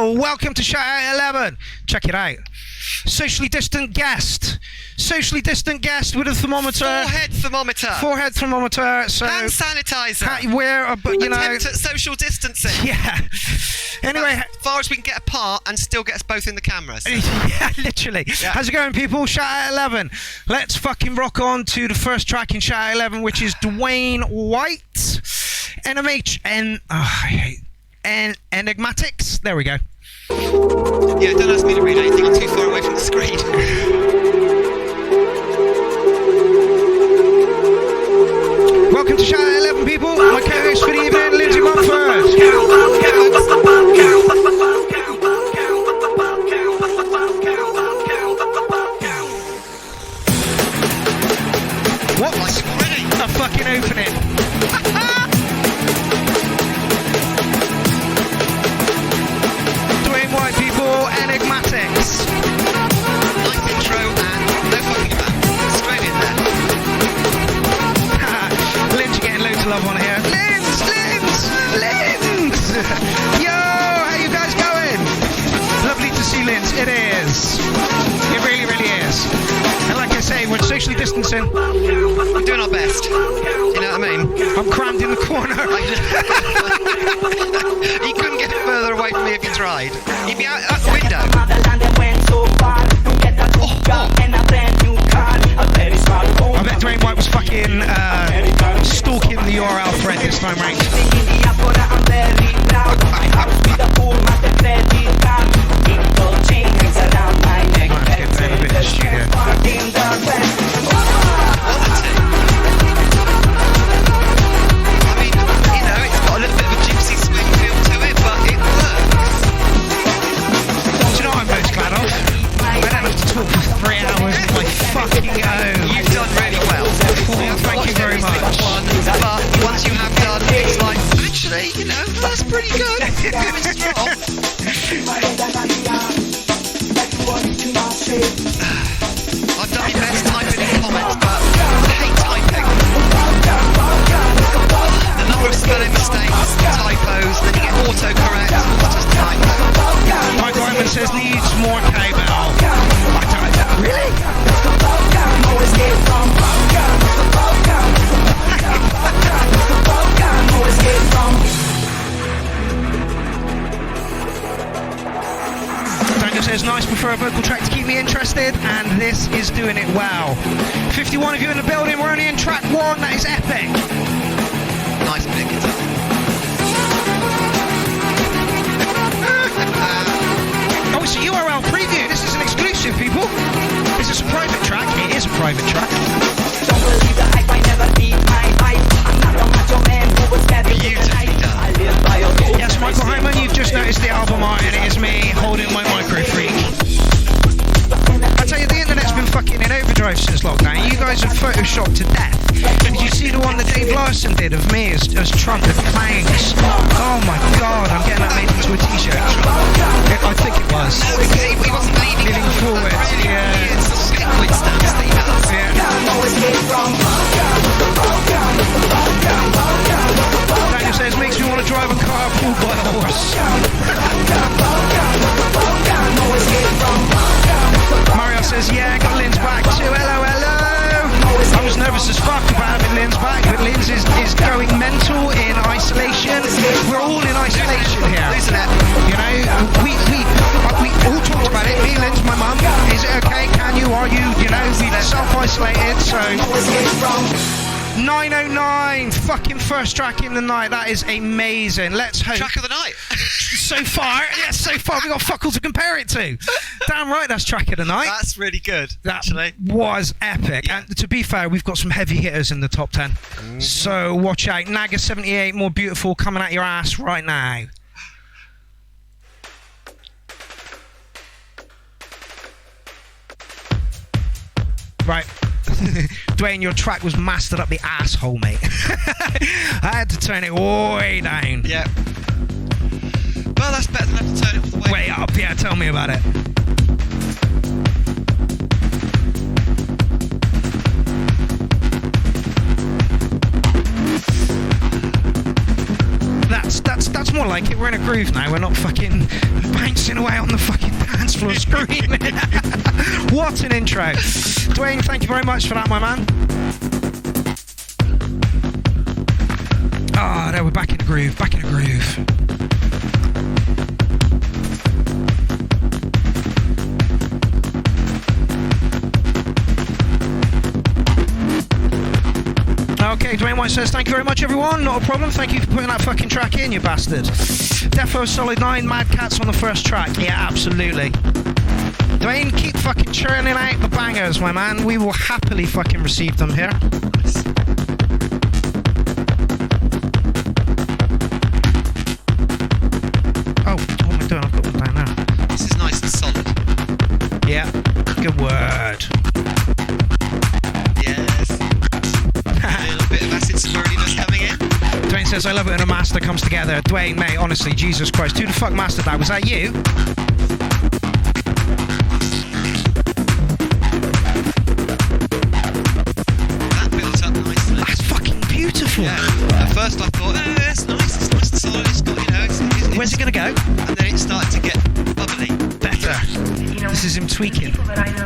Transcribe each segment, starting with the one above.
people, welcome to Shout 11. Check it out. Socially distant guest with a thermometer. Forehead thermometer. So hand sanitizer. We're, you know, attempt at social distancing. Yeah. Anyway, as far as we can get apart and still get us both in the camera. So. Yeah, literally. Yeah. How's it going, people? Shout 11. Let's fucking rock on to the first track in Shout 11, which is Dwayne White, Enigmatics. There we go. Yeah, don't ask me to read anything. I'm too far away from the screen. Welcome to Shout 11, people. My co-host for the evening, Lindsay Mumford. What? A fucking opening. Dwayne White, people, Enigmatics. Nice intro and no fucking about. Straight in there. Lynn's getting loads of love on here. Lynn's! Yo, how you guys going? Lovely to see Lynn's. It is. It really, really is. And like I say, we're socially distancing. We're doing our best. You know what I mean? I'm crammed in the corner. You couldn't get further away from me if you tried. You'd be out the window. I bet Dwayne White was fucking stalking the URL thread this time, right? Pretty good. I've done my best typing in comments, but I hate typing. The number of spelling mistakes, typos, then you get autocorrect. It's just typo. Mike Wyman says needs more cowbell. Really? Daniel says, nice, prefer a vocal track to keep me interested, and this is doing it well. 51 of you in the building, we're only in track 1, that is epic. Nice bit of guitar. Oh, it's a URL preview, this is an exclusive, people. Is this a private track? It is a private track. Don't believe the hype, I never beat my hype. I'm not a macho man who was stabbed with a knife. I live by a rule. Yes, Michael Hyman, you've just noticed the album art, and it is me holding my micro freak. I tell you, the internet's been fucking in overdrive since lockdown. You guys have photoshopped to death. Did you see the one that Dave Larson did of me as Trump with clowns? Oh my god, I'm getting that made into a t-shirt. I think it was. No, he wasn't leaning forward. Yeah. It's the penguin stance that he does. Daniel says, makes me want to drive a car pulled by a horse. Mario says, yeah, got Lynn's back too. Hello. I was nervous as fuck about having Lynn's back, but Lynn's is going mental in isolation. We're all in isolation here. You know, we all talked about it. Me, Lynn's, my mum. Is it okay? Can you? Are you? You know, we've self-isolated, so... 909, fucking first track in the night. That is amazing. Let's hope. Track of the night. So far we got fuck all to compare it to. Damn right, that's track of the night. That's really good. That actually was epic. Yeah. And to be fair, we've got some heavy hitters in the top 10. Mm-hmm. So watch out. Naga 78, More Beautiful, coming at your ass right now. Right. Dwayne, your track was mastered up the asshole, mate. I had to turn it way down. Yeah. Well, that's better than having to turn it all the way up. Yeah, tell me about it. That's more more like it. We're in a groove now. We're not fucking bouncing away on the fucking dance floor screaming. What an intro. Dwayne, thank you very much for that, my man. Ah, there, we're back in the groove, back in the groove. Okay, Dwayne White says, thank you very much, everyone. Not a problem. Thank you for putting that fucking track in, you bastard. Defo Solid 9, Mad Cats on the first track. Yeah, absolutely. Dwayne, keep fucking churning out the bangers, my man. We will happily fucking receive them here. Oh, what am I doing? I've got one down there. This is nice and solid. Yeah, good word. Yes. A little bit of acid slurriness coming in. Dwayne says, I love it when a master comes together. Dwayne, mate, honestly, Jesus Christ. Who the fuck mastered that? Was that you? That built up nicely. That's fucking beautiful. Yeah. At first I thought, oh, that's nice. It's nice and solid. It's got, you know, it's Where's it going to go? And then it started to get bubbly. Better. This is him tweaking. And now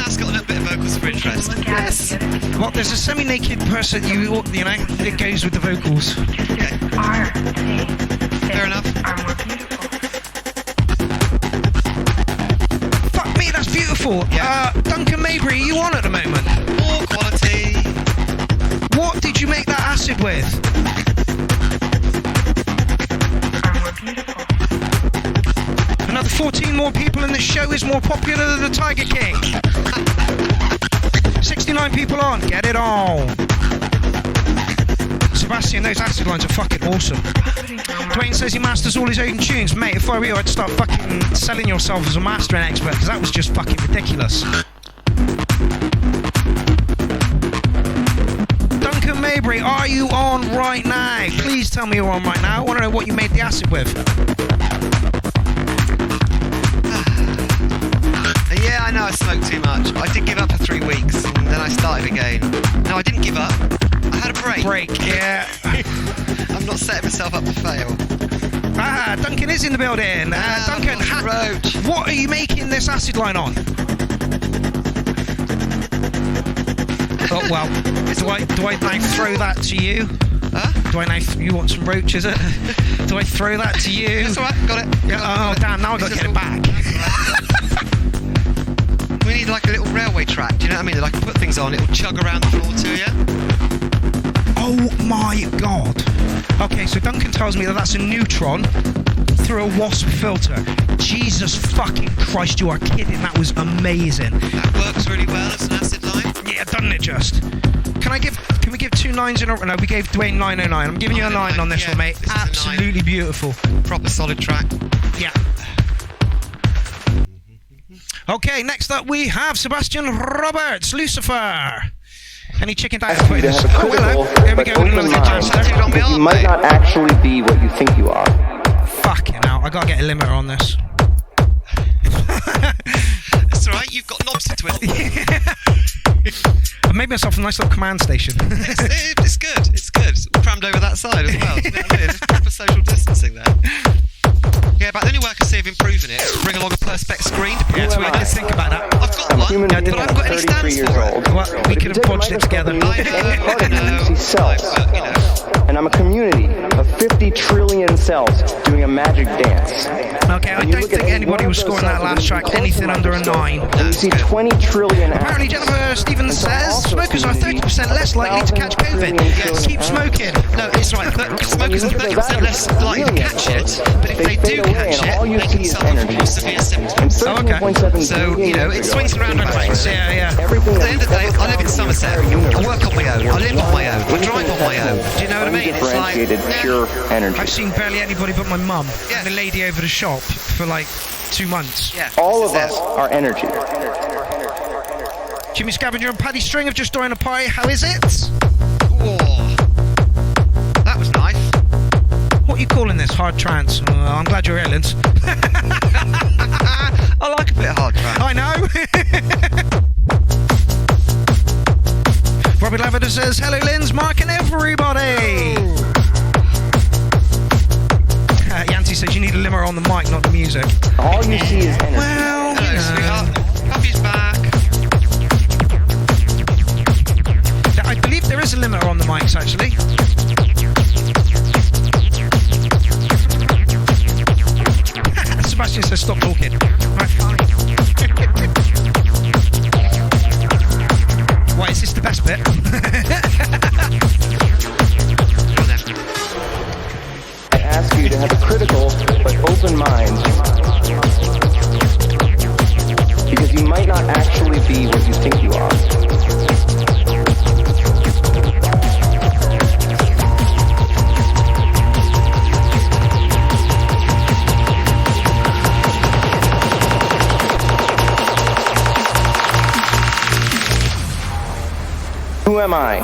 it's got a little bit of vocals for interest. Yes. Well, there's a semi-naked person, you know, it goes with the vocals. Okay. Fair enough. Fuck me, that's beautiful. Yeah. Duncan Mabry, are you on at the moment? More quality. What did you make that acid with? Another 14 more people and the show is more popular than the Tiger King. 69 people on, get it on. Sebastian, those acid lines are fucking awesome. Dwayne says he masters all his own tunes. Mate, if I were you, I'd start fucking selling yourself as a mastering expert, because that was just fucking ridiculous. Duncan Mabry, are you on right now? Please tell me you're on right now. I want to know what you made the acid with. Yeah, I know I smoked too much. I did give up for 3 weeks, and then I started again. No, I didn't give up. I had a break. Yeah. I'm not setting myself up to fail. Ah, Duncan is in the building. Duncan, Roach. what are you making this acid line on? Oh, well, do I now throw that to you? Huh? Do I now, you want some roach, is it? Do I throw that to you? That's alright, got it. Oh, damn, now I've got to get it back. We need like a little railway track, do you know what I mean? Like put things on, it'll chug around the floor to you. Oh my god. Okay, so Duncan tells me that that's a neutron through a wasp filter. Jesus fucking Christ, you are kidding. That was amazing. That works really well as an acid line. Yeah, doesn't it just? Can we give 2 9s in a row? No, we gave Dwayne 909. I'm giving you a 9 on this one, mate. This Absolutely beautiful. Proper solid track. Yeah. Okay, next up we have Sebastian Roberts, Lucifer. Any chicken diet quitters? Oh, hello. Here we go. Another good chance. You might not actually be what you think you are. Fucking hell. I gotta get a limiter on this. That's alright, you've got knobs to twist. I made myself a nice little command station. It's good, it's good. It's crammed over that side as well. You know what I mean? There's proper social distancing there. Yeah, but the only way I can see of improving it is to bring along a perspex screen to put it between us. Think about that. I've got one, but I haven't got any stands for it. Well, we could have podged it together. I know, See cells. but, you know. And I'm a community of 50 trillion cells doing a magic dance. Okay, I don't think anybody was scoring that last track anything under a 9. And you see 20 trillion Apparently, Jennifer Stevens says smokers are 30% less likely to catch COVID. Yes. Keep smoking. No, it's right. Smokers are 30% less likely to catch it, but if they do catch it, they can suffer from more severe symptoms. Oh, okay. So, you know, it swings around and round. Yeah. At the end of the day, I live in Somerset. I work on my own. I live on my own. I drive on my own. Do you know what I mean? It's like, pure energy. I've seen barely anybody but my mum Yeah. and the lady over the shop for like 2 months. yeah, All this of is us it. are energy. Jimmy Scavenger and Paddy String have just joined a party. How is it? Oh, that was nice. What are you calling this? Hard trance? I'm glad you're here, Linz. I like a bit of hard track. I know. Robbie Lavender says, hello, Linz, Mark, and everybody. Lindsay says you need a limiter on the mic, not the music. All you see is energy. Well, Hello, sweetheart. Puppy's back. I believe there is a limiter on the mics, actually. Sebastian says stop talking. Right, fine. Why, is this the best bit? I ask you to have a critical but open mind, because you might not actually be what you think you are. Who am I?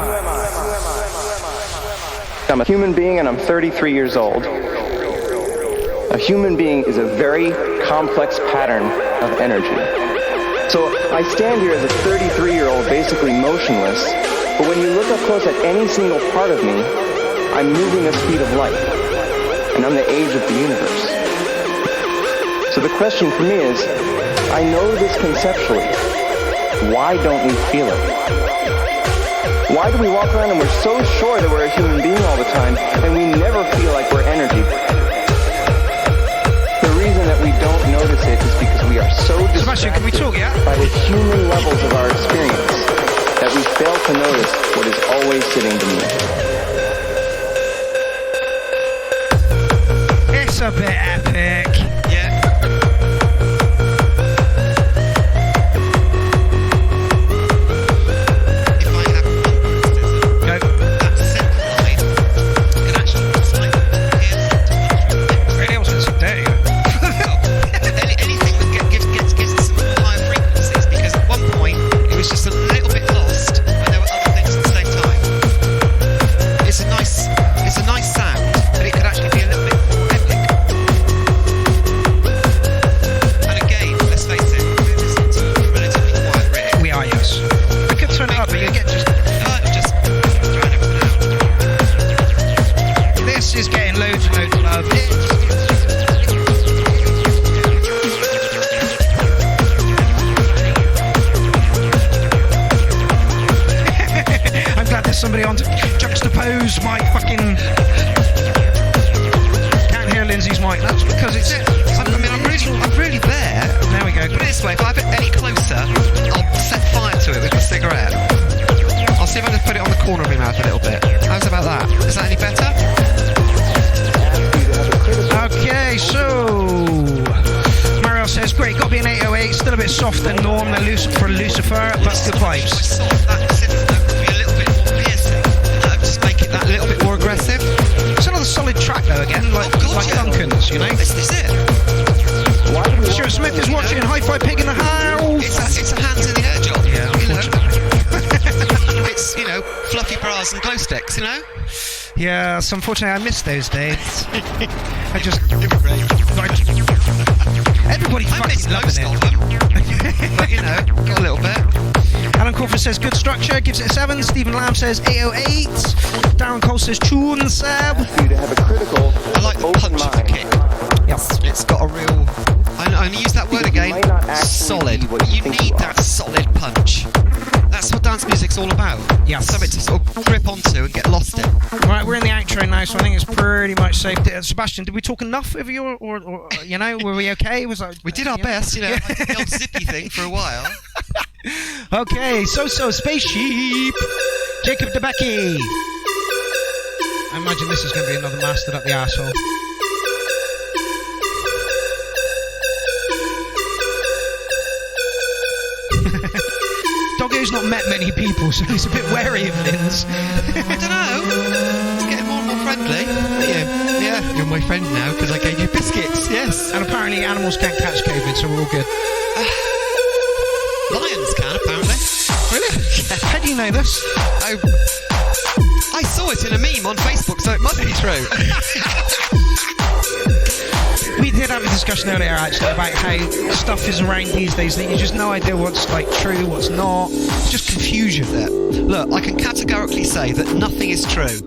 I'm a human being and I'm 33 years old. A human being is a very complex pattern of energy. So I stand here as a 33-year-old basically motionless, but when you look up close at any single part of me, I'm moving the speed of light, and I'm the age of the universe. So the question for me is, I know this conceptually. Why don't we feel it? Why do we walk around and we're so sure that we're a human being all the time, and we never feel like we're energy? The reason that we don't notice it is because we are so Sebastian, can we talk, yeah? by the human levels of our experience that we fail to notice what is always sitting beneath. It's a bit epic. Yeah. If I have one criticism, Go. that simple line can actually explain Really, I wasn't so dirty. anything that gives us some higher frequencies, because at one point it was just a little bit lost when there were other things at the same time. It's a nice sound, but it could actually be a little bit more epic. And again, let's face it, we're listening to a relatively quiet Rick. We are, yes. We could turn it up, but you get just... Kind of just throwing everything out. This is getting loads and loads of love. I'm glad there's somebody on to juxtapose my fucking... Can't hear Lindsay's mic. That's because it's... I'm really there. There we go. Put it this way, if I get any closer, I'll set fire to it with a cigarette. I'll see if I can put it on the corner of my mouth a little bit. How's about that? Is that any better? Okay, so... Mariel says, great, got to be an 808, still a bit soft than norm, for Lucifer, but good vibes. Soft, that synth note would be a little bit more piercing. Just make it that little bit more aggressive. It's another solid track though, again, like Duncan's, you know? This is it. Stuart Smith is watching, Hi-Fi Pig in the house! It's a hands in the air job. Yeah, you know. unfortunately. It's, fluffy bras and glow sticks, you know? Yes, unfortunately I missed those days. I just... Everybody I fucking miss most loving of it. them. But, got a little bit. Alan Crawford says good structure, gives it a 7. Stephen Lamb says 808. Darren Cole says tune Seb. You to have a critical, I like the open punch of the mind. kick. Yes. It's got a real... I use that word Because you again. might not actually Solid. be what you You think need you are. that solid punch. That's what dance music's all about. Yes. Something to sort of grip onto and get lost in. Right, we're in the outro now, so I think it's pretty much safe. Sebastian, did we talk enough of you, or were we okay? Was that, We did our best, like the old zippy thing for a while. Okay, so Spaceship, Jacob DeBecky. I imagine this is going to be another mastered up the arsehole. Doggo's not met many people, so he's a bit wary of Linz. I don't know. It's getting more and more friendly. Yeah, you're my friend now because I gave you biscuits. Yes. And apparently animals can't catch COVID, so we're all good. Lions can apparently. Really? How do you know this? I saw it in a meme on Facebook, so it must be true. We did have a discussion earlier actually about how stuff is around these days that you just no idea what's true, what's not. It's just confusion. Yeah. Look, I can categorically say that nothing is true,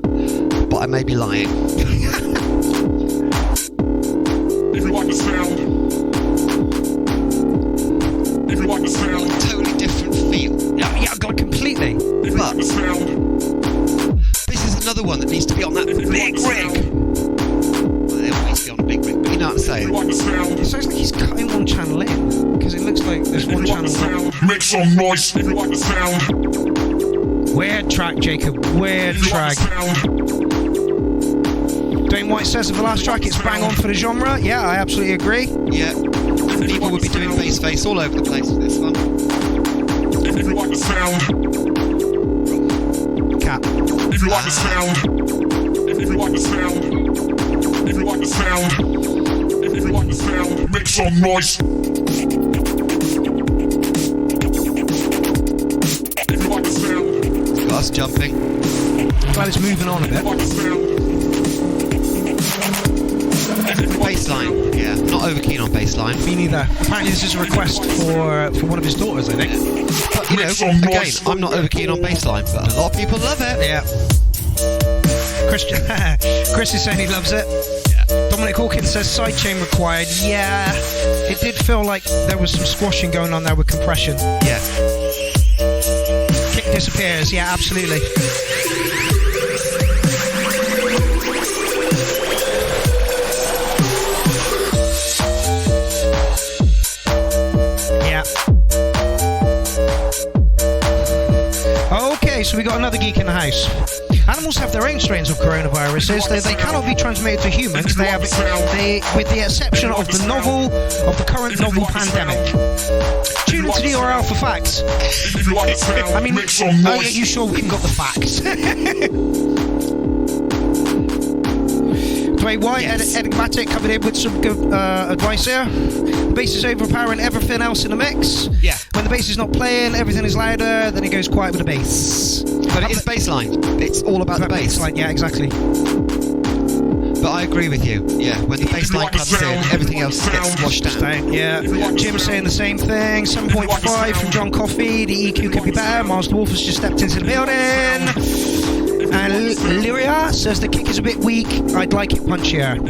but I may be lying. It sounds like he's cutting one channel in, because it looks like there's one channel. Make some noise if you like the sound. Weird track, Jacob. Weird track. Dwayne White says of the last track, it's bang on for the genre. Yeah, I absolutely agree. Yeah. People would be doing bass face all over the place with this one. If you like the sound. Cat. If you like the sound. If you like the sound. If you like the sound. If you like the sound. Make some noise. If you like the sound. Got us jumping. Glad it's moving on a bit. Bassline, yeah. Not over keen on bassline. Me neither. Apparently this is a request for one of his daughters, I think. But, you know, again, I'm not over keen on bassline, but a lot of people love it. Yeah. Christian, Chris is saying he loves it. Yeah. Dominic Hawkins says sidechain required. Yeah, it did feel like there was some squashing going on there with compression. Yeah. Kick disappears. Yeah, absolutely. So we got another geek in the house. Animals have their own strains of coronaviruses. They cannot be transmitted to humans. They have, with the exception of the current novel pandemic. Tune into the URL for facts. I mean, are you sure we got the facts? Dwayne White, yes. Enigmatic coming in with some good advice here. The bass is overpowering everything else in the mix. Yeah. When the bass is not playing, everything is louder, then it goes quiet with the bass. But it is bass line. It's all about the bass. Line, yeah, exactly. But I agree with you. Yeah, when the bass line comes in, everything else gets washed out. Yeah. Jim's saying the same thing. 7.5 from John Coffey. The EQ could be better. Mars Dwarf has just stepped into the building. And Lyria says the kick is a bit weak. I'd like it punchier.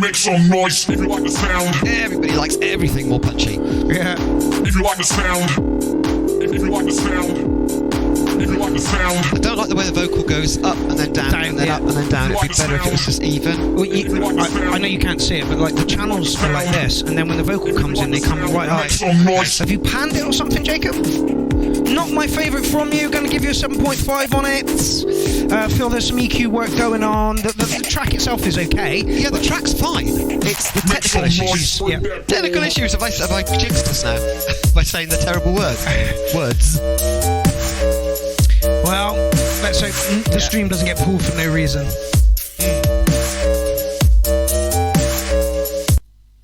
Make some noise if you like the sound. Everybody likes everything more punchy. Yeah. If you like the sound. If you like the sound. If you like the sound. I don't like the way the vocal goes up and then down and then up and then down. It'd be better if it was just even. Well, I know you can't see it, but like the channels are like this, and then when the vocal comes in, they come right up. Have you panned it or something, Jacob? Not my favourite from you. Going to give you a 7.5 on it. Feel there's some EQ work going on. The track itself is okay. Yeah, the track's fine. It's the technical issues. Yeah. Technical issues. Have I jinxed us now by saying the terrible words? Well, let's hope the stream doesn't get pulled for no reason.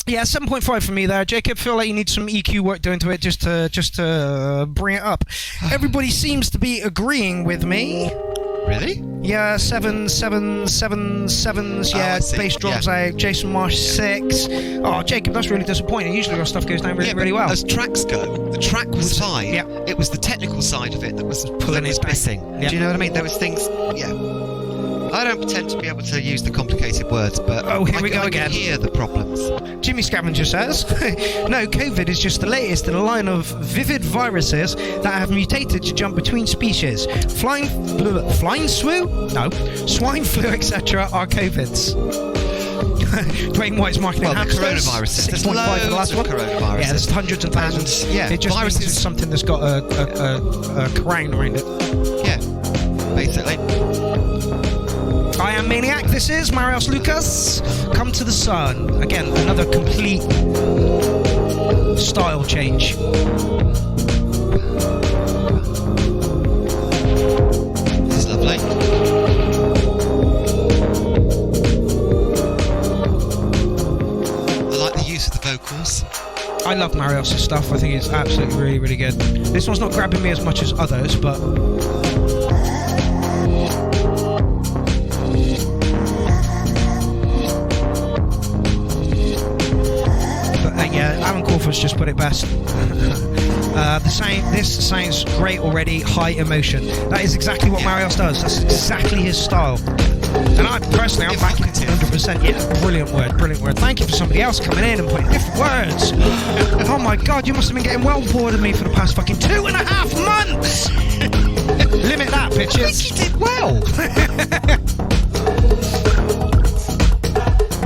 Yeah, 7.5 for me there. Jacob, feel like you need some EQ work doing to it just to bring it up. Everybody seems to be agreeing with me. Really? Yeah, 7, 7, 7, 7s. Yeah, bass drops out. Jason Marsh 6. Oh, Jacob, that's really disappointing. Usually our stuff goes down really well. As tracks go, the track was fine. Yeah. It was the technical side of it that was missing. Yeah. Do you know what I mean? There was things. Yeah. I don't pretend to be able to use the complicated words, but we go I again. can hear the problems. Jimmy Scavenger says, no, COVID is just the latest in a line of vivid viruses that have mutated to jump between species. Flying swine flu, etc. are COVIDs. Dwayne White's marketing hamsters. The coronaviruses. 6.5 for the last one. Coronaviruses. Yeah, there's hundreds and thousands. It just means it's something that's got a crown around it. Yeah, basically. I am Maniac, this is Marios Lucas. Come to the Sun. Again, another complete style change. This is lovely. I like the use of the vocals. I love Marios' stuff. I think it's absolutely really, really good. This one's not grabbing me as much as others, but... Alan Crawford's just put it best. This sounds great already. High emotion. That is exactly what Marios does. That's exactly his style. And I'm backing it 100%. Yeah, brilliant word. Thank you for somebody else coming in and putting different words. Oh my God, you must have been getting well bored of me for the past fucking 2.5 months. Limit that, bitches. I think he did well.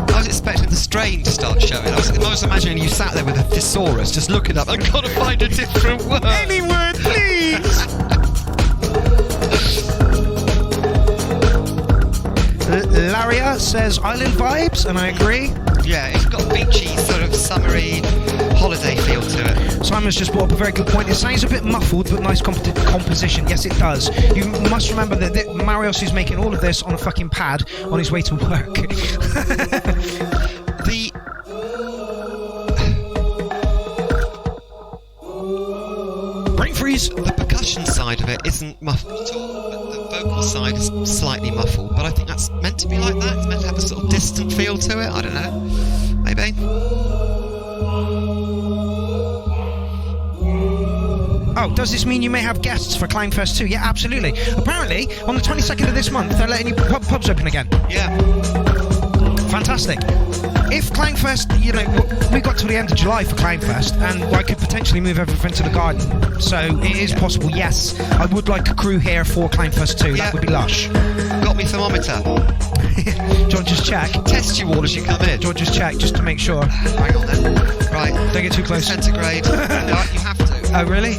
I was expecting the strain starts showing. I was imagining you sat there with a thesaurus, just looking up. I've got to find a different word. Any word, please. Laria says island vibes, and I agree. Yeah, it's got a beachy, sort of summery holiday feel to it. Simon's just brought up a very good point. It sounds a bit muffled, but nice composition. Yes, it does. You must remember that Marios is making all of this on a fucking pad on his way to work. Brain freeze. The percussion side of it isn't muffled at all, but the vocal side is slightly muffled. But I think that's meant to be like that. It's meant to have a sort of distant feel to it. I don't know. Maybe. Oh, does this mean you may have guests for Clownfest too? Yeah, absolutely. Apparently, on the 22nd of this month, they're letting you pubs open again. Yeah. Fantastic. If Clownfest, you know, we got to the end of July for Clownfest, and I could potentially move everything to the garden. So it is possible, yes. I would like a crew here for Clownfest too. Yeah. That would be lush. Got me thermometer. John, just check. Test you all as you come in. John, just check, just to make sure. Hang on then. Right. Don't get too close. Centigrade. No, you have to. Oh, really?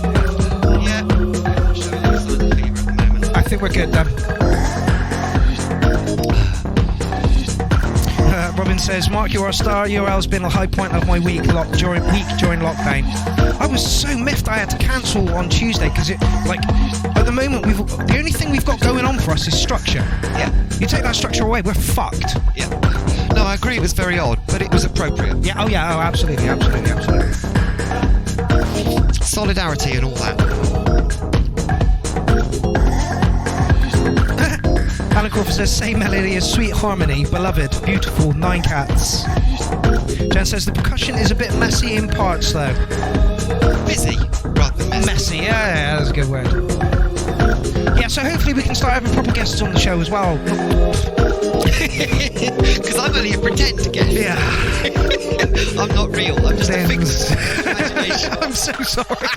Yeah. I'm showing you the sign of fever at the moment. I think we're good then. Robin says, Mark, you're a star. URL's been a high point of my week during lockdown. I was so miffed I had to cancel on Tuesday because at the moment the only thing we've got going on for us is structure. Yeah. You take that structure away, we're fucked. Yeah. No, I agree. It was very odd, but it was appropriate. Yeah. Oh yeah. Oh, absolutely. Solidarity and all that. Alan Crawford says, same melody as Sweet Harmony, beloved, beautiful, 9 cats. Jen says, the percussion is a bit messy in parts though. Busy rather than messy. Messy, yeah, that's a good word. Yeah, so hopefully we can start having proper guests on the show as well. Because I'm only a pretend guest. Yeah. I'm not real, I'm just a figment of imagination. I'm so sorry.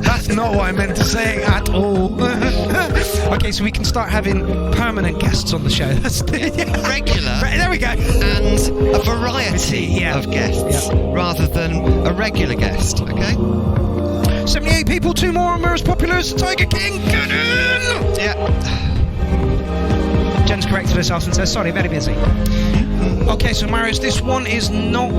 That's not what I meant to say at all. Okay, so we can start having permanent guests on the show. Regular. There we go. And a variety of guests rather than a regular guest, okay? 78 people, 2 more, and we're as popular as the Tiger King. Get in! Yeah. Jen's corrected herself and says, sorry, very busy. Okay, so Marius, this one is not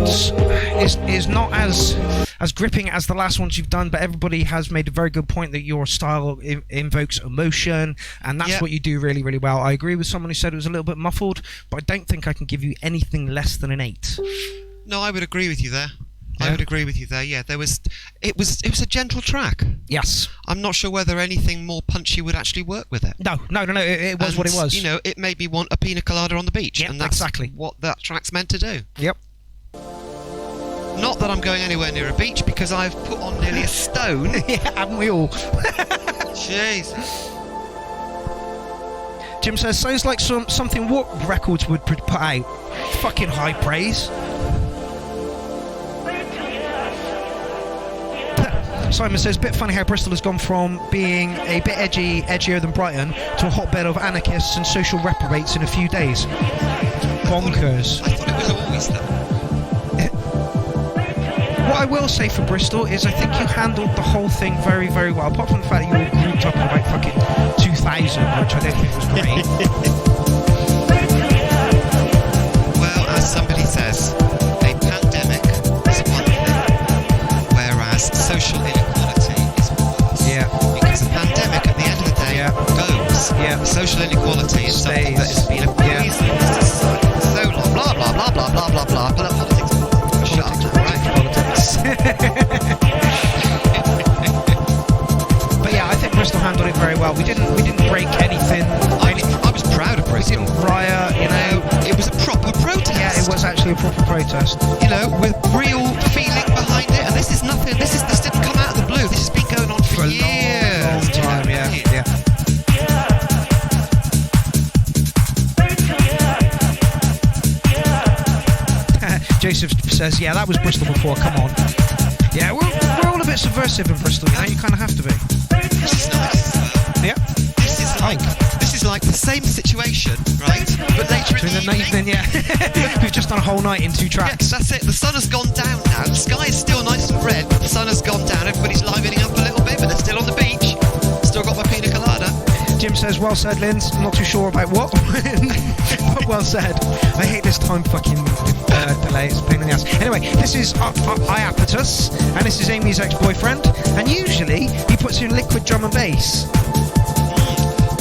as gripping as the last ones you've done, but everybody has made a very good point that your style invokes emotion, and that's what you do really, really well. I agree with someone who said it was a little bit muffled, but I don't think I can give you anything less than an 8. No, I would agree with you there. Yeah. I would agree with you there. Yeah, it was a gentle track. Yes. I'm not sure whether anything more punchy would actually work with it. No. It was what it was. You know, it made me want a pina colada on the beach, Yep, and that's exactly what that track's meant to do. Yep. Not that I'm going anywhere near a beach because I've put on nearly a stone. Yeah, haven't we all? Jesus. Jim says, sounds like something Warp Records would put out. Fucking high praise. Simon says, bit funny how Bristol has gone from being a bit edgier than Brighton to a hotbed of anarchists and social reprobates in a few days. Bonkers. I thought it was always that. What I will say for Bristol is I think you handled the whole thing very, very well, apart from the fact that you all grouped up in about fucking 2000, which I don't think was great. Well, as somebody says, a pandemic is one thing, whereas social inequality is worse. Yeah. Because a pandemic at the end of the day goes. Yeah. Social inequality is something that has been a poison to society for so long. Blah, blah, blah, blah, blah, blah, blah. But politics. Shut up, right? But yeah, I think Bristol handled it very well. We didn't break anything. I was proud of Bristol. We didn't riot, you know. It was a proper protest. Yeah, it was actually a proper protest. You know, with real feeling behind it. And this didn't come out of the blue. This has been going on for years. Long time, yeah. Joseph says, yeah, that was Bristol before, come on. Yeah, we're all a bit subversive in Bristol, you know, you kind of have to be. This is nice as well. Yeah. This is like the same situation, right? But later in the evening. Yeah. We've just done a whole night in 2 tracks. Yeah, that's it. The sun has gone down now. The sky is still nice and red, but the sun has gone down. Everybody's livening up a little bit, but they're still on the beach. Still got my pina colada. Jim says, well said, Linz. I'm not too sure about what, but well said. I hate this time fucking delay. It's a pain in the ass. Anyway, this is Iapetus, and this is Amy's ex-boyfriend, and usually he puts in liquid drum and bass.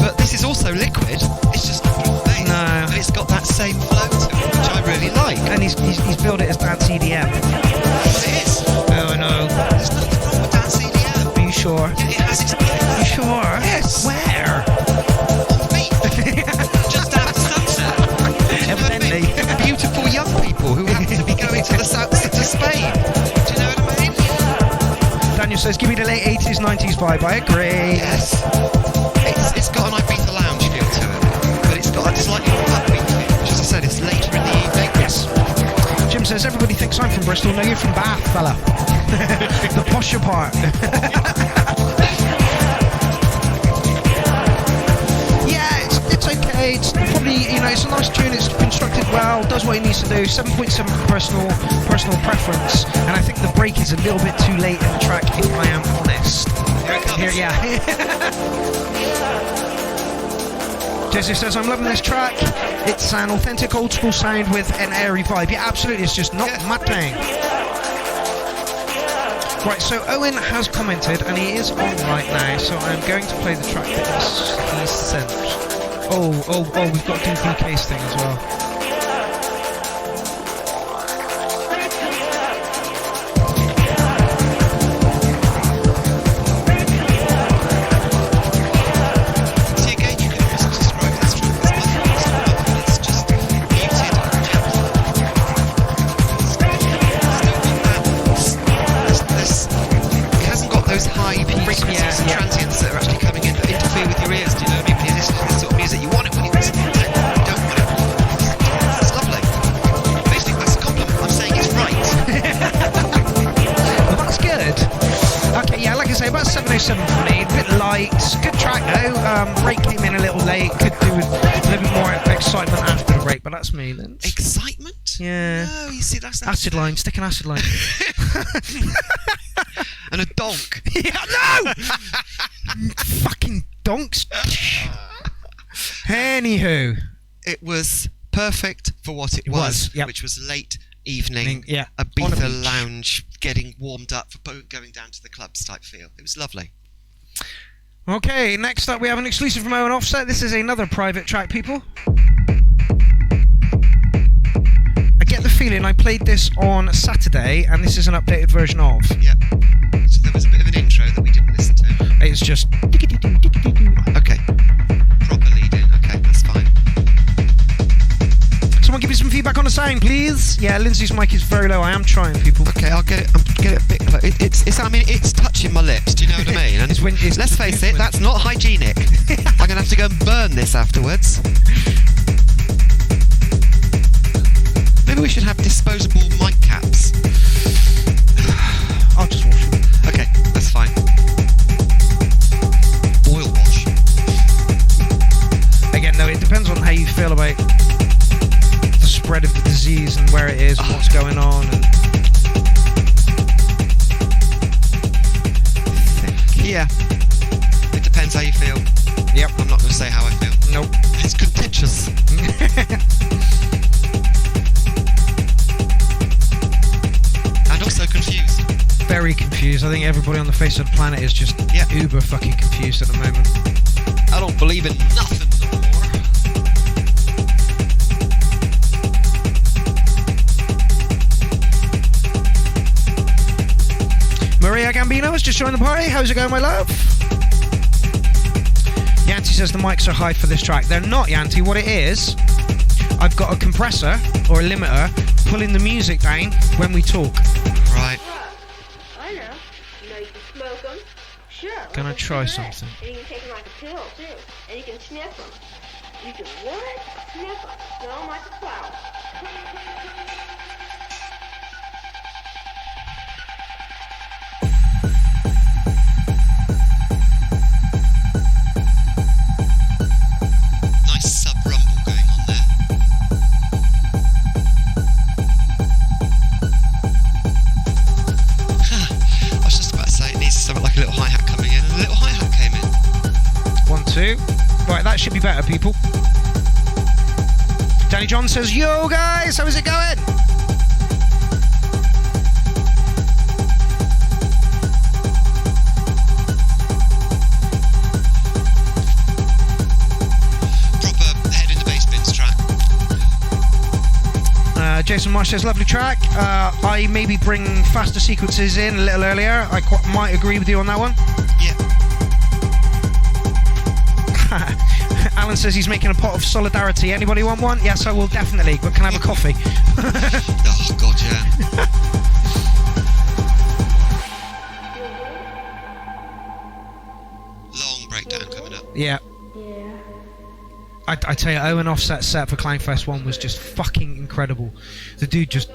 But this is also liquid. It's just not drum and bass. No. But it's got that same flow to it, which I really like. And he's billed it as dance EDM. It is. Oh, no. There's nothing wrong with dance EDM. Are you sure? Yeah, it has its place. Are you sure? Yes. Where? On the beach. Just after sunset. Evidently. Beautiful young people who happen to be going to the south to Spain. Do you know what I mean? Daniel says, give me the late 80s, 90s vibe. I agree. Yes. It's got an Ibiza lounge feel to it, but it's got a slightly more upbeat feel, which, as I said, is later in the evening. Yes. Jim says, everybody thinks I'm from Bristol. No, you're from Bath, fella. The posher part. Yeah, it's okay. It's probably, it's a nice tune. It's constructed well, does what it needs to do. 7.7 personal preference, and I think the break is a little bit too late in the track, if I am honest. Here it comes. Jesse says, I'm loving this track. It's an authentic old school sound with an airy vibe. Yeah, absolutely. It's just not my thing. Right, so Owen has commented, and he is on right now, so I'm going to play the track that he sent. Oh, we've got to do BK's thing as well. transients that are actually coming in that interfere with your ears. Do you know what I mean? When you listen to this sort of music, you want it when you listen to it. You don't want it. It's lovely. Basically, that's a compliment. I'm saying it's right. Well, that's good. Okay, yeah, like I say, about 7:07 for me. A bit light. Good track though. Break came in a little late. Could do with a little bit more excitement after the break, but that's me, Linz. Excitement? Yeah. No, you see, that's acid line. Stick an acid line. And a donk. Yeah, no! Fucking donks. Anywho. It was perfect for what it was, yep. Which was late evening, yeah, Ibiza lounge, getting warmed up for going down to the clubs type feel. It was lovely. Okay, next up we have an exclusive from Owen Offset. This is another private track, people. I get the feeling I played this on Saturday, and this is an updated version of. Yeah. So there was a bit of an intro that we didn't listen to. It's just... Okay. Proper lead in. Okay, that's fine. Someone give me some feedback on the sound, please. Yeah, Lindsay's mic is very low. I am trying, people. Okay, I'll get it a bit close. It's touching my lips. Do you know what I mean? And let's face it, that's not hygienic. I'm gonna have to go and burn this afterwards. Maybe we should have disposable mic caps. I'll just wash them. Okay, that's fine. Oil wash. Again, no, it depends on how you feel about the spread of the disease and where it is and what's going on. And yeah, it depends how you feel. Yep. I'm not going to say how I feel. Nope. It's contentious. And also confused. Very confused. I think everybody on the face of the planet is just uber fucking confused at the moment. I don't believe in nothing no more. Maria Gambino has just joined the party. How's it going, my love? Yanti says the mics are high for this track. They're not, Yanti. What it is, I've got a compressor or a limiter pulling the music down when we talk. Right. I know. You know you can smoke them. Sure. Gonna like a try cigarette. something. And you can take them like a pill, too. And you can sniff them. You can what? Sniff them. Smell them like a flower. should be better, people. Danny John says, yo guys, how is it going? Proper head in the bass bins track. Jason Marsh says, lovely track. I maybe bring faster sequences in a little earlier. I might agree with you on that one. Yeah. Alan says he's making a pot of solidarity. Anybody want one? Yes, I will definitely. But can I have a coffee? Oh, God, yeah. Long breakdown coming up. Yeah. I tell you, Owen Offset's set for Klangfest 1 was just fucking incredible. The dude just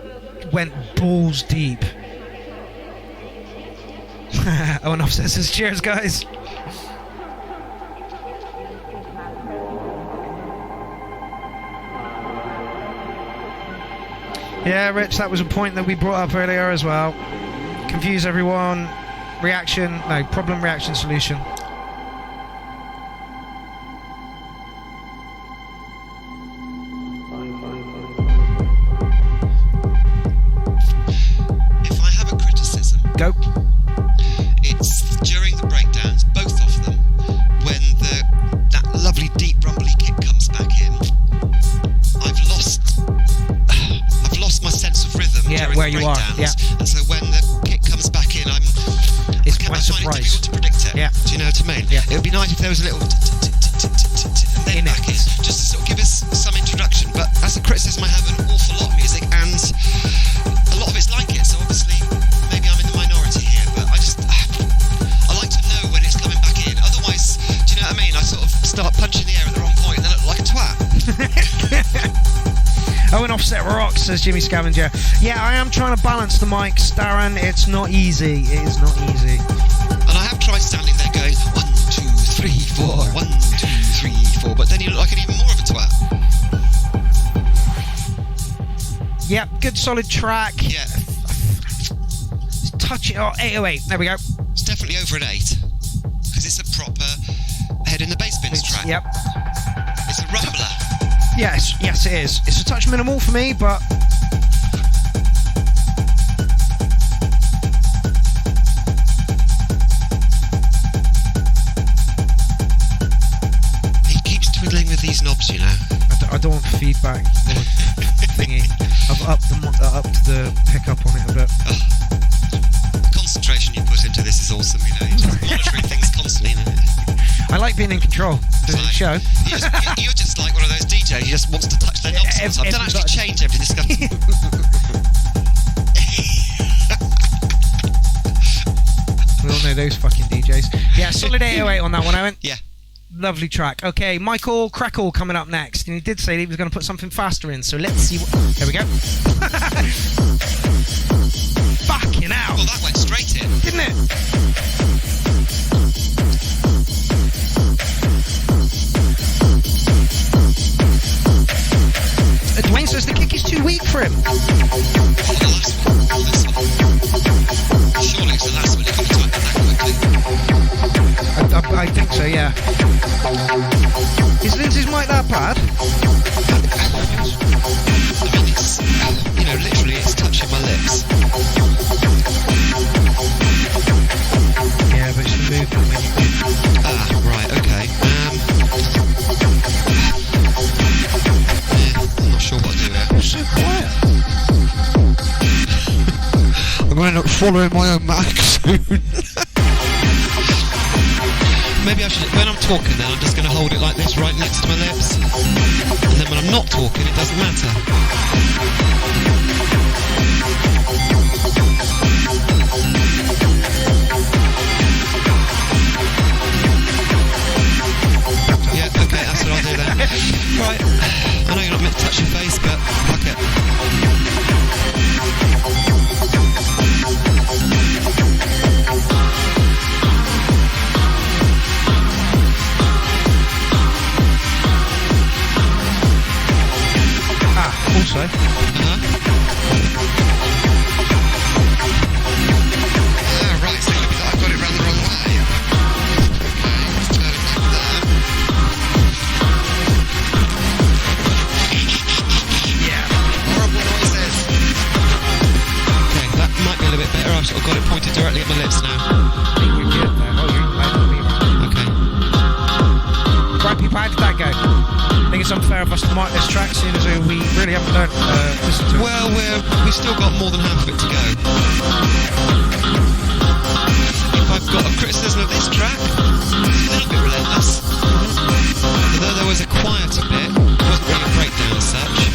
went balls deep. Owen Offset says, cheers, guys. Yeah, Rich, that was a point that we brought up earlier as well. Confuse everyone. Problem, reaction, solution. If I have a criticism, Go. it's during the breakdowns, both of them, when that lovely deep rumbly kick comes back in. I've lost my sense of rhythm during where the you are, breakdowns. yeah. And so when the kick comes back in, I It's find quite it surprised. difficult to predict it. Yeah. Do you know what I mean? Yeah. It would be nice if there was a little and then In it. back in, just to sort of give us some introduction. But that's a criticism I have of an awful lot of music, and a lot of it's like it. So obviously, maybe I'm in the minority here, but I like to know when it's coming back in. Otherwise, do you know what I mean? I sort of start punching the air at the wrong point and then I look like a twat. Owen Offset rocks, says Jimmy Scavenger. Yeah, I am trying to balance the mics, Darren. It's not easy. It is not easy. And I have tried standing there going 1, 2, 3, 4, 1, 2, 3, 4, but then you look like an even more of a twat. Yep, good solid track. Yeah, Touch it. Oh, 808. There we go. it's definitely over an 8 because it's a proper head in the bass bins track. Yep. It's a rumbler. Yes, it is. It's a touch minimal for me, but He keeps twiddling with these knobs, you know. I don't want feedback or thingy. I've upped the pickup on it a bit. The concentration you put into this is awesome, you know. You're just monitoring things constantly, you know. I like being in control of the It's like- show. You're just like one of those DJs who just wants to touch their knobs all the time. Don't actually change everything. This goes. We all know those fucking DJs. Yeah, solid 808 on that one, Owen. Yeah. Lovely track. Okay, Michael Crackle coming up next. And he did say he was going to put something faster in, so let's see what... There we go. Fucking hell. Well, that went straight in. Didn't it? Dwayne says the kick is too weak for him. Oh, the last one. This one. Surely it's the last one. You could have typed that quickly. I think so, yeah. Is Lindsay's mic that bad? I mean, it's, you know, literally it's touching my lips. Yeah, but it's the movement when you Ah, right, okay. I'm not sure what to do here. You're so quiet. I'm going to end up following my own mic soon. Maybe I should, when I'm talking then, I'm just going to hold it like this right next to my lips. And then when I'm not talking, it doesn't matter. Yeah, okay, that's what I'll do then. Right, I know you're not meant to touch your face, but fuck it. Also, Right, so it could be that I've got it round the wrong way. Okay, let's turn it like that. I've sort of got it pointed directly at my lips now. I think you're good though. Oh, you're better than me, right? Okay. Right, people, how did that go? I think it's unfair of us to mark this track, seeing as though we really haven't learned listen to it. Well, we've still got more than half of it to go. If I've got a criticism of this track, it's a little bit relentless. Although there was a quieter bit, it wasn't really a breakdown as such.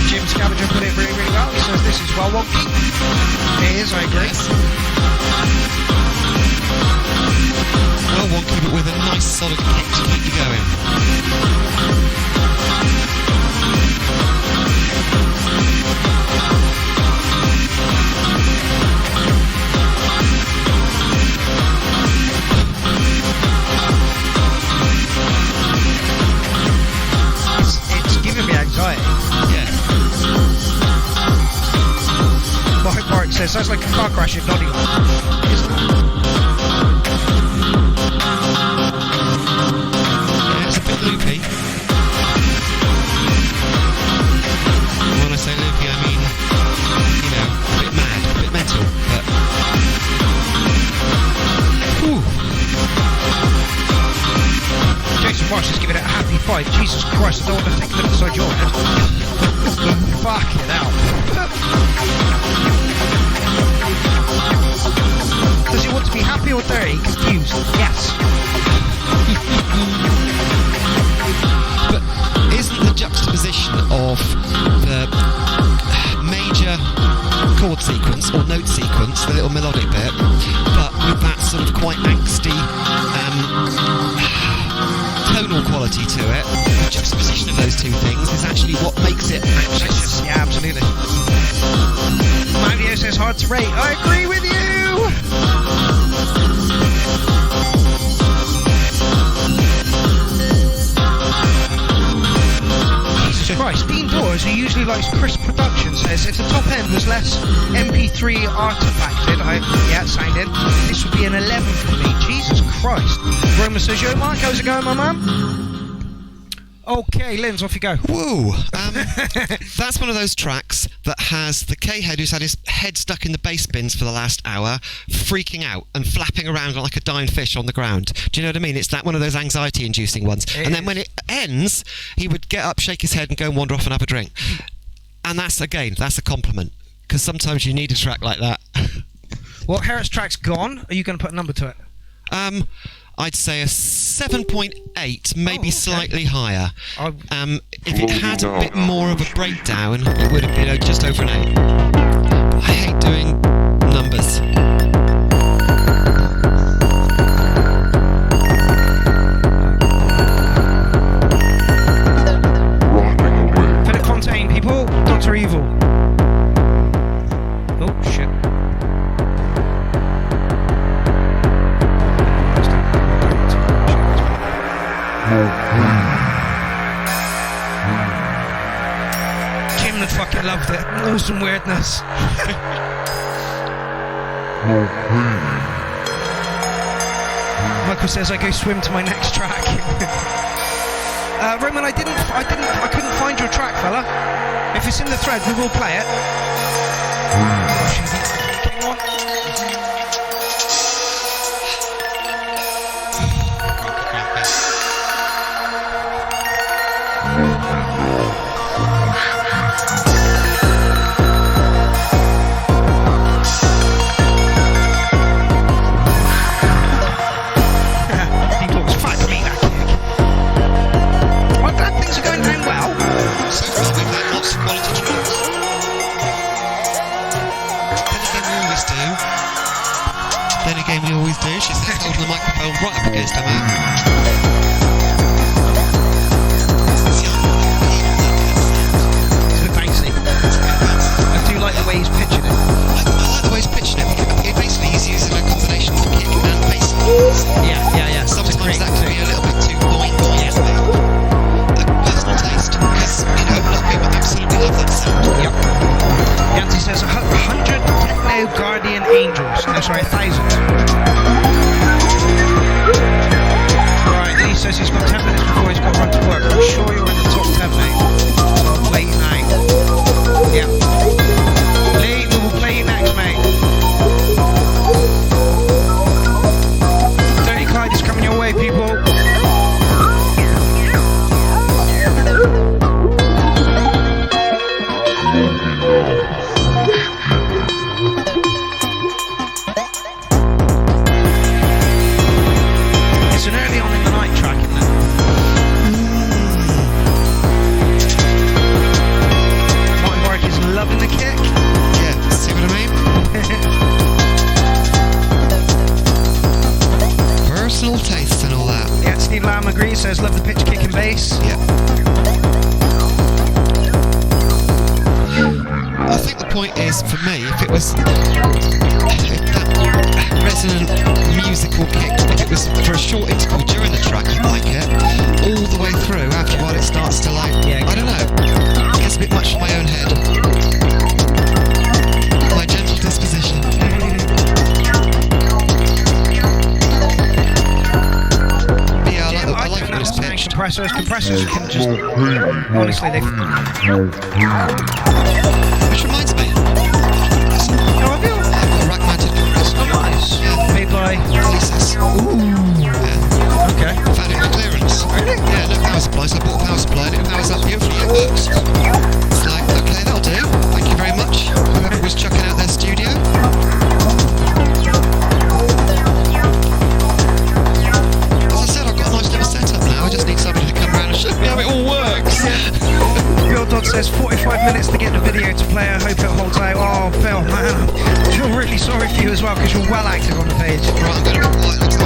Jim Scavenger put it really, really well. He says this is well wonky. It is, I agree. Yes. Well wonky, but with a nice solid kick to keep you going. It's giving me anxiety. Yeah. Mark says, sounds like a car crash in Nottingham. Isn't it? Yeah, it's a bit loopy. When I say loopy, I mean, you know, a bit mad, a bit mental, but... Ooh. Jason Marsh is giving it a happy 5. Jesus Christ, I don't want to take a look inside your head. Fucking hell. Does he want to be happy or dirty? Confused. Yes. But isn't the juxtaposition of the major chord sequence or note sequence, the little melodic bit, but with that sort of quite angsty tonal quality to it, the juxtaposition of those two things is actually what makes it anxious. Yeah, absolutely. Mario says hard to rate. I agree with you! Jesus Christ, Dean Dawes, who usually likes crisp production, says if the top end was less MP3 artifacted, sounding, this would be an 11 for me. Jesus Christ. Roma says, yo Mark, how's it going, my man? Okay, Linz, off you go. Woo! That's one of those tracks that has the K-head who's had his head stuck in the bass bins for the last hour, freaking out and flapping around like a dying fish on the ground. Do you know what I mean? It's that one of those anxiety-inducing ones. And then when it ends, he would get up, shake his head and go and wander off and have a drink. And that's a compliment. Because sometimes you need a track like that. Well, Harris track's gone. Are you going to put a number to it? I'd say a 7.8, maybe slightly higher. If it had a bit more of a breakdown, it would have been just over an 8. I hate doing numbers. Fit it contain, people. Dr. Evil. Oh, shit. Kim fucking loved it. Awesome weirdness. Michael says I go swim to my next track. Roman, I couldn't find your track, fella. If it's in the thread, we will play it. Come on. We always do. She's holding the microphone right up against her mouth. It's a bit bouncy. I do like the way he's pitching it. I like the way he's pitching it. Basically, he's using a combination of kick and bass. Yeah. Sometimes that can be a little bit too boing for me. Personal taste, because a lot of people absolutely love that sound. Yep. Yancy says 100 Techno Guardian Angels. No, sorry, 1,000. Right, Lee says he's got 10 minutes before he's got to run to work. I'm sure you're in the top 10, mate. So I'll play you now. Yeah. Lee, we will play you next, mate. It's an early on in the night track, isn't it? Martin Warwick is loving the kick. Yeah, see what I mean? Personal taste and all that. Yeah, Steve Lamb agrees, says love the pitch kick and bass. Yeah. I think the point is, for me, if it was that resonant musical kick, if it was for a short interval during the track, I'd like it. All the way through, after a while it starts to like, I don't know, it gets a bit much for my own head. My gentle disposition. Yeah, I like it when it's pitched. Compressors can just, honestly, they... Which reminds me, How have you? I've got a rack mounted compressor. Oh, nice. Yeah. Made by... Releases. Yeah. Okay. Found it in clearance. Really? Yeah, no power supply, so I bought a power supply and it powers up beautifully. It works. It's like, okay, that'll do. Thank you very much. Whoever was chucking out their studio. As I said, I've got a nice little setup now. I just need somebody to come around and show me how it all works. Bill Dodd says 45 minutes to get the video to play. I hope it holds out. Oh, Bill, man, I feel really sorry for you as well because you're well active on the page. Right, I'm going to be quiet. Let's go.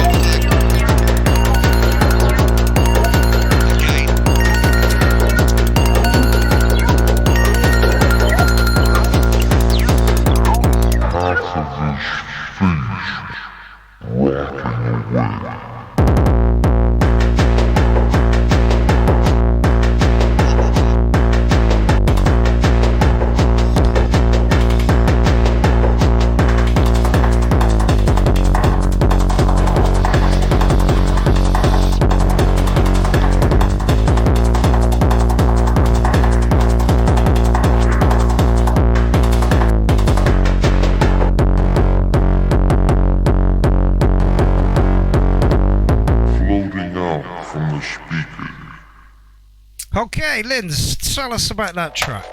Okay, Linz, tell us about that track.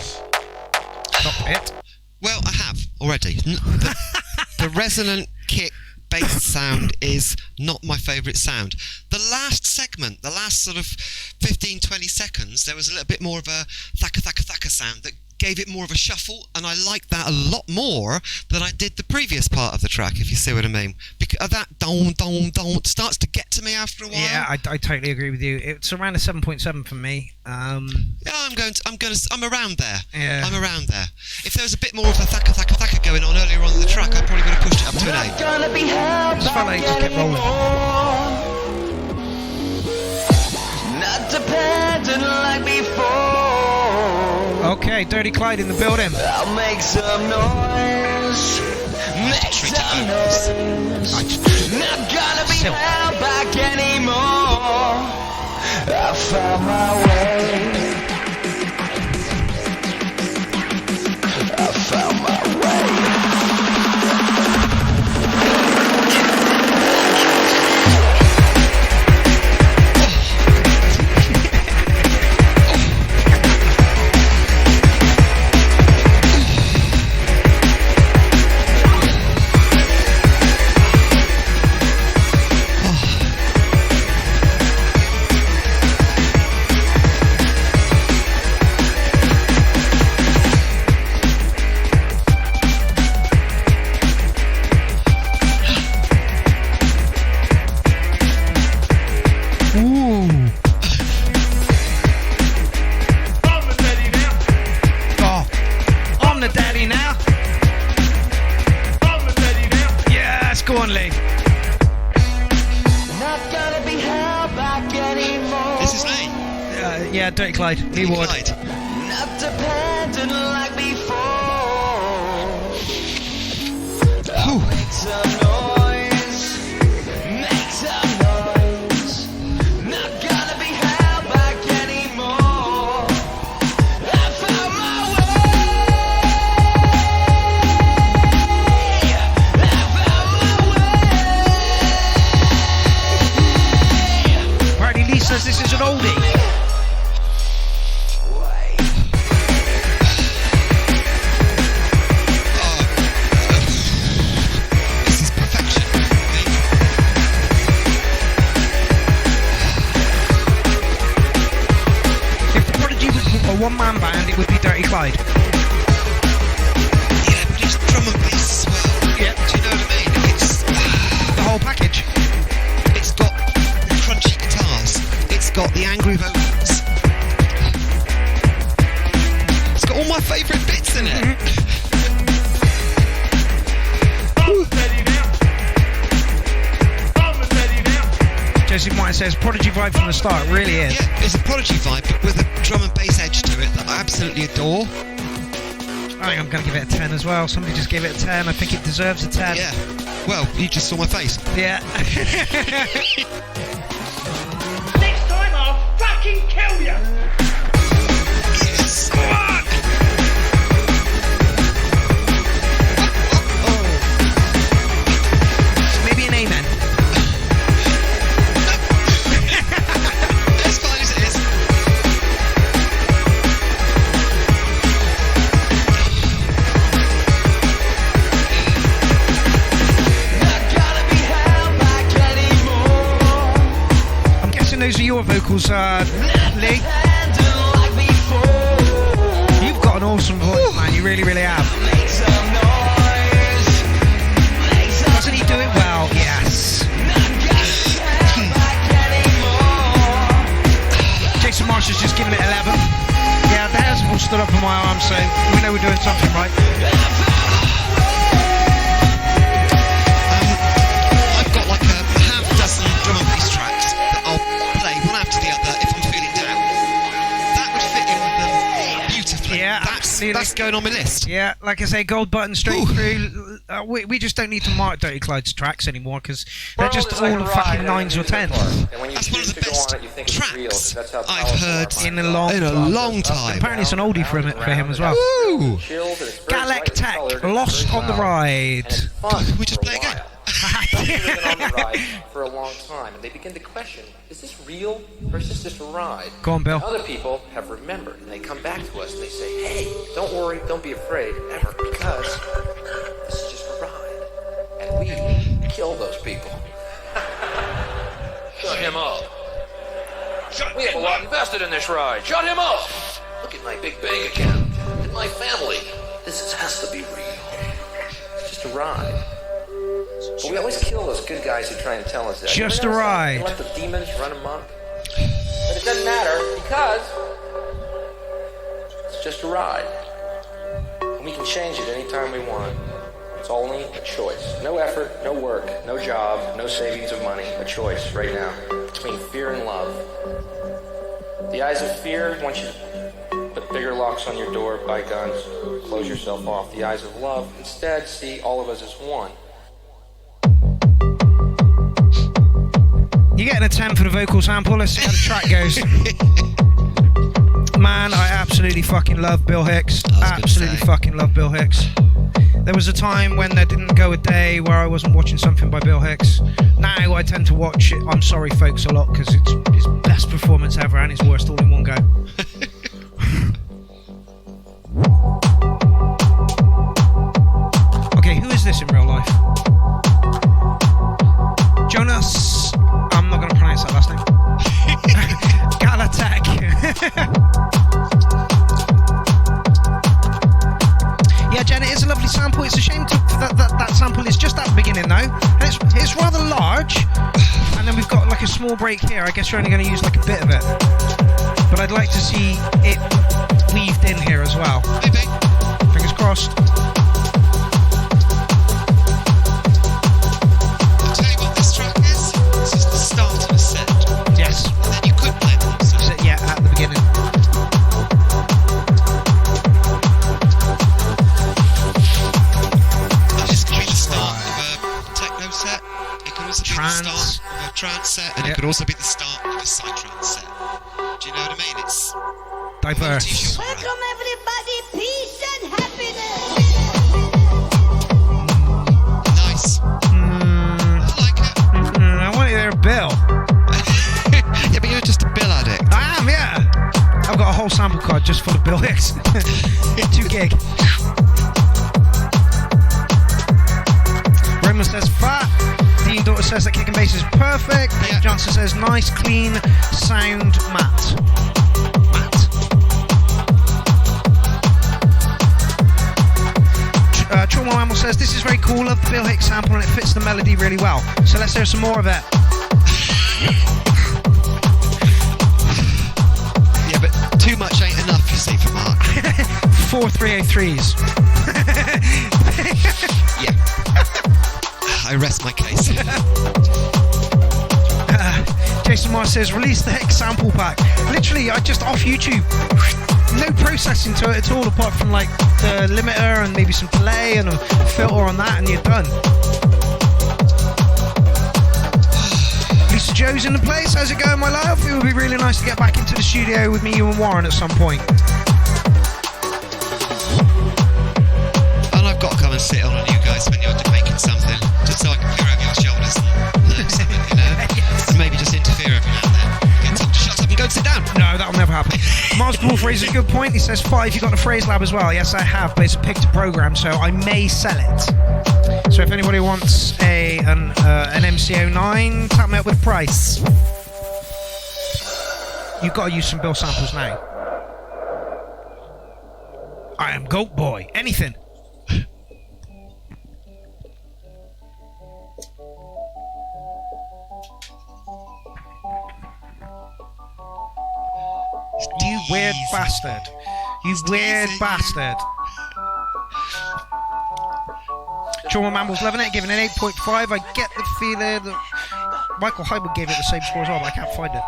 Stop it. Well, I have already. The resonant kick bass sound is not my favourite sound. The last segment, the last sort of 15-20 seconds, there was a little bit more of a thaka thaka thaka sound that gave it more of a shuffle, and I liked that a lot more than I did the previous part of the track, if you see what I mean. Because that don starts to get to me after a while. Yeah, I totally agree with you. It's around a 7.7 for me. Yeah, I'm around there. Yeah. I'm around there. If there was a bit more of a thaka thaka thaka going on earlier on in the track, I probably would have pushed it up to an 8. Just felt like it just kept rolling. Not dependent like before. Okay, Dirty Clyde in the building. I'll make some noise. Make some noise. Not gonna be held back anymore. I found my way. I found my way. Yeah, Dirty Clyde. Lee Ward. Not dependent like before. Make some noise. Make some noise. Not gonna be held back anymore. I found my way. I found my way. Apparently Lee says this is an oldie. favourite bits in it. Jesse Martin says, Prodigy vibe from the start, it really is. Yeah, it's a Prodigy vibe, but with a drum and bass edge to it that I absolutely adore. I think I'm going to give it a 10 as well. Somebody just gave it a 10. I think it deserves a 10. Yeah. Well, you just saw my face. Yeah. Next time I'll fucking kill you! Yes. Maybe an amen. As fine as it is. I'm guessing those are your vocals, Lee. You've got an awesome voice, man. You really, really have. Doesn't he do it well? Yes. Jason Marshall's just given it 11. Yeah, the hairs have all stood up on my arm, so we know we're doing something right. I've got like a half dozen drum and bass tracks that I'll play one after the other if I'm feeling down. That would fit in with them beautifully. Yeah, that's going on my list. Yeah, like I say, gold button straight through. We just don't need to mark Dirty Clyde's tracks anymore because they're just all fucking 9s or 10s. That's one of the best tracks I've heard In a long time. Apparently it's an oldie for him as well. Woo! Galec Tech, Lost on the Ride. Can we just play again? They've been on the ride for a long time, and they begin to question, is this real or is this just a ride? Go on, Bill. Other people have remembered, and they come back to us and they say, hey, don't worry, don't be afraid, ever, because this is just a ride, and we kill those people. Shut him up. We have a lot invested in this ride. Shut him up. Look at my big bank account and my family. This has to be real. It's just a ride. But we always kill those good guys who try and tell us that. Just a ride. You let the demons run amok. But it doesn't matter because it's just a ride. And we can change it anytime we want. It's only a choice. No effort, no work, no job, no savings of money. A choice right now between fear and love. The eyes of fear want you to put bigger locks on your door, buy guns, close yourself off. The eyes of love instead see all of us as one. You're getting a 10 for the vocal sample. Let's see how the track goes. Man, I absolutely fucking love Bill Hicks. Absolutely fucking love Bill Hicks. There was a time when there didn't go a day where I wasn't watching something by Bill Hicks. Now I tend to watch it, I'm Sorry Folks, a lot because it's his best performance ever and his worst all in one go. Okay, who is this in real life? Jonas, I'm not going to pronounce that last name. Galatek. Yeah, Jen, it is a lovely sample. It's a shame that sample is just at the beginning though. And it's rather large. And then we've got like a small break here. I guess you're only going to use like a bit of it. But I'd like to see it weaved in here as well. Maybe. Fingers crossed. I'll tell you what this track is. This is the start of a set. Yes. And then you could play the whole set. So, yeah, at the beginning. This could be the start of a techno set. It could also be the start of a trance set, and it could also be the start of a psytrance set. Do you know what I mean? It's Diverse. Welcome everybody, peace and happiness. nice. I like it. I want you there, Bill. Yeah, but you're just a Bill addict. I am, yeah. I've got a whole sample card just full of Bill Hicks. 2 gig. Roman says fat. Dean Daughter says that kick and bass is perfect. Yeah. Dave Johnson says nice, clean sound, matte. Trauma Animal says this is very cool. Love the Bill Hicks sample and it fits the melody really well. So let's hear some more of it. Yeah, but too much ain't enough, you see, for Mark. 4 303s. Yeah. I rest my case. Jason Mars says, release the Hex sample pack. Literally, I just off YouTube. No processing to it at all, apart from like the limiter and maybe some delay and a filter on that, and you're done. Lisa Joe's in the place. How's it going, my love? It would be really nice to get back into the studio with me, you and Warren at some point. And I've got to come and sit on you guys when you're making something, just so I can peer over your shoulders and learn something, you know? And maybe just interfere every now and then. Get told to shut up and go and sit down. No, that'll never happen. Mars Wolf raises a good point. He says, 5, you got the Phrase Lab as well. Yes, I have, but it's a pick to program, so I may sell it. So if anybody wants an MC09, tap me up with a price. You've got to use some bill samples now. I am Goat Boy. Anything. You weird bastard. You weird bastard. Trauma Mamble's loving it, giving it an 8.5. I get the feeling that Michael Hyman gave it the same score as well, but I can't find it.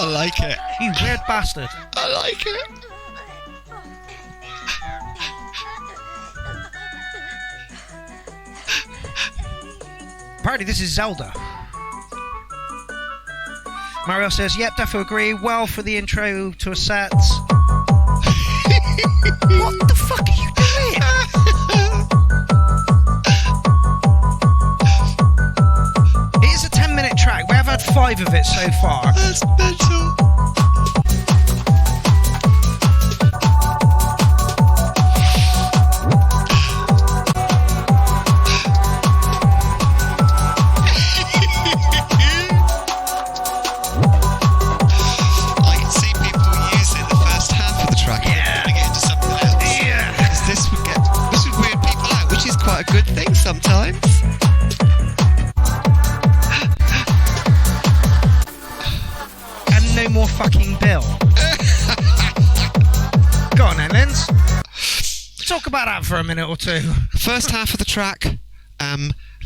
I like it. You weird bastard. I like it. Apparently this is Zelda. Mario says, yep, defo agree. Well for the intro to a set. What the fuck are you doing? It is a 10-minute track. We have had 5 of it so far. That's mental. Good thing sometimes. And no more fucking Bill. Go on then, Linz. Talk about that for a minute or two. First half of the track,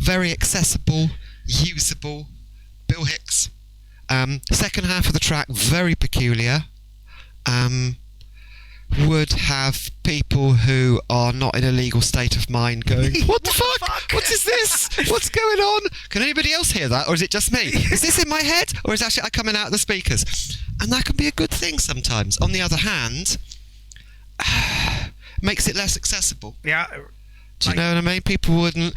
very accessible, usable, Bill Hicks. Second half of the track, very peculiar. Would have people who are not in a legal state of mind going, what the fuck? What is this? What's going on? Can anybody else hear that? Or is it just me? Is this in my head? Or is it actually coming out of the speakers? And that can be a good thing sometimes. On the other hand, makes it less accessible. Yeah. Do you know what I mean? People wouldn't...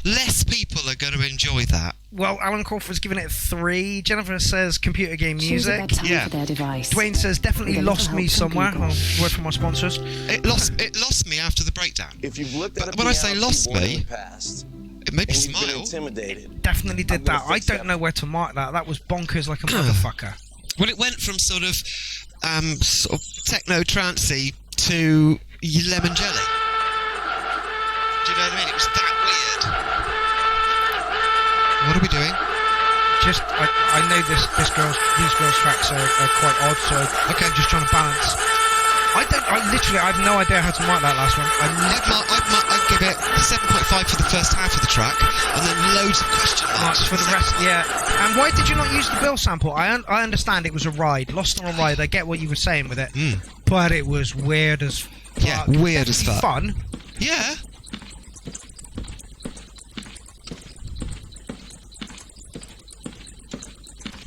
less people are going to enjoy that. Well, Alan Crawford's giving it 3. Jennifer says computer game music. Yeah. Dwayne says definitely lost me somewhere. Oh, word from our sponsors. It lost me after the breakdown. If you've looked at when I say lost me, in the past, it made me and you've been smile. intimidated. Definitely did that. I don't know where to mark that. That was bonkers like a motherfucker. Well, it went from sort of techno trancey to lemon jelly. Do you know what I mean? It was that weird. What are we doing? Just, I know these girls' tracks are quite odd, so okay, I'm just trying to balance. I have no idea how to mark that last one. I'd give it 7.5 for the first half of the track, and then loads of question marks for the rest. Yeah. And why did you not use the Bill sample? I understand it was a ride, Lost on a Ride. I get what you were saying with it, but it was weird as fuck. Yeah, weird as fuck. Fun. Yeah.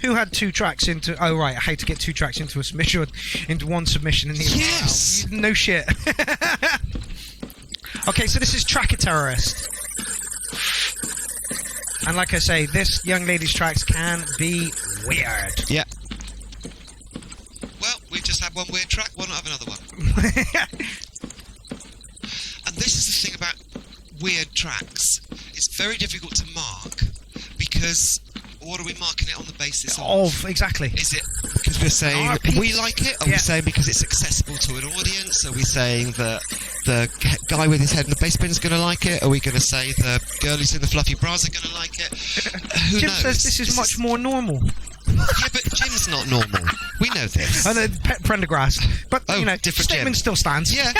Who had 2 tracks into... Oh, right, how to get 2 tracks into a submission, into one submission in the Yes! No shit. Okay, so this is Tracker Terrorist. And like I say, this young lady's tracks can be weird. Yeah. Well, we've just had one weird track, why not have another one? And this is the thing about weird tracks. It's very difficult to mark, because... What are we marking it on the basis of? Exactly. Is it because we're saying we like it? Are we saying because it's accessible to an audience? Are we saying that the guy with his head in the bass bin is going to like it? Are we going to say the girlies in the fluffy bras are going to like it? Who Jim knows? says this is much more normal. Yeah, but Jim's not normal. We know this. And then Prendergrass. But, Oh, you know, different statement Jim. still stands. Yeah.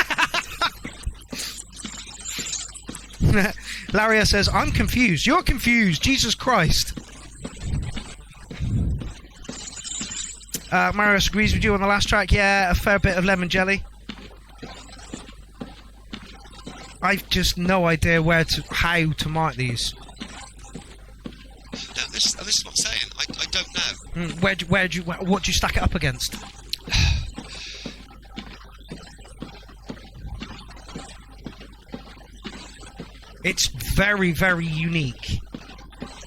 Laria says, I'm confused. You're confused. Jesus Christ. Marius agrees with you on the last track. Yeah, a fair bit of lemon jelly. I've just no idea how to mark these. No, this is what I'm saying. I don't know. What do you stack it up against? It's very, very unique.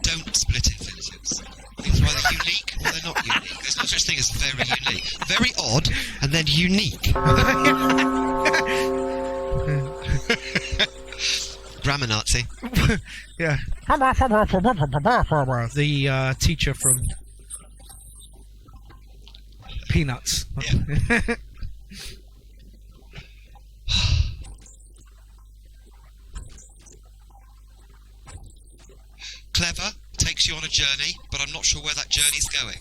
Don't split infinitives. Things are either unique or they're not unique. There's no such thing as very unique. Very odd and then unique. Grammar Nazi. Yeah. The teacher from Peanuts. Yeah. Clever, takes you on a journey, but I'm not sure where that journey's going.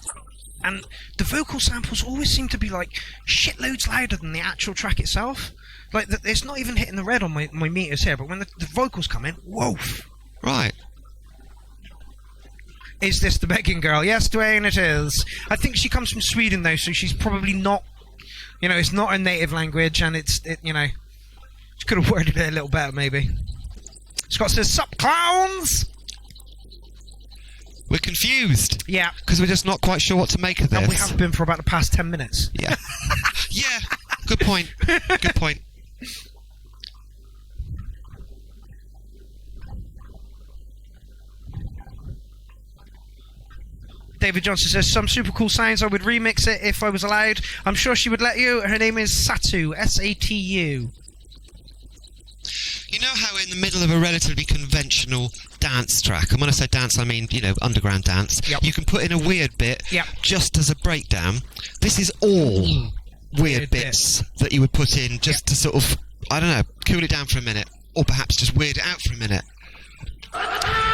And the vocal samples always seem to be like shitloads louder than the actual track itself. Like, it's not even hitting the red on my meters here, but when the vocals come in, whoa. Right. Is this the begging girl? Yes, Dwayne, it is. I think she comes from Sweden, though, so she's probably not, you know, it's not her native language, and you know, she could have worded it a little better, maybe. Scott says, sup, clowns? We're confused. Yeah. Because we're just not quite sure what to make of this. And we have been for about the past 10 minutes. Yeah. Yeah. Good point. Good point. David Johnson says, some super cool sounds. I would remix it if I was allowed. I'm sure she would let you. Her name is Satu. S-A-T-U. You know how in the middle of a relatively conventional dance track, and when I say dance I mean, you know, underground dance, Yep. you can put in a weird bit Yep. just as a breakdown. This is all weird bit. bits that you would put in just to sort of, I don't know, cool it down for a minute, or perhaps just weird it out for a minute.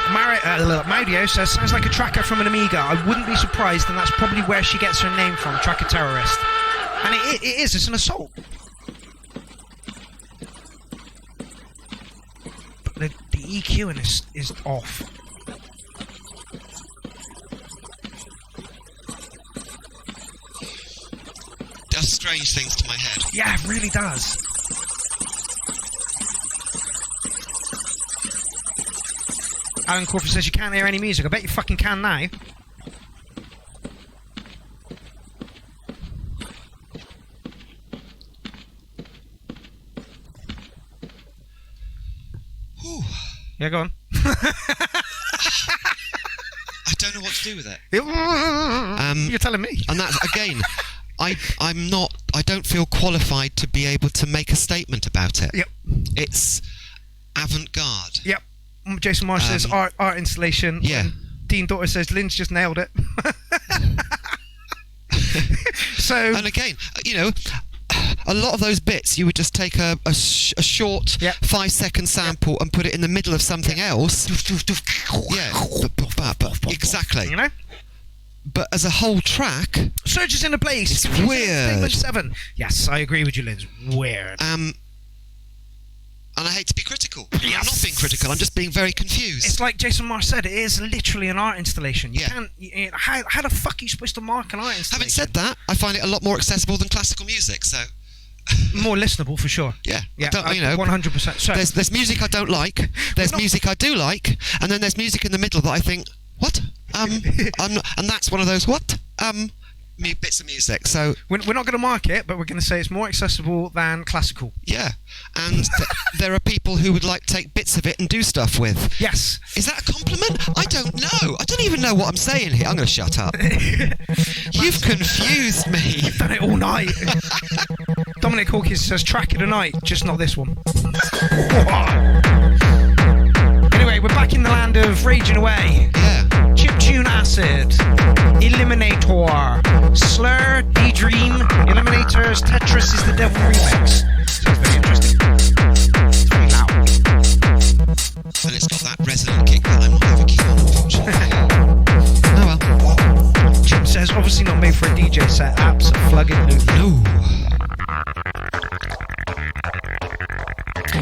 Maudio says, sounds like a tracker from an Amiga. I wouldn't be surprised, and that's probably where she gets her name from, Tracker Terrorist. And it is, it's an assault. But the EQ in this is off. Does strange things to my head. Yeah, it really does. Alan Crawford says you can't hear any music. I bet you fucking can now. Whew. Yeah, go on. I don't know what to do with it. You're telling me. And that's, again, I don't feel qualified to be able to make a statement about it. Yep. It's avant-garde. Yep. Jason Marsh says art installation. Yeah. And Dean Daughter says Lynn's just nailed it. So. And again, you know, a lot of those bits you would just take a short 5-second sample and put it in the middle of something else. Yeah. Exactly. You know. But as a whole track, Surges into place. It's weird. Statement 7. Yes, I agree with you, Lynn. Weird. and I hate to be critical. I'm not being critical, I'm just being very confused. It's like Jason Marsh said, it is literally an art installation. You Yeah. can't... how the fuck are you supposed to mark an art installation? Having said that, I find it a lot more accessible than classical music, so... More listenable, for sure. Yeah, Yeah, you know, 100%. So, there's music I don't like, there's music I do like, and then there's music in the middle that I think, what? I'm not, and that's one of those, what? Bits of music, so... we're not going to mark it, but we're going to say it's more accessible than classical. Yeah, and there are people who would like to take bits of it and do stuff with. Yes. Is that a compliment? I don't know. I don't even know what I'm saying here. I'm going to shut up. You've confused me. You've done it all night. Dominic Hawkins says, track of the night, just not this one. Anyway, we're back in the land of Raging Away. Yeah. Chiptune Acid, Eliminator, Slur, D-Dream, Eliminators, Tetris is the Devil remix. Sounds very interesting. It's very loud. And it's got that resonant kick that I'm not ever keen on, unfortunately. Oh well. Jim says, DJ set. Absolutely.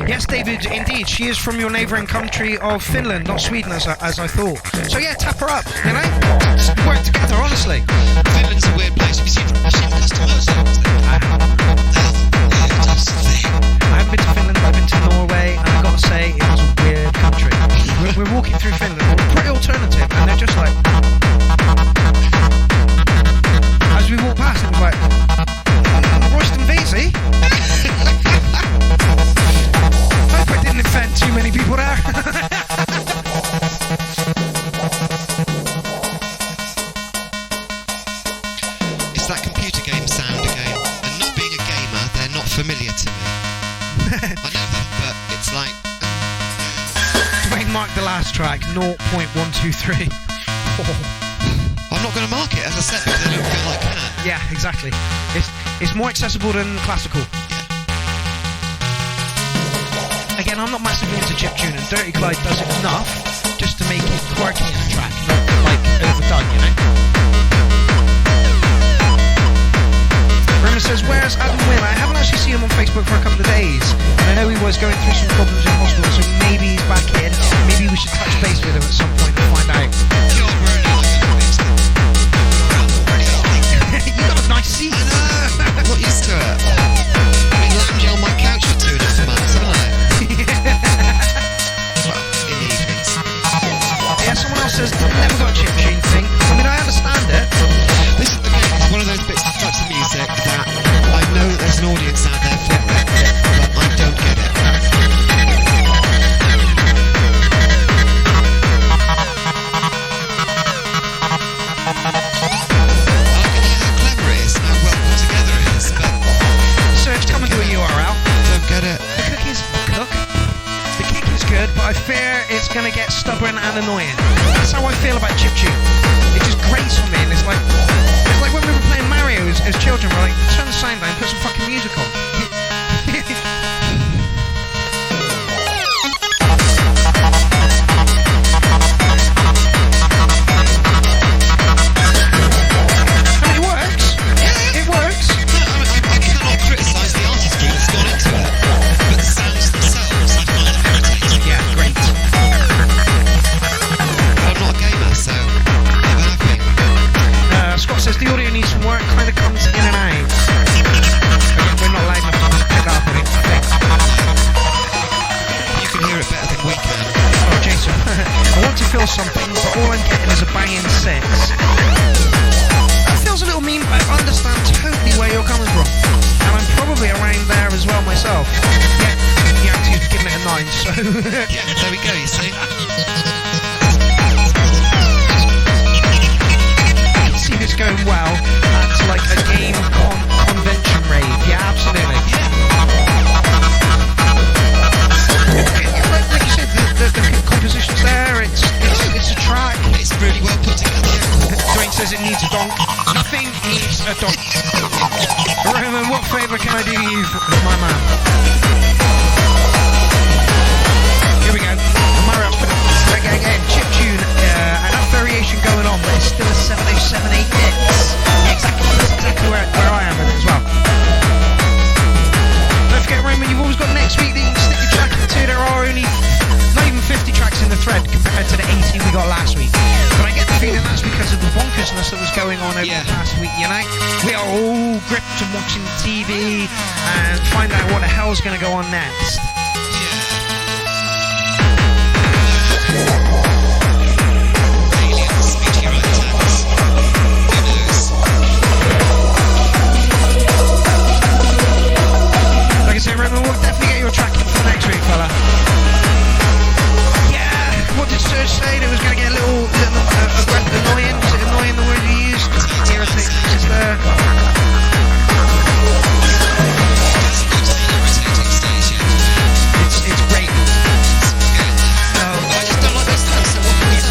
Yes, David, indeed, she is from your neighbouring country of Finland, not Sweden, as I thought. So yeah, tap her up, you know? Just work together, honestly. Finland's a weird place. Have you seen customers? I haven't been to Finland, I've been to Norway, and I've got to say, it was a weird country. We're walking through Finland, we're pretty alternative, and they're just like... As we walk past, it was like... Royston Vesey? Hope I didn't offend too many people there. It's that computer game sound again. And not being a gamer, they're not familiar to me. I know them, but it's like... Dwayne marked the last track, 0.123. I'm not going to mark it, as I said, because I don't feel like can. Yeah, exactly. It's more accessible than classical. Again, I'm not massively into chiptune, and Dirty Clyde does it enough just to make it quirky in the track, not like overdone, you know? Rima says, where's Adam Wynn? I haven't actually seen him on Facebook for a couple of days, and I know he was going through some problems in hospital, so maybe he's back in. Maybe we should touch base with him at some point and find out. You got a nice seat. I know. I'm not used to it. I've been lounging on my couch for 2.5 months, haven't I? Well, in the evenings. Yeah, someone else says, never got a chiptune thing. I mean, I understand it. This is the game. It's one of those types of music that I know that there's an audience out there for it, but I don't get it. But I fear it's going to get stubborn and annoying. That's how I feel about chiptune. It just grates on me, and it's like when we were playing Mario as children. We're like, turn the sound down, put some fucking music on. And it works. Yeah, it works. I cannot criticise the artistry that's gone into it, but the sounds themselves, I find irritating. Yeah, great. I'm not a gamer, so I'm happy. Scott says the audio needs some work, kind of comes in and out. Again, we're not loud enough to pick up on it. You can hear it better than we can. Oh, Jason. I want to feel something, but all I'm getting is a banging 6. That feels a little mean, but I understand totally where you're coming from. And I'm probably around there as well myself. Yeah, Yanti's giving it a 9, so... Yeah, there we go, you see. See this going well at like a game convention rave. Yeah, absolutely. Like you said, the composition's there. It's a track. It's really well put together. Dwayne says it needs a donk. Nothing needs a donk. Roman, what favour can I do you, my man? Here we go. Mario's put again, chiptune, enough variation going on, but it's still a 707 8 bits. Yeah, exactly. That's exactly where I am with it as well. Don't forget, Roman, you've always got next week that you can stick your track into. There are only not even 50 tracks in the thread compared to the 80 we got last week. But I get the feeling that's because of the bonkersness that was going on over the past week, you know? We are all gripped to watching TV and find out what the hell's going to go on next. Like I say, Roman, we'll definitely get your track in for next week, fella. Yeah, what did Serge say? It was going to get a little annoying. Was it annoying, the word you used? Irritating, is there? It's great. I just don't like those things, so what can we do?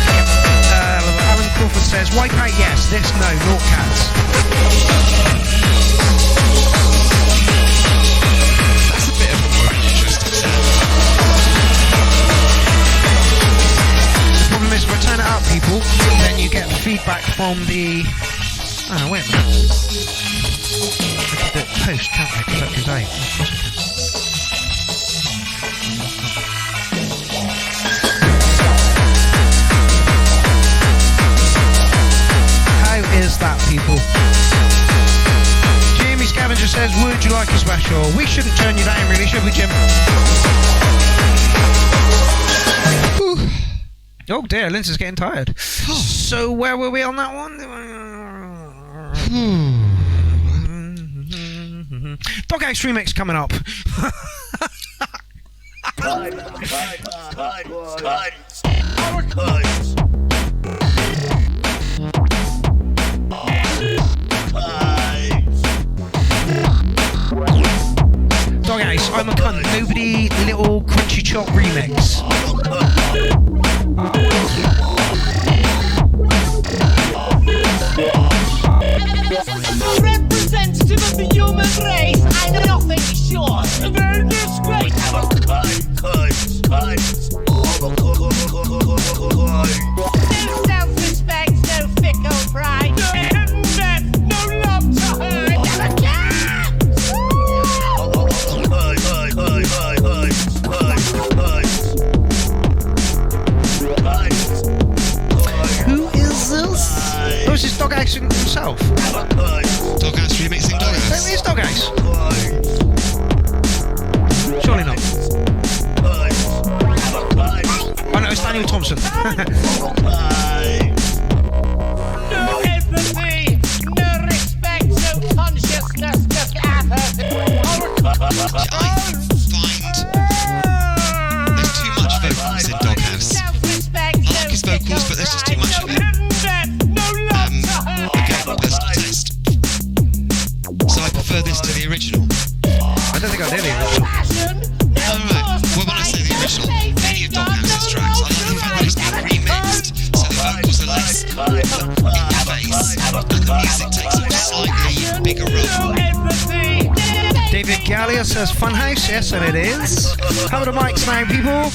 Alan Crawford says, Wipeout yes, this no, not cats. That's a bit of a more interesting sound. The problem is, if I turn it up, people, then you get feedback from the Oh, wait a minute. I can do it post, can't I? Because that goes out. Of course I can. How is that, people? Jamie Scavenger says, would you like a special? We shouldn't turn you down, really, should we, Jim? Whew. Oh dear, Lindsay's getting tired. So where were we on that one? Doghouse remix coming up. Doghouse, I'm a cunt. Nobody, little crunchy chop remix. Representative of the human race, I know nothing short of a disgrace. No self-respect, no fickle pride, no hidden death, no love to hide. Who is this? Oh, this is Doghouse himself. Doghouse remixing Doghouse. It is Doghouse. Surely not. Oh no, it's Daniel Thompson. No empathy, no respect, no consciousness, just apathy. I find there's too much vocals in Doghouse. I like his vocals, but there's just too much of it. Again, personal taste. So I prefer this to the original. I don't think I did it. Alright, well when I say the original, any of Doghouse's tracks, I like the fact that it's been remixed, so the vocals are less in your face, and the music takes on a slightly bigger role. David Gallia says Funhouse, yes, and it is. How are the mics now, people?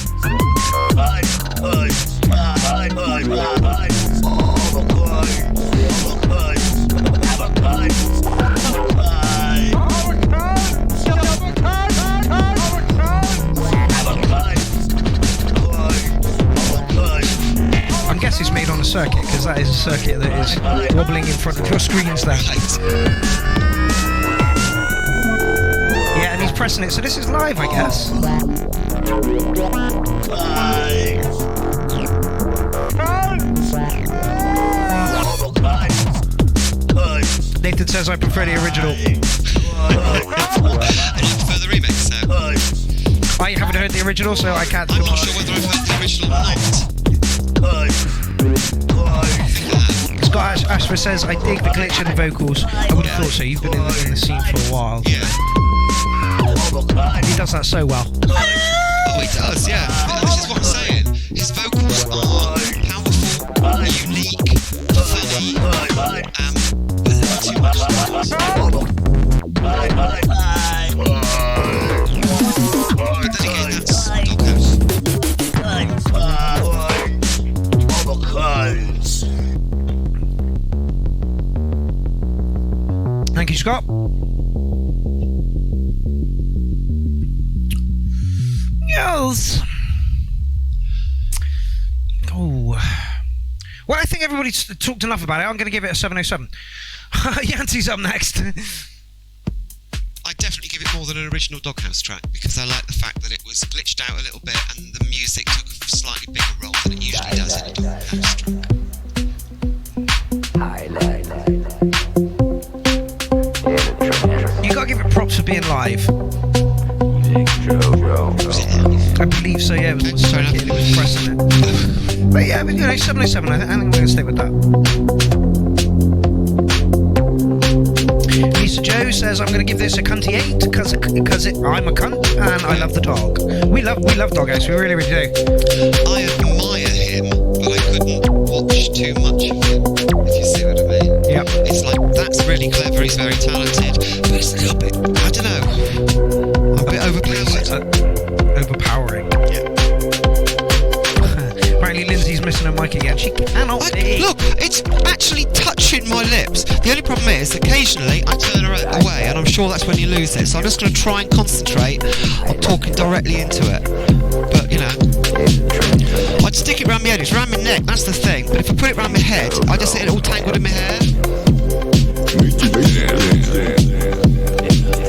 I'm guessing it's made on a circuit, because that is a circuit that is wobbling in front of your screens there. Yeah, and he's pressing it, so this is live, I guess. Nathan says I prefer the original. And you prefer the remix, so I haven't heard the original, so I can't. I'm not sure whether I've heard the original or not. Scott Ashford says I dig the glitch in the vocals. I would have thought so. You've been in the scene for a while. Yeah. He does that so well. Oh, he does, yeah. This is what I'm saying. His vocals are powerful, unique, funny, but they're not too much noise. But then again, that's Doghouse. Thank you, Scott. Yes. Oh. Well, I think everybody's talked enough about it. I'm going to give it a 707. Yancey's up next. I'd definitely give it more than an original Doghouse track because I like the fact that it was glitched out a little bit and the music took a slightly bigger role than it usually does in a Doghouse track. You gotta give it props for being live. Was it live? I believe so, yeah. It was on circuit and it was pressing it. But yeah, 707, I think I'm going to stay with that. Lisa Joe says I'm going to give this a cunty 8 because I'm a cunt and I love the dog. We love Doghouse, we really, really do. I admire him, but I couldn't watch too much of him, if you see what I mean. Yep. It's like, that's really clever, he's very talented, but it's a little bit, I don't know, a bit overpowered. Overpowering. Yeah. Apparently Lindsay's missing her mic again. She cannot see. Look, it's actually touching moving my lips. The only problem is, occasionally I turn away, and I'm sure that's when you lose it. So I'm just going to try and concentrate on talking directly into it. But, you know, I'd stick it around my head. It's around my neck, that's the thing. But if I put it around my head, I just get it all tangled in my hair.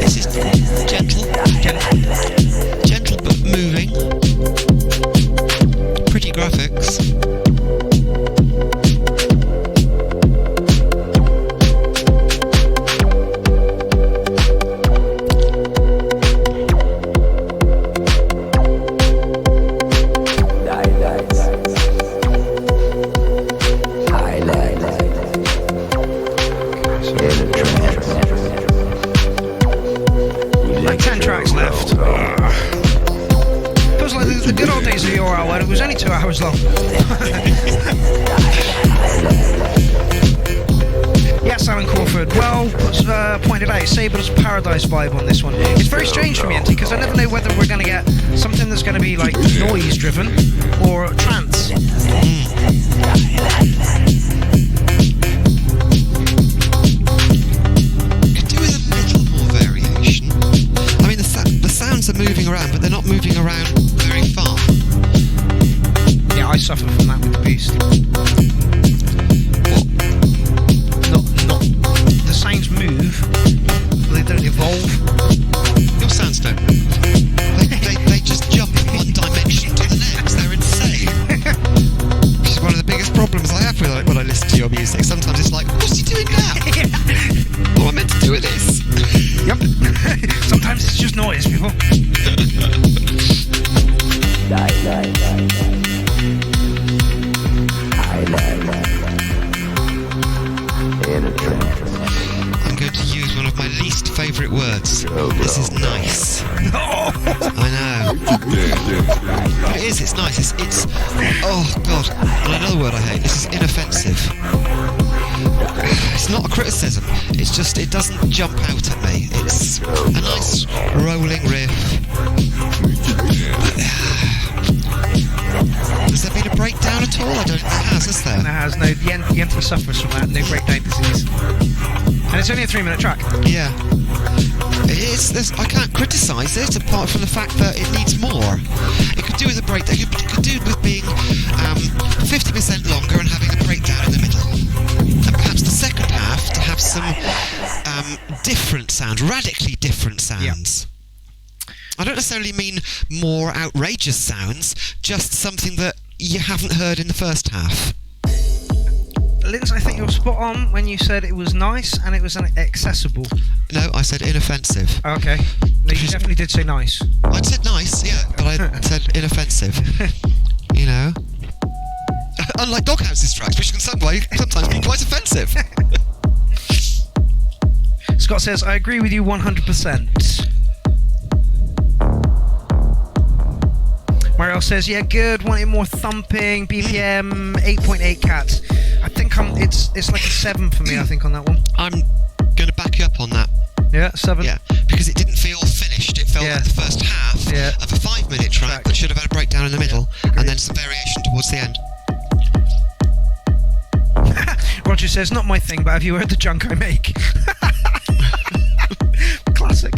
This is gentle but moving. Pretty graphics. Like 10 tracks left. Feels like the good old days of the URL when it was only 2 hours long. Yes, Alan Crawford. Well, pointed out, Sable's Paradise vibe on this one. It's very strange for me, Andy, because I never know whether we're going to get something that's going to be like noise driven or trance. Are moving around, but they're not moving around very far. Yeah, I suffer from that with the Beast. Not the sounds move, they don't evolve. Your sounds don't move. They just jump from one dimension to the next. They're insane. Which is one of the biggest problems I have with when I listen to your music. Sometimes it's like, what's he doing now? What am I meant to do with this? Yep. Sometimes it's just noise, people. I'm going to use one of my least favourite words. This is nice. I know. It is, it's nice. It's oh god. And another word I hate. This is inoffensive. It's not a criticism, it's just it doesn't jump out at me. It's a nice rolling riff. Has there been a breakdown at all? I don't think there has there? There has, no. Yenti suffers from that, no breakdown disease. And it's only a 3-minute track. Yeah. It is, I can't criticise it apart from the fact that it needs more. It could do with a breakdown, it could do with being 50% longer and having a breakdown in the middle. And perhaps the second half to have some different sound, radically different sounds. Yep. I don't necessarily mean more outrageous sounds, just something that you haven't heard in the first half. Linz, I think you're spot on when you said it was nice and it was accessible. No, I said inoffensive. Okay. No, you definitely did say nice. I said nice, yeah, but I said inoffensive. You know? Unlike Doghouse's tracks, which can sometimes be quite offensive. Scott says, I agree with you 100%. Mariel says, yeah, good, wanted more thumping, BPM, 8.8 cats. I think it's like a 7 for me, I think, on that one. I'm going to back you up on that. Yeah, 7? Yeah, because it didn't feel finished. It felt like the first half of a 5-minute track that should have had a breakdown in the middle, and then some variation towards the end. Roger says, not my thing, but have you heard the junk I make? Classic.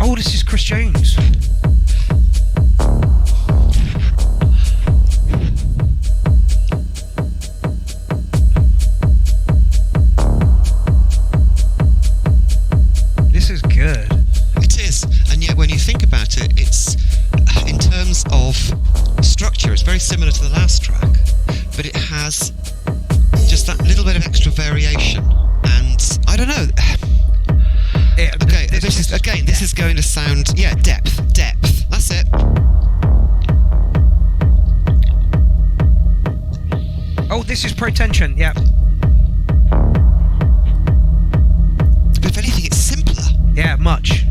Oh, this is Chris Jones. This is good. It is, and yet when you think about it, it's, in terms of structure, it's very similar to the last track, but it has just that little bit of extra variation, and I don't know. Okay, this is going to sound, depth, that's it. Oh, this is Pretension, yeah. But if anything, it's simpler. Yeah, much.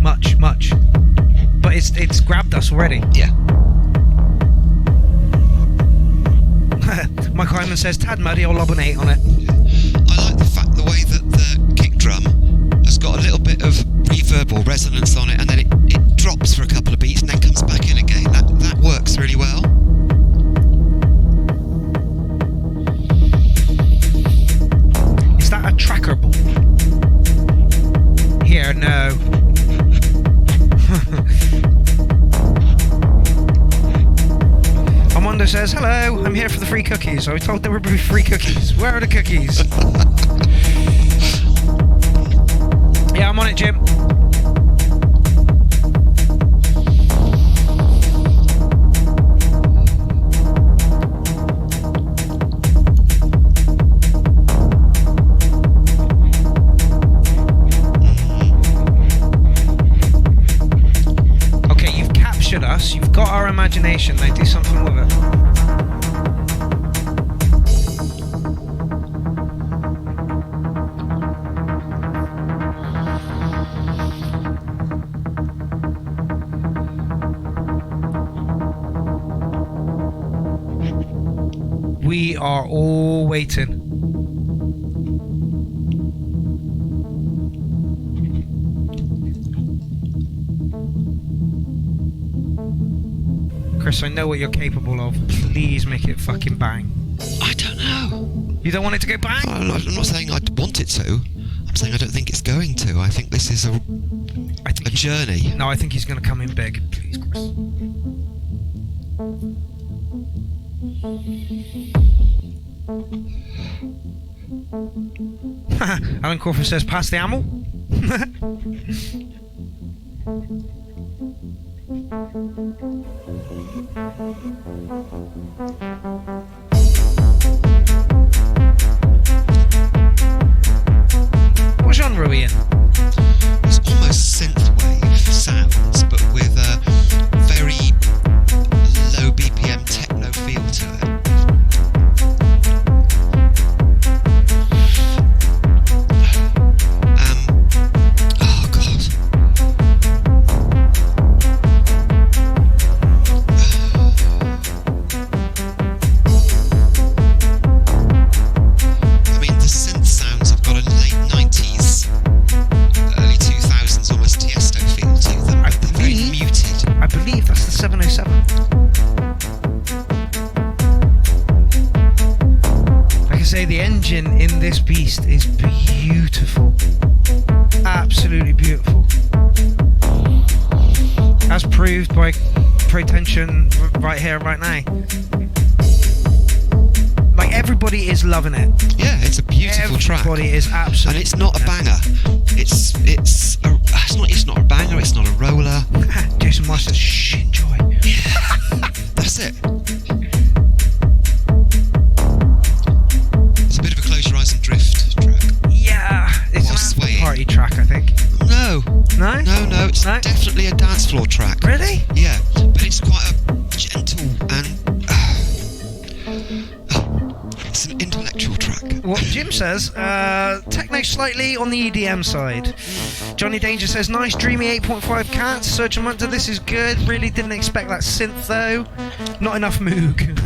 But it's grabbed us already. Yeah. Mike Hyman says, tad muddy, I'll lob an 8 on it. I like the way that the kick drum has got reverb or resonance on it, and then it drops for a couple of beats and then comes back in again. That works really well. Is that a tracker ball? Here, no. Armando says, hello, I'm here for the free cookies. I was told there would be free cookies. Where are the cookies? Yeah, I'm on it, Jim. Okay, you've captured us. You've got our imagination. Now do something with it. We are all waiting. Chris, I know what you're capable of. Please make it fucking bang. I don't know. You don't want it to go bang? I'm not saying I want it to. I'm saying I don't think it's going to. I think this is a journey. No, I think he's going to come in big. Please, Chris. Alan Crawford says, pass the ammo. What genre are we in? It's almost synthwave sounds, but with a very low BPM techno feel to it. Oh god. I mean, the synth sounds have got a late 90s, early 2000s almost Tiesto feel to them. They're very muted. I believe that's the 707. Like I say, the engine in this beast is beautiful. Absolutely beautiful. As proved by Pretension right here, right now. Like, everybody is loving it. Yeah, it's a beautiful track. Everybody is absolutely. And it's not a banger. It's not a banger. It's not a roller. Jason Moss says, shh, enjoy. Yeah, that's it. It's a bit of a close your eyes and drift track. Yeah, it's While a swaying. party track, I think. No, No? it's No? definitely a dance floor track. Really? Yeah, but it's quite a gentle and it's an intellectual track. What Jim says, techno slightly on the EDM side. Johnny Danger says, nice dreamy 8.5 cats. Surgeon Munter, this is good. Really didn't expect that synth though. Not enough moog.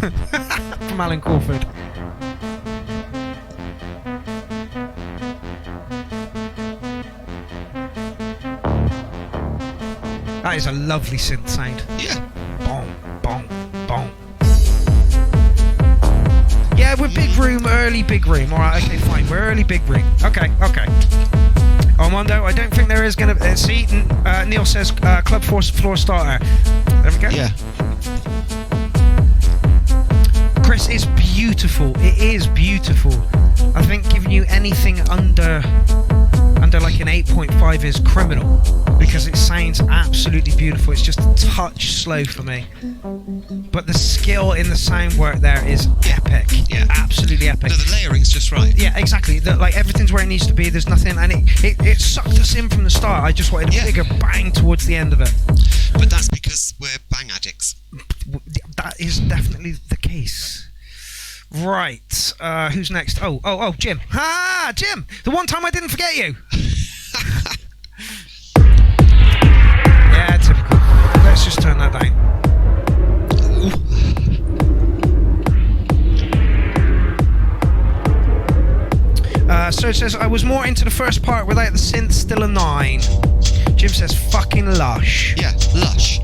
From Alan Crawford. That is a lovely synth sound. Yeah. Bong, bong, bong. Yeah, we're big room, early big room. Alright, okay, fine. We're early big room. Okay. Armando, I don't think there is going to... see, Neil says club floor starter. There we go. Yeah. Chris, it's beautiful. It is beautiful. I think giving you anything under like an 8.5 is criminal, because it sounds absolutely beautiful. It's just a touch slow for me, but the skill in the sound work there is epic. Yeah, absolutely epic. No, the layering's just right. Yeah, exactly. Like, everything's where it needs to be. There's nothing, and it sucked us in from the start. I just wanted a bigger bang towards the end of it. But that's because we're bang addicts. That is definitely the case. Right, who's next? Oh, Jim. Ah, Jim! The one time I didn't forget you! Yeah, typical. Let's just turn that down. So it says, I was more into the first part without the synth, still a 9. Jim says fucking lush. Yeah, lush.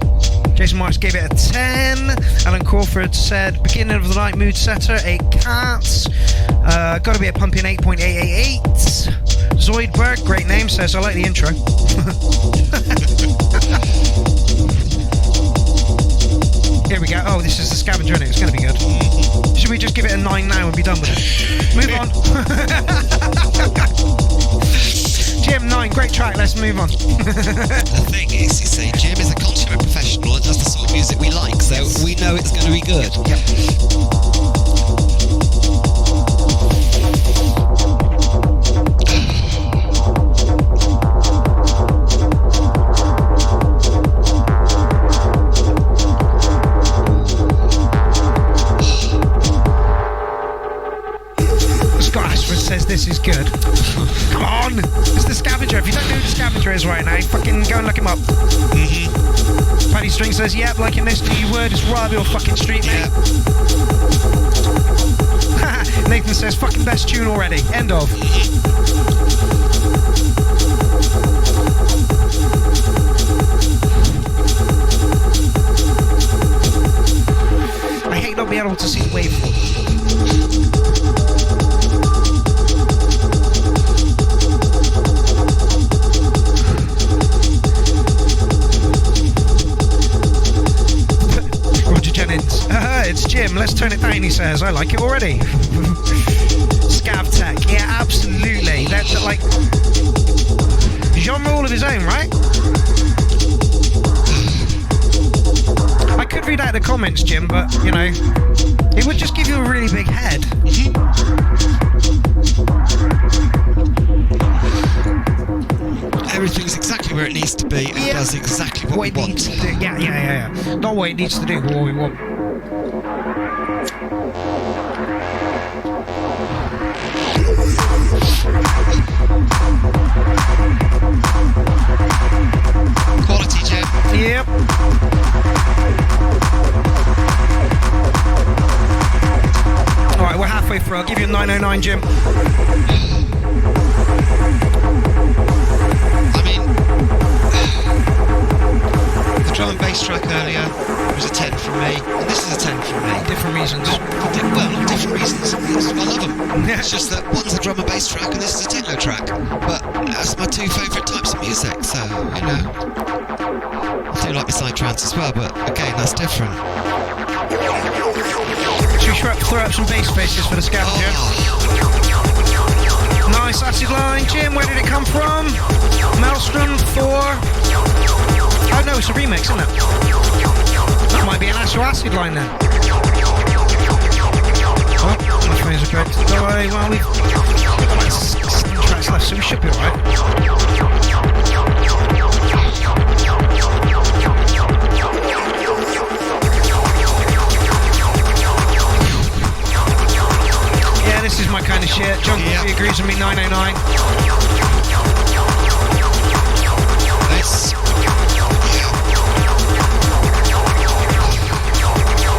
Jason Marks gave it a 10. Alan Crawford said beginning of the night mood setter, 8 cats. Gotta be a pumping 8.888. Zoidberg, great name, says I like the intro. Here we go. Oh, this is the scavenger, isn't it? It's gonna be good. Should we just give it a 9 now and be done with it? Move on. Jim, 9, great track, let's move on. The thing is, you see, Jim is a consummate professional and does the sort of music we like, so we know it's going to be good. Yep. Scott Ashford says this is good. Come on! It's the scavenger. If you don't know who the scavenger is right now, fucking go and look him up. Paddy String says, yep, liking this, do you word, it's Robbie or fucking Street, mate. Nathan says, fucking best tune already. End of. I hate not being able to see the waveform. It's Jim, let's turn it down, he says. I like it already. Scav Tech, yeah, absolutely. That's like genre all of his own, right? I could read out the comments, Jim, but you know, it would just give you a really big head. Everything's exactly where it needs to be and does exactly what we it want. needs to do. Yeah. Not what it needs to do, but what we want. Quality, Jim. Yep. Alright, we're halfway through. I'll give you a 909, Jim. I mean, the drum and bass track earlier was a 10 from me, and this is a 10 from me. Different reasons. Well, not different reasons. I love them. It's just that one's a drum and bass track and this is a techno track. But that's my two favourite types of music, so, you know. I do like the side trance as well, but again, that's different. Should we throw up some bass faces for the scavenger? Nice acid line, Jim. Where did it come from? Maelstrom, Thor. Oh no, it's a remix, isn't it? That might be an acid line then. Oh, my phones are great. Well, we've got like 7 tracks left, so we should be alright. Yeah, this is my kind of shit. John Coffey agrees with me, 909.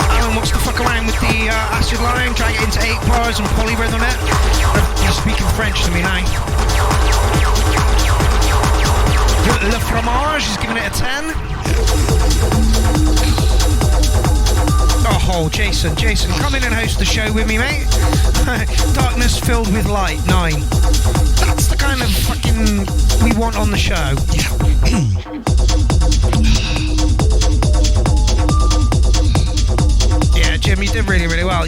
Alan wants to fuck around with the acid line, drag it into 8 bars and polyrhythm it. You're speaking French to me now. Le Fromage is giving it a 10. Oh, Jason, come in and host the show with me, mate. Darkness filled with light, 9. That's the kind of fucking we want on the show. Yeah, Jim, you did really, really well.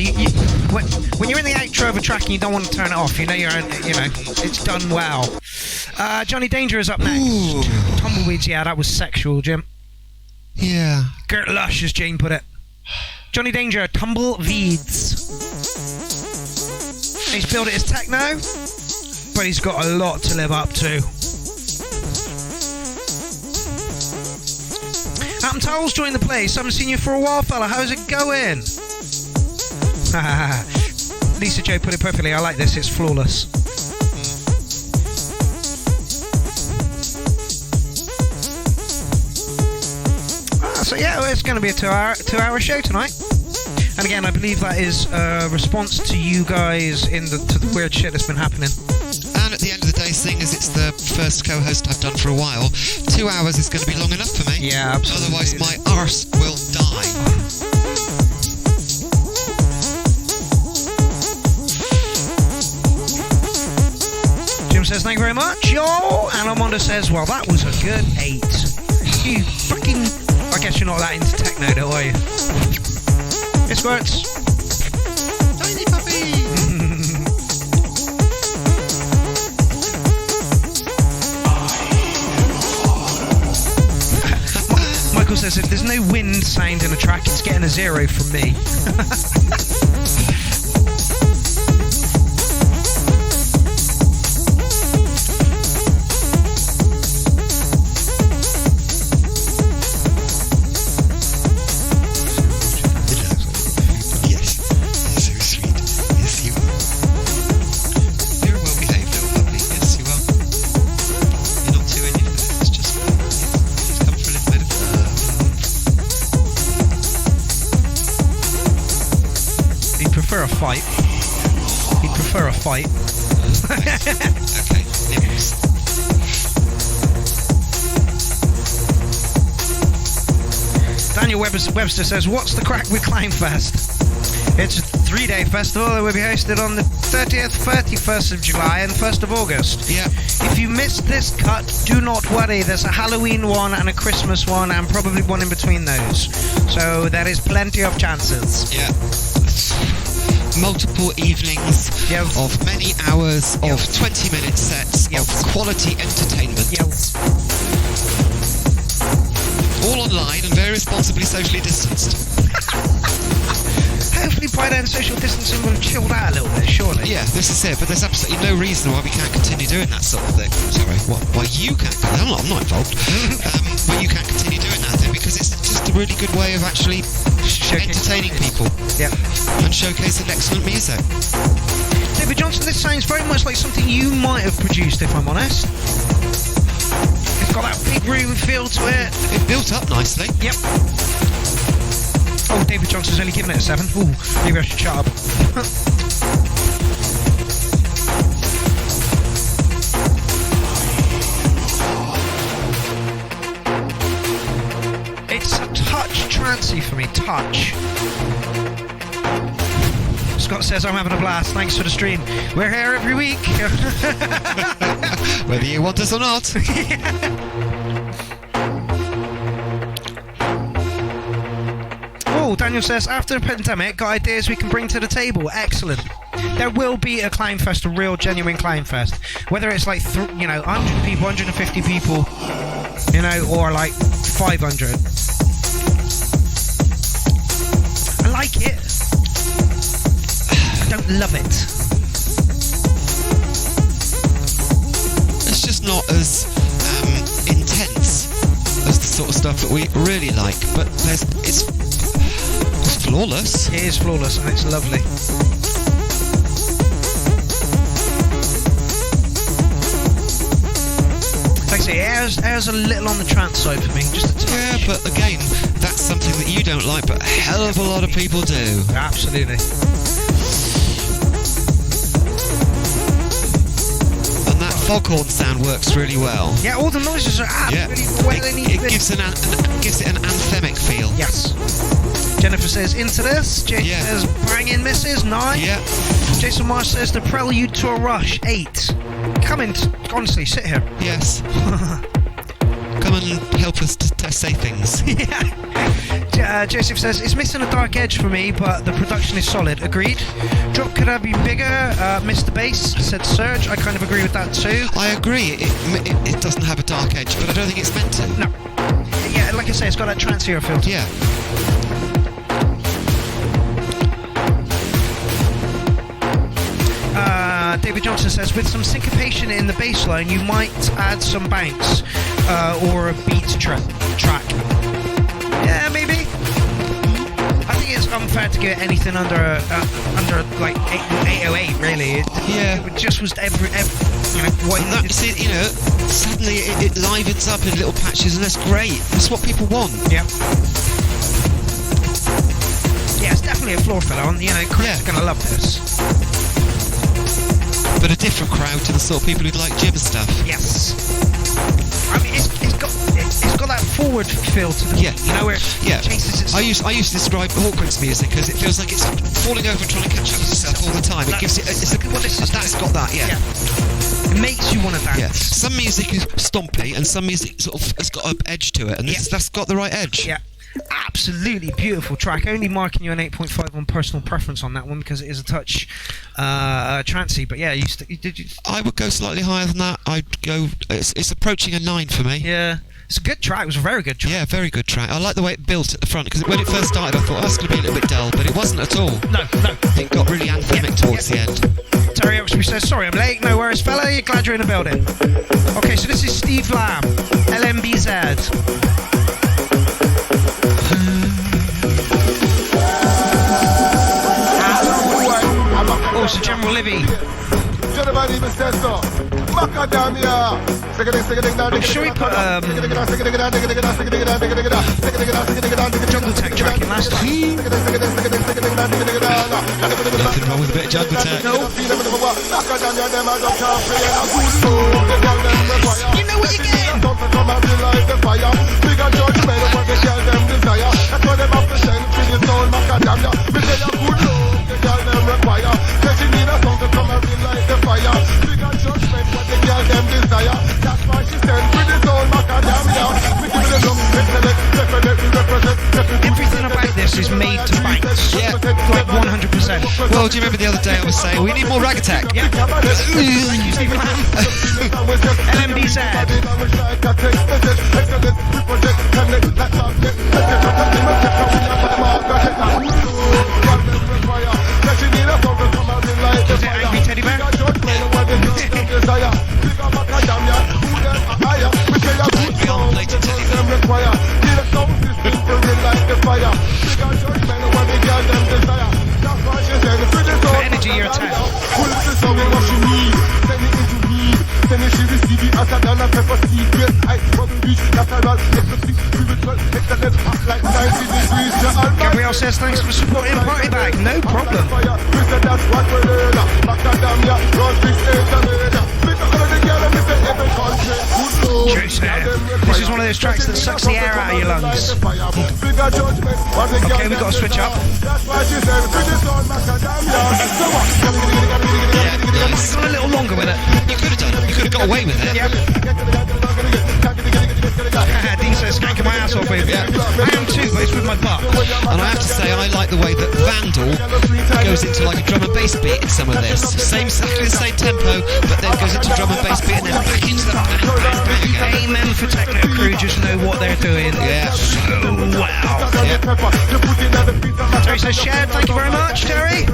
When you're in the outro of a track and you don't want to turn it off, you know it's done well. Johnny Danger is up next. Ooh. Tumbleweeds, yeah, that was sexual, Jim. Yeah. Gert Lush, as Jane put it. Johnny Danger, Tumbleweeds. He's billed it as techno, but he's got a lot to live up to. Adam Towles joined the place. Haven't seen you for a while, fella. How's it going? Lisa J put it perfectly. I like this. It's flawless. So yeah, it's going to be a two-hour show tonight. And again, I believe that is a response to you guys to the weird shit that's been happening. And at the end of the day, seeing as it's the first co-host I've done for a while, 2 hours is going to be long enough for me. Yeah, absolutely. Otherwise, my arse will die. Jim says, thank you very much, yo. And Armando says, well, that was a good 8. You fucking... I guess you're not that into techno, though, are you? It squirts. Tiny puppy! Michael says, if there's no wind sound in a track, it's getting a 0 from me. Fight. He'd prefer a fight. Okay, nibbles. Daniel Webster says, what's the crack with Clownfest? It's a 3-day festival that will be hosted on the 30th, 31st of July and 1st of August. Yeah. If you missed this cut, do not worry. There's a Halloween one and a Christmas one and probably one in between those. So there is plenty of chances. Yeah. Multiple evenings of many hours of 20-minute sets of quality entertainment. All online and very responsibly socially distanced. Hopefully by then social distancing will have chilled out a little bit, surely. Yeah, this is it, but there's absolutely no reason why we can't continue doing that sort of thing. Sorry, why you can't, I'm not involved. Why you can't continue doing that thing, because it's just a really good way of actually entertaining people. Yeah. And showcasing excellent music. David Johnson, this sounds very much like something you might have produced, if I'm honest. It's got that big room feel to it. It built up nicely. Yep. Oh, David Johnson's only given it a 7. Ooh, maybe I should shut up. It's a touch trancey for me, touch. Scott says, I'm having a blast, thanks for the stream. We're here every week. Whether you want us or not. Oh, Daniel says, after the pandemic, got ideas we can bring to the table. Excellent. There will be a Clownfest, a real, genuine Clownfest. Whether it's like, 100 people, 150 people, or like 500. I like it. I don't love it. It's just not as intense as the sort of stuff that we really like, but it's flawless. It is flawless and it's lovely. Like I say, it airs a little on the trance side for me, just a touch. Yeah, but again, that's something that you don't like, but a hell of a lot of people do. Absolutely. And that foghorn sound works really well. Yeah, all the noises are absolutely where they need to be. It gives it an anthemic feel. Yes. Jennifer says, into this. Jason says, bang in misses, 9. Yeah. Jason Marsh says, the prelude to a rush, 8. Come in, honestly, sit here. Yes. Come and help us to say things. Yeah. Joseph says, it's missing a dark edge for me, but the production is solid. Agreed. Drop could have been bigger. Missed the bass, said Serge. I kind of agree with that too. I agree. It doesn't have a dark edge, but I don't think it's meant to. No. Yeah, like I say, it's got that trancier feel to it. Yeah. David Johnson says, with some syncopation in the bass line, you might add some bounce or a beat track. Yeah, maybe. I think it's unfair to get anything under like 808, really. It just was every what and that, suddenly it livens up in little patches, and that's great. That's what people want. Yeah. Yeah, it's definitely a floor filler. Chris is gonna love this. but a different crowd to the sort of people who'd like gym and stuff. Yes. I mean, it's got that forward feel to the Yeah. you know, where Yeah. it chases its... I used to describe Hawkwick's music because it feels like it's falling over and trying to catch up with itself all the time. It gives it. That's got that. Yeah. It makes you want to dance. Yeah. Some music is stompy, and some music sort of has got an edge to it, and that's got the right edge. Yeah. Absolutely beautiful track. Only marking you an 8.5 on personal preference on that one because it is a touch trancey. But yeah, did you? I would go slightly higher than that. I'd go. It's approaching a 9 for me. Yeah. It's a good track. It was a very good track. Yeah, very good track. I like the way it built at the front because when it first started, I thought that's going to be a little bit dull, but it wasn't at all. No. It got really anthemic towards the end. Terry Oxby says, sorry I'm late, no worries fella, you're glad you're in the building. Okay, so this is Steve Lamb, LMBZ. Oh, so General Livy. I'm sure he put Jungle Tech track in last time. Nothing wrong with a bit of jungle tech. No. You know what you're getting. Everything about this is made to bounce. Yeah. Like 100%. Well, do you remember the other day I was saying we need more rag attack? Yeah. Thank you, Steve Lamb. LMBZ. Is it Angry Teddy Bear? Beyond blatant teddy bear. For energy, you're a 10. Gabrielle says thanks for supporting Party Bag. No problem. This is one of those tracks that sucks the air out of your lungs. Okay, we've got to switch up. You've gone a little longer with it. You could have done it. You could have got away with it. Yep. Dean says skanking my ass off with. Yeah. I am too, but it's with my butt. And I have to say, I like the way that Vandal goes into like a drum and bass beat in some of this. Exactly the same tempo, but then goes into drum and bass beat and then back into the bang again. Amen for Techno Crew, just know what they're doing. Yeah. So wow. Terry says shared, thank you very much, Terry.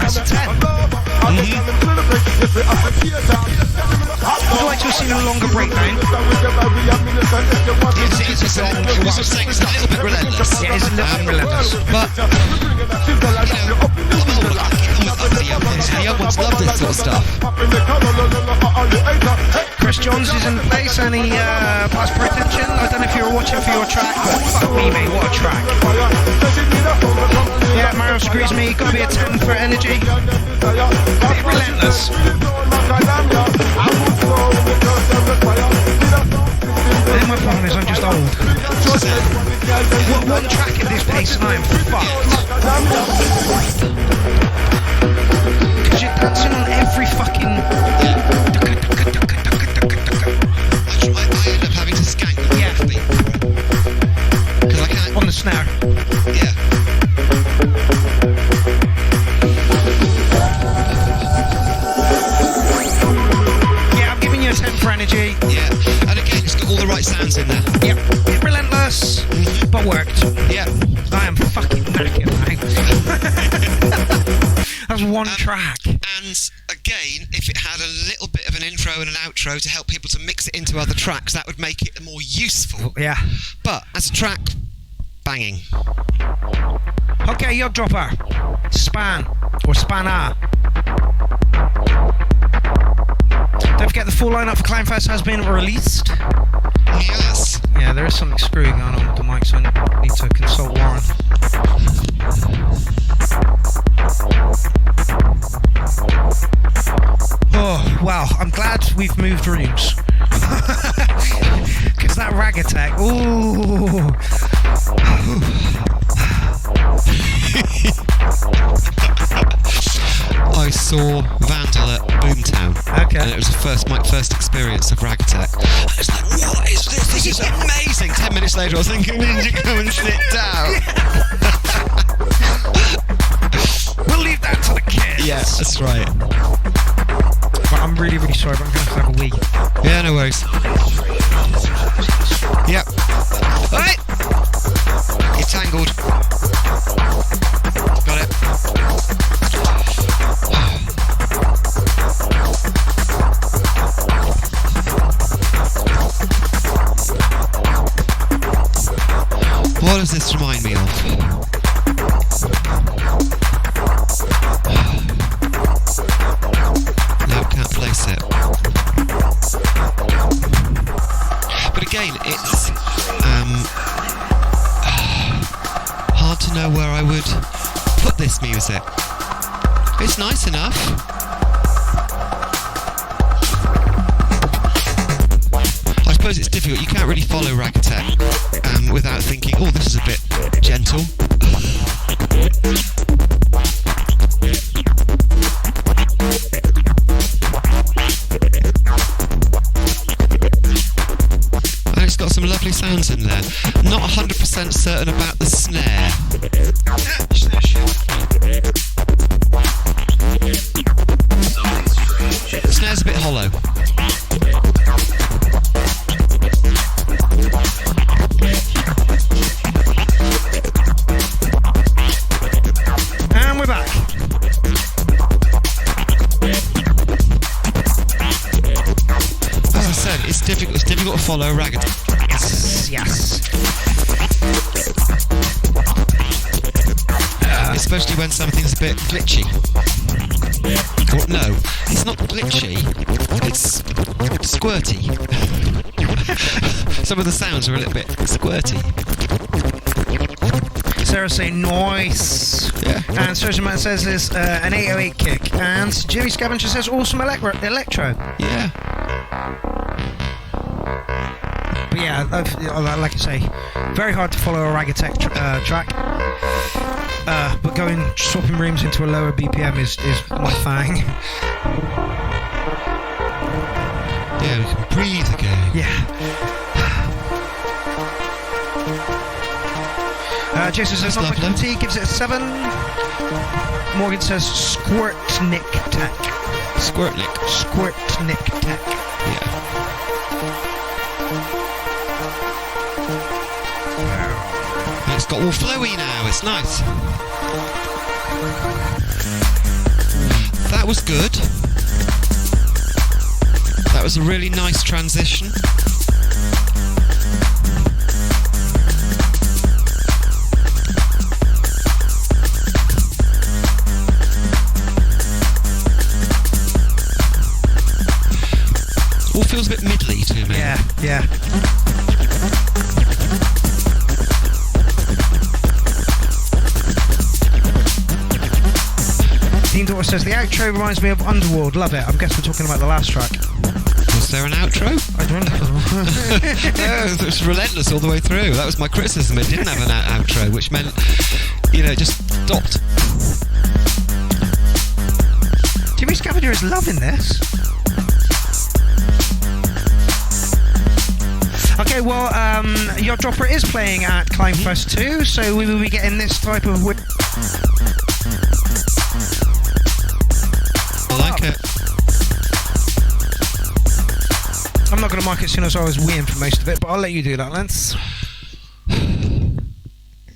That's a 10. Would you like to have seen a longer breakdown? It's just what I'm saying, it's a little bit relentless. Yeah, it's a little bit relentless. But, you know, the young ones. The young ones love this sort of stuff. Chris Johns is in the place and he passed for attention. I don't know if you were watching for your track, but fuck me, mate, what a track. Yeah, Mario agrees me, gotta be a 10 for energy. Bit relentless. And then my problem is I'm just old. One track at this pace and I am fucked. Because you're dancing on every fucking... I end up having to skank with the offbeat. Because I can't... On the snare. Yeah. Yeah, I'm giving you a 10 for energy. Yeah. And again, it's got all the right sounds in there. Yep. Relentless, but worked. Yeah. I am fucking knackered now. That's one track. And again, if it had a little bit of an intro and an outro to help people to mix it into other tracks, that would make it more useful. Yeah. But as a track, banging. Okay, Yog Dropper. Span. Or Spanner. Don't forget the full lineup for Clownfest has been released. Yes. Yeah, there is something screwy going on with the mic, so I need to consult Warren. glad we've moved rooms. Because that rag attack, ooh. I saw Vandal at Boomtown. Okay. And it was my first experience of rag attack. I was like, what is this? This is amazing. 10 minutes later, I was thinking, you need to go and sit down. We'll leave that to the kids. Yeah, that's right. But I'm really, really sorry, but I'm going to have a wee. Yeah, no worries. Yep. Alright! It's tangled. Got it. What does this remind me of? No, can't place it. But again, it's hard to know where I would put this music. It's nice enough. I suppose it's difficult. You can't really follow Rag Attack without thinking, oh, this is a bit gentle. And it's got some lovely sounds in there. Not 100% certain about the snare. The snare's a bit hollow. And we're back. As I said, it's difficult to follow Rag Attack. Yes. Especially when something's a bit glitchy. Or, no, it's not glitchy, it's squirty. Some of the sounds are a little bit squirty. Sarah saying nice. Yeah. And Surgeon Man says there's an 808 kick. And Jimmy Scavenger says awesome electro. Yeah. But yeah, like I say, very hard to follow a Rag Attack track. But swapping rooms into a lower BPM is my thing. Yeah, we can breathe again. Yeah. Jason says not my tea, gives it a 7. Morgan says squirt nick tack. Squirtnick. Squirt nick tack. Yeah. And it's got all flowy now, it's nice. That was good. That was a really nice transition. All feels a bit middly to me. Yeah, yeah. Dean Daughter says the outro reminds me of Underworld. Love it. I guess we're talking about the last track. Was there an outro? I don't know. No, it was relentless all the way through. That was my criticism. It didn't have an outro, which meant, it just stopped. Jimmy Scavenger is loving this. Okay, well, your dropper is playing at Climb Fest 2, so we will be getting this type of... I like it. I'm not going to mark it as soon as I was weeing for most of it, but I'll let you do that, Lance.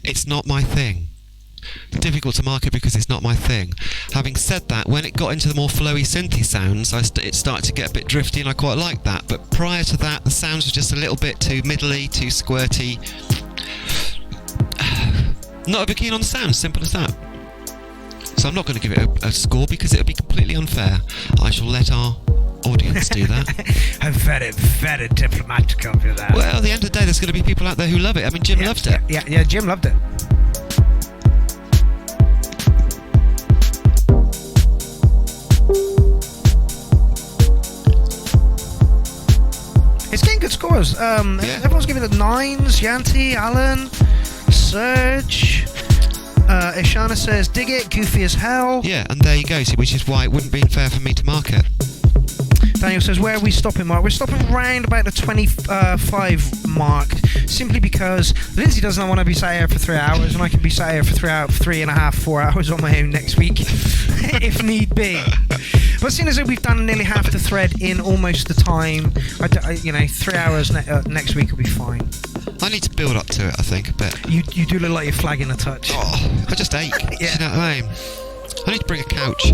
It's not my thing. Difficult to market because it's not my thing. Having said that, when it got into the more flowy synthy sounds, it started to get a bit drifty, and I quite liked that. But prior to that, the sounds were just a little bit too middly, too squirty. Not a bit keen on the sound, simple as that. So I'm not going to give it a score because it would be completely unfair. I shall let our audience do that. Very, very diplomatic of you there. Well, at the end of the day, there's going to be people out there who love it. I mean, Jim loved it. Yeah, Jim loved it. scores. Everyone's giving it 9s. Yanti, Alan, Serge. Ishana says, dig it, goofy as hell. Yeah, and there you go, see, which is why it wouldn't be fair for me to mark it. Daniel says, where are we stopping, Mark? We're stopping round about the 25 mark, simply because Lindsay doesn't want to be sat here for 3 hours, and I can be sat here for 3.5, 4 hours on my own next week, if need be. But seeing as though we've done nearly half the thread in almost the time, 3 hours next week will be fine. I need to build up to it, I think, a bit. You do look like you're flagging a touch. Oh, I just ache. Yeah. You know what I mean? I need to bring a couch.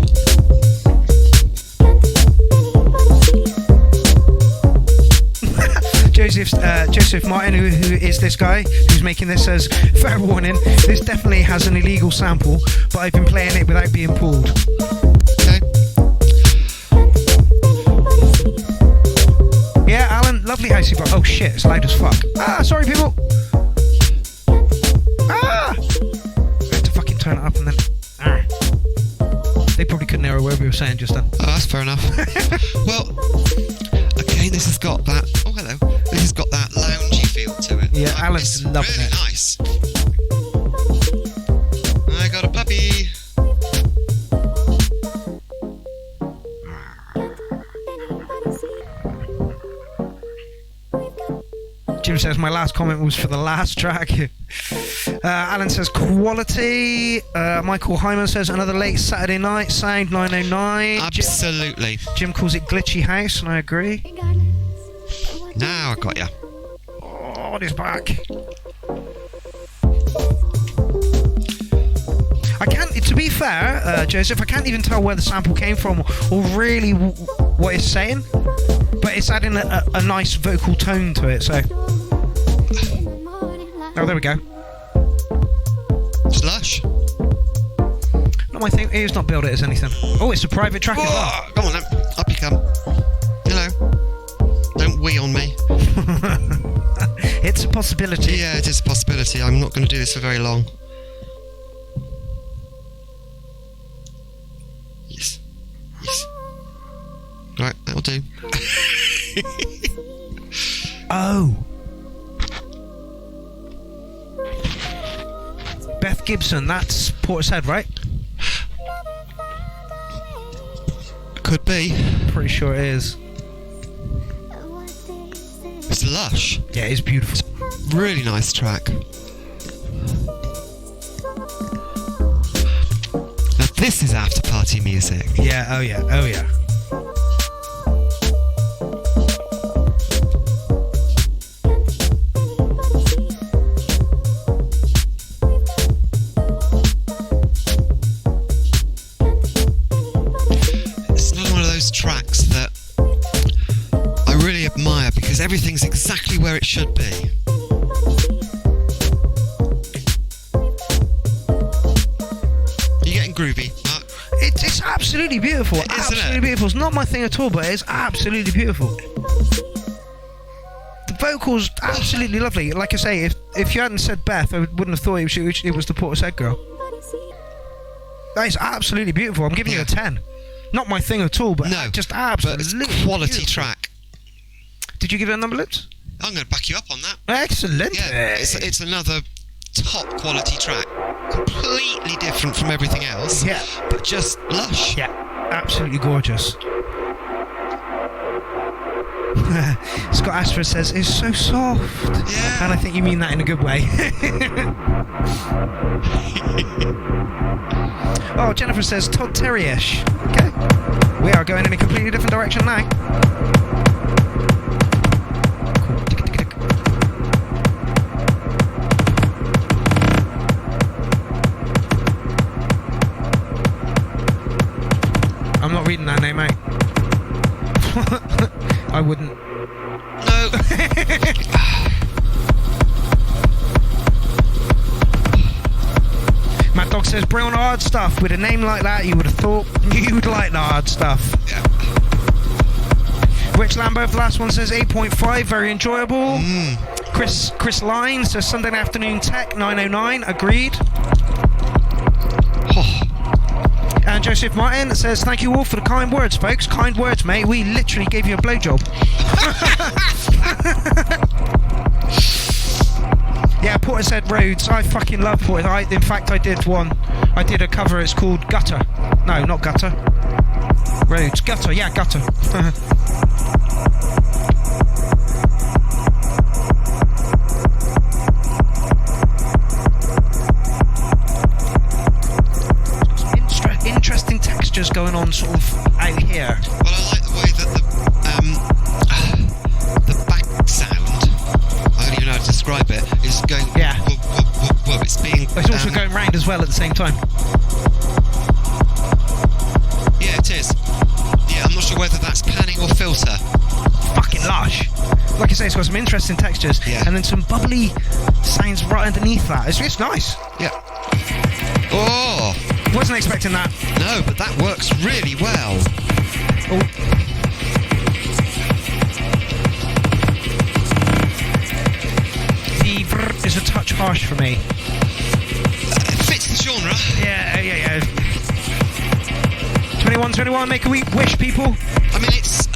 Joseph Martin, who is this guy who's making this, says, fair warning, this definitely has an illegal sample, but I've been playing it without being pulled. Okay. Yeah, Alan, lovely housey bar. Oh shit, it's loud as fuck. Ah, sorry people. Ah! I had to fucking turn it up and then. Ah. They probably couldn't hear a word we were saying just then. Oh, that's fair enough. Well, again, this has got that. Oh, hello. This has got that loungy feel to it. Yeah, Alan's loving really it. Nice. I got a puppy. Jim says my last comment was for the last track. Alan says quality. Michael Hyman says another late Saturday night sound 909. Absolutely. Jim calls it glitchy house, and I agree. Now I got ya. Oh, it's back. I can't. To be fair, Joseph, I can't even tell where the sample came from or really what it's saying. But it's adding a nice vocal tone to it. So. Oh, there we go. Slush. Not my thing. It's not billed it as anything. Oh, it's a private track as well. Oh, come on then. Up you come. Hello. Don't wee on me. It's a possibility. Yeah, it is a possibility. I'm not going to do this for very long. Yes. Yes. Right, that'll do. Oh. Beth Gibson, that's Portishead, right? Could be. Pretty sure it is. It's lush. Yeah, it's beautiful. Really nice track. Now this is after party music. Yeah, oh yeah, oh yeah. Tracks that I really admire because everything's exactly where it should be. Are you getting groovy, Mark? It's absolutely beautiful. Isn't absolutely it? beautiful. It's not my thing at all, but it's absolutely beautiful. The vocals absolutely lovely. Like I say, if you hadn't said Beth, I wouldn't have thought it was the Portishead girl. That is absolutely beautiful. I'm giving you a 10. Not my thing at all, but no, just absolutely but it's quality beautiful. track. Did you give it a number, Lips? I'm going to back you up on that. Excellent. Yeah, it's another top quality track. Completely different from everything else. Yeah. But just lush. Yeah, absolutely gorgeous. Scott Ashford says, it's so soft. Yeah. And I think you mean that in a good way. Oh, Jennifer says, Todd Terry-ish. Okay. We are going in a completely different direction now. I'm not reading that name, mate. I wouldn't. No. Matt Dog says, brown hard stuff. With a name like that, you would have thought you'd like the hard stuff. Yeah. Rich Lambo, the last one, says 8.5, very enjoyable. Chris Line says Sunday afternoon tech 909, agreed. Oh. And Joseph Martin says, thank you all for the kind words, folks. Kind words, mate. We literally gave you a blowjob. Yeah, Porter said Rhodes. I fucking love Porter. In fact, I did one. I did a cover. It's called Gutter. No, not Gutter. Rhodes. Gutter. Yeah, Gutter. Interesting textures going on sort of out here. Well, I like the way that the back sound, I don't even know how to describe it, is going. Yeah. Whoop. It's being. It's also going round as well at the same time. Yeah, it is. Yeah, I'm not sure whether that's panning or filter. Fucking lush. Like I say, it's got some interesting textures. Yeah. And then some bubbly sounds right underneath that. It's nice. Yeah. Oh. Wasn't expecting that. No, but that works really well. Oh. The brr is a touch harsh for me. It fits the genre. Yeah. 21, make a wish, people. I mean, it's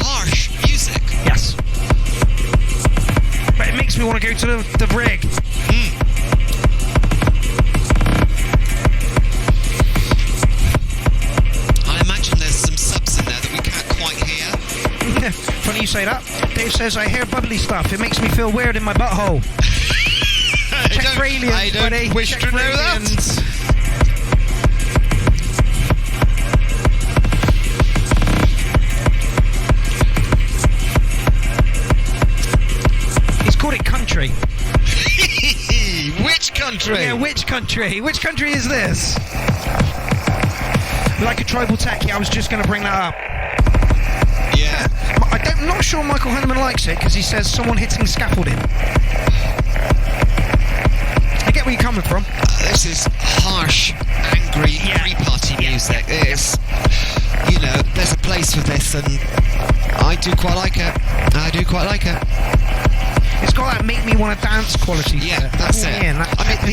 harsh music. Yes. But it makes me want to go to the rig. Funny you say that. Dave says, I hear bubbly stuff. It makes me feel weird in my butthole. Check for aliens, I don't buddy. wish Check to for know aliens. that. He's called it country. Which country? Yeah, which country? Which country is this? Like a tribal tech, yeah, I was just going to bring that up. Yeah. I'm not sure Michael Hanneman likes it because he says someone hitting scaffolding. I get where you're coming from. This is harsh, angry, pre-party music. It's, you know, there's a place for this, and I do quite like it. It's got that make me want to dance quality. Yeah, that's it. I mean,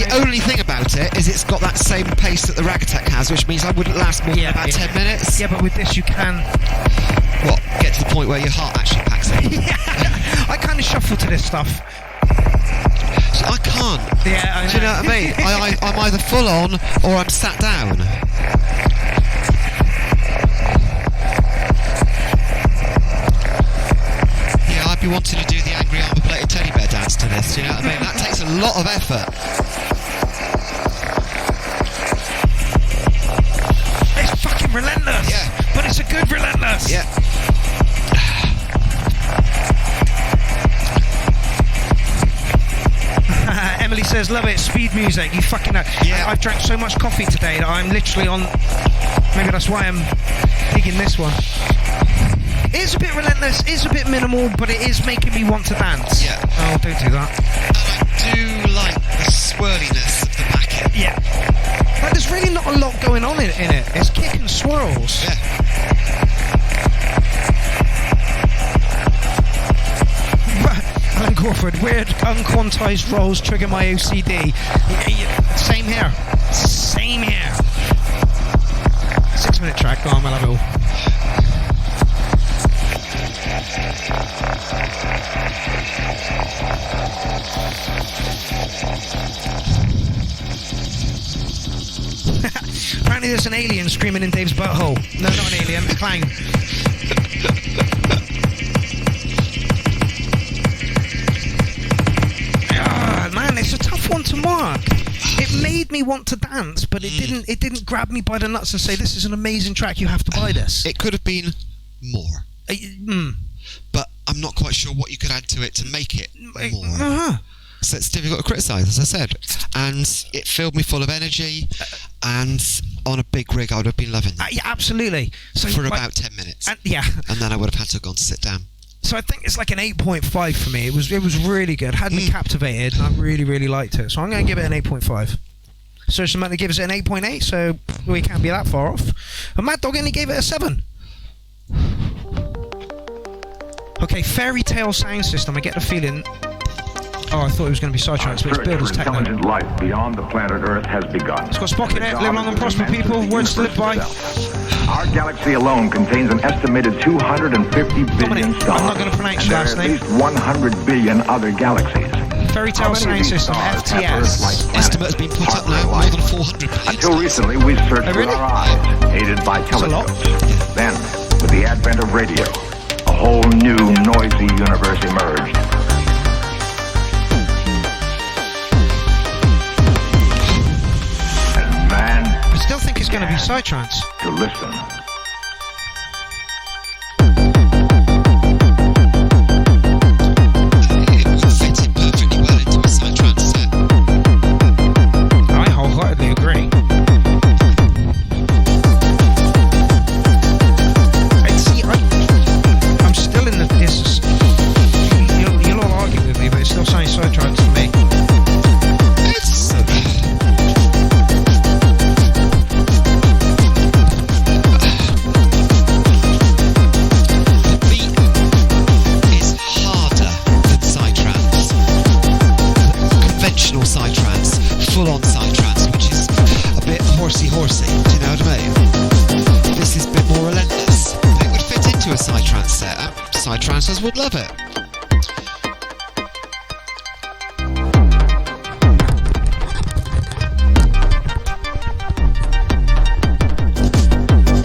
the only thing about it is it's got that same pace that the Rag Attack has, which means I wouldn't last more than about 10 minutes. Yeah, but with this you can... What? Get to the point where your heart actually packs in? Yeah, I kind of shuffle to this stuff. So I can't. Yeah, I know. Do you know what I mean? I'm either full on or I'm sat down. Yeah, I'd be wanting to do the angry armour-plated teddy bear dance to this. Do you know what I mean? That takes a lot of effort. It's fucking relentless. Yeah. But it's a good relentless. Yeah. Emily says, love it, speed music, you fucking know. Yeah. I've drank so much coffee today that I'm literally on... Maybe that's why I'm digging this one. It is a bit relentless, it is a bit minimal, but it is making me want to dance. Yeah. Oh, don't do that. And I do like the swirliness of the backing. Yeah. Like, there's really not a lot going on in it. It's kick and swirls. Yeah. Alan Crawford, weird unquantized rolls trigger my OCD. Same here. 6-minute track, go on, we'll have it all. Apparently there's an alien screaming in Dave's butthole. No, not an alien, a clown. Man, it's a tough one to mark. It made me want to dance, but it didn't grab me by the nuts and say, this is an amazing track, you have to buy this. It could have been more. But I'm not quite sure what you could add to it to make it more. So it's difficult to criticise, as I said. And it filled me full of energy, and on a big rig I would have been loving that. Yeah, absolutely. So, for about 10 minutes. And then I would have had to have gone to sit down. So I think it's like an 8.5 for me. It was really good. Had me captivated, and I really, really liked it. So I'm going to give it an 8.5. So Samantha gives it an 8.8, so we can't be that far off. And Mad Dog only gave it a 7. Okay, Fairy Tale sound system. I get the feeling Oh, I thought it was going to be Psytrance, but it's Search billed for as techno. intelligent life beyond the planet Earth has begun. It's got Spock in it. Live long and prosper, people. Words to live by. Our galaxy alone contains an estimated 250 billion Dominic, stars. I'm not going to pronounce and your there last are at name. least 100 billion other galaxies. Fairy Tale Sound System, FTS. Estimate has been put up now more than 400 million. Until recently, we searched Oh, really? with our eyes, aided by That's a lot. telescopes. Then, with the advent of radio, a whole new noisy universe emerged. And man I still think it's going to be Psytrance. to listen. It would fit in perfectly well into a Psytrance set. I wholeheartedly agree. I'm still in the. You'll all argue with me, but it still sounds Psytrance to me. It's the beat is harder than Psytrance. Conventional Psytrance, full-on Psytrance, which is a bit horsey. Do you know what I mean? This is a bit more relentless. It would fit into a Psytrance set. Psytrancers would love it.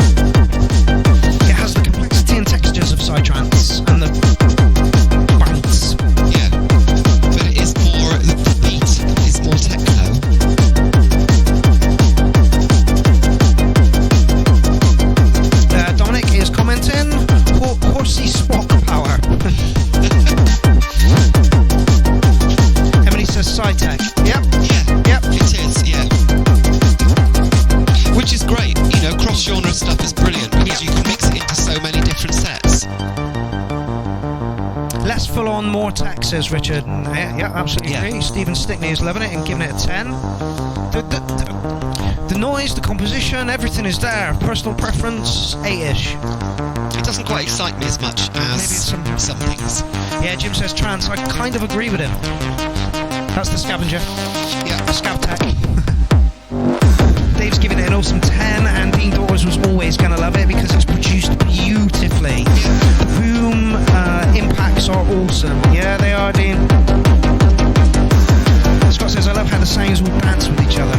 It has the complexity and textures of Psytrance and the bounce. Yeah, but it is more, the beat is more techno. Dominic is commenting, horsey Spock power. Emily says Psytech. Yep. Yeah, it is, yeah. Which is great, you know, cross-genre stuff is brilliant because you can mix it into so many different sets. Less full on, more tech, says Richard. And, yeah, absolutely Yeah. agree. Stephen Stickney is loving it and giving it a 10. The noise, the composition, everything is there. Personal preference, 8-ish. It doesn't quite excite me as much as Maybe it's some things. Yeah, Jim says trance. I kind of agree with him. That's the scavenger. Yeah. Scab tech. Dave's giving it an awesome 10, and Dean Daughters was always going to love it because it's produced beautifully. The boom impacts are awesome. Yeah, they are, Dean. Scott says, I love how the sounds will dance with each other.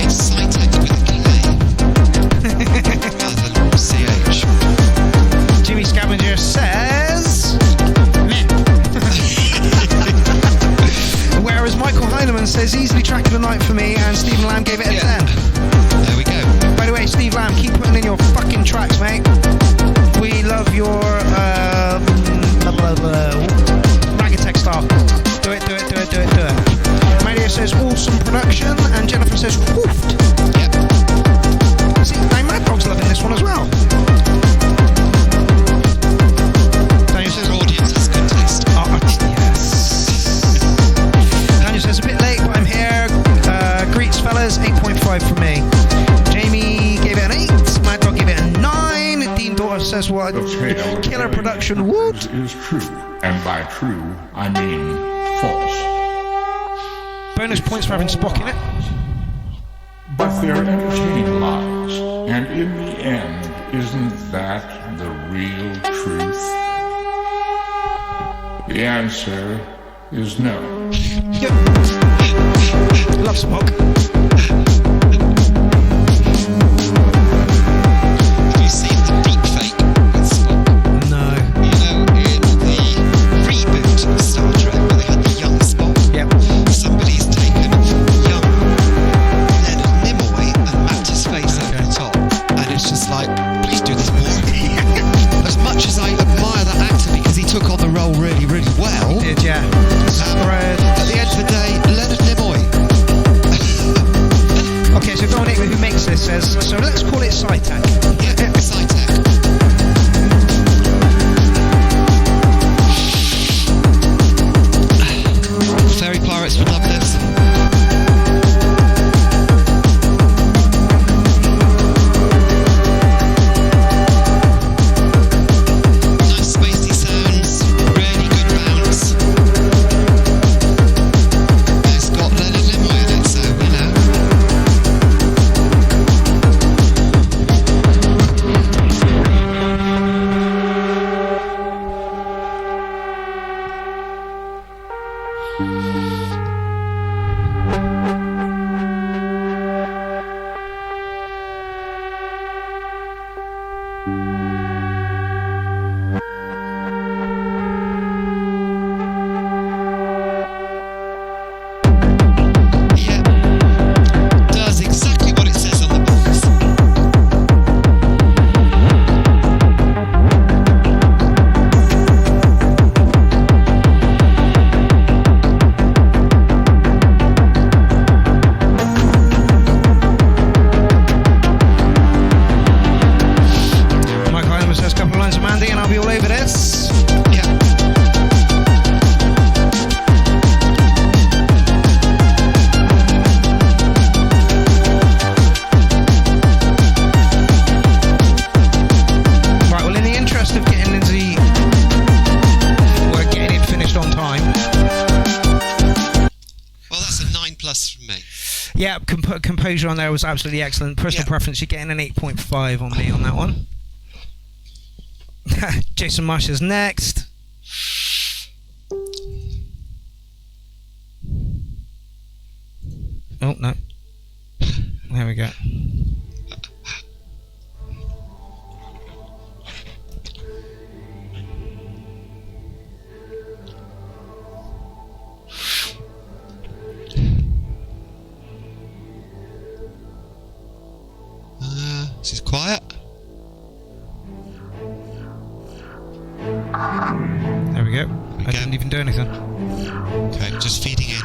It's Psytech with a K rather than CH. Jimmy Scavenger says... meh. Whereas Michael Heineman says, easily track of the night for me, and Stephen Lamb gave it a 10. There we go. By the way, Steve Lamb, keep putting in your fucking tracks, mate. We love your Ragatech style. Do it. Mario says awesome production, and Jennifer says woofed. Yeah. See, now Mad Dog's loving this one as well. Daniel says, Our audience has good taste. yes. Daniel says, a bit late, but I'm here. Greets, fellas, 8.5 from me. Jamie gave it an 8. Mad Dog gave it a 9. Dean Daughter says, what? The tale of Killer the production, Avengers woot. is true, and by true I mean false. Bonus points for having Spock in it. But they're entertaining lies, and in the end, isn't that the real truth? The answer is no. Love Spock. Have you seen the deep fake with Spock? No. You know, in the reboot of Star Trek where they had the young Spock, Yep. somebody's taken young Leonard Nimoy and mapped his face over the top. And it's just like, please do this more. As much as I admire that actor because he took on the role really, really well, Did ya? at the end of the day, Leonard Nimoy. composure on there was absolutely excellent. Personal preference, you're getting an 8.5 on me on that one. Jason Marsh is next. Oh, no. There we go. This is quiet. There we go. I didn't even do anything. Okay, just feeding in.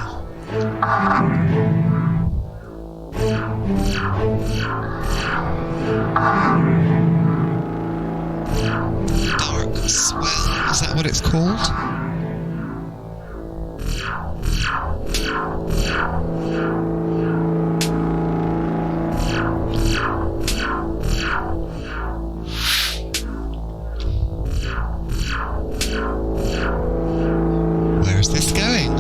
Dark swell, is that what it's called? Where is this going?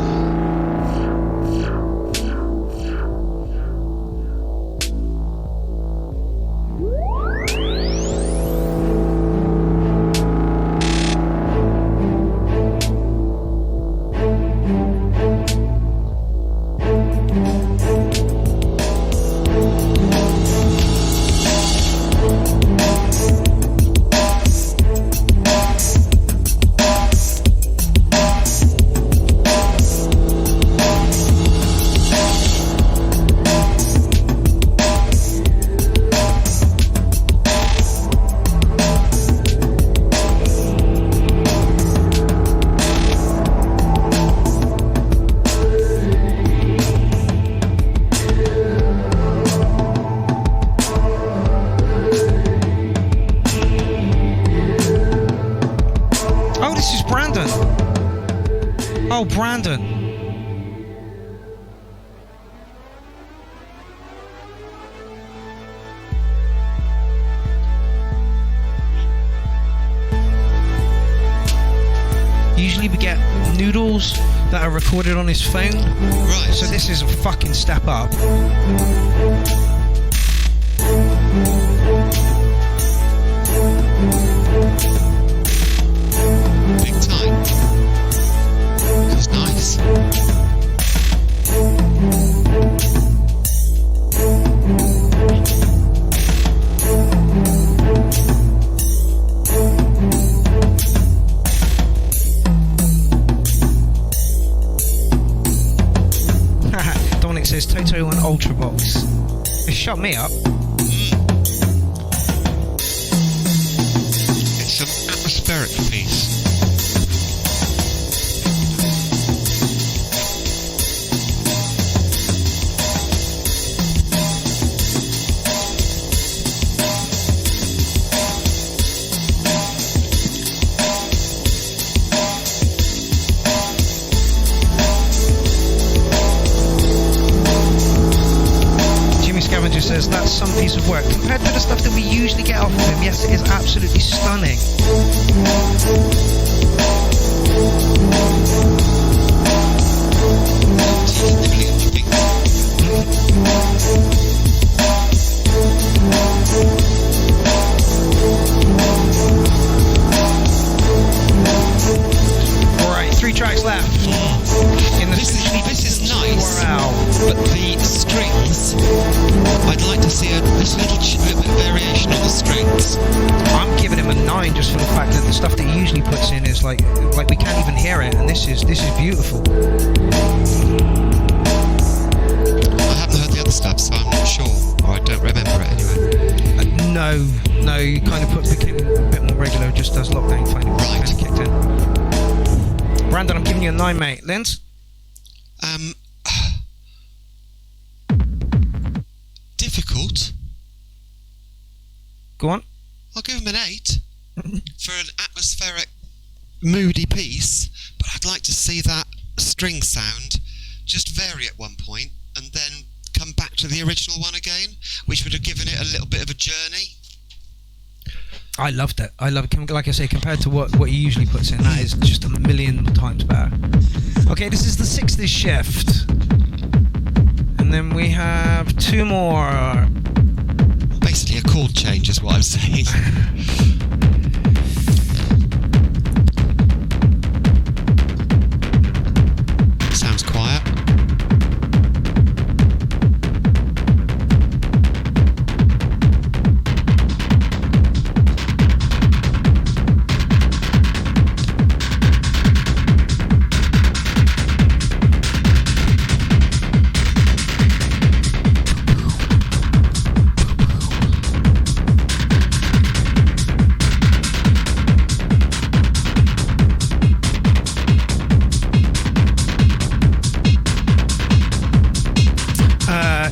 Oh, Brandon. Usually we get noodles that are recorded on his phone. Right. So this is a fucking step up. Big time. That's nice. Dominic says Toto and Ultrabox. It shut me up. It's an atmospheric piece. Scavenger says that's some piece of work compared to the stuff that we usually get off of him. Yes, it is absolutely stunning. Alright, 3 tracks left. In the This is nice, Wow. but the strings, I'd like to see a little bit of variation on the strings. I'm giving him a 9 just for the fact that the stuff that he usually puts in is like we can't even hear it, and this is beautiful. I haven't heard the other stuff, so I'm not sure, or I don't remember it anyway. No, you kind of became a bit more regular just as lockdown finally kind of kicked in. Brandon, I'm giving you a 9, mate. Linz? Difficult. Go on. I'll give him an 8 for an atmospheric, moody piece, but I'd like to see that string sound just vary at one point and then come back to the original one again, which would have given it a little bit of a journey. I loved it. I love it. Like I say, compared to what he usually puts in, that is just a million times better. Okay, this is the 6th shift. And then we have 2 more. Basically, a chord change is what I'm saying. Sounds quiet.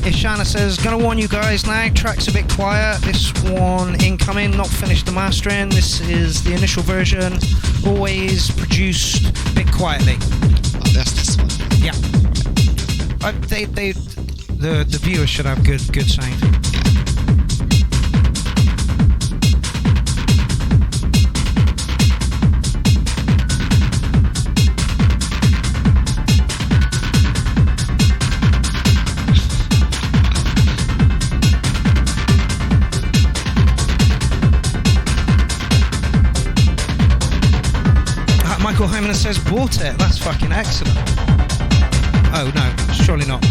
Ishana says, gonna warn you guys now, track's a bit quiet. This one incoming, not finished the mastering. This is the initial version, always produced a bit quietly. Oh, that's this one. Yeah. The viewers should have good sound. Michael Hyman says, bought it. That's fucking excellent. Oh no, surely not.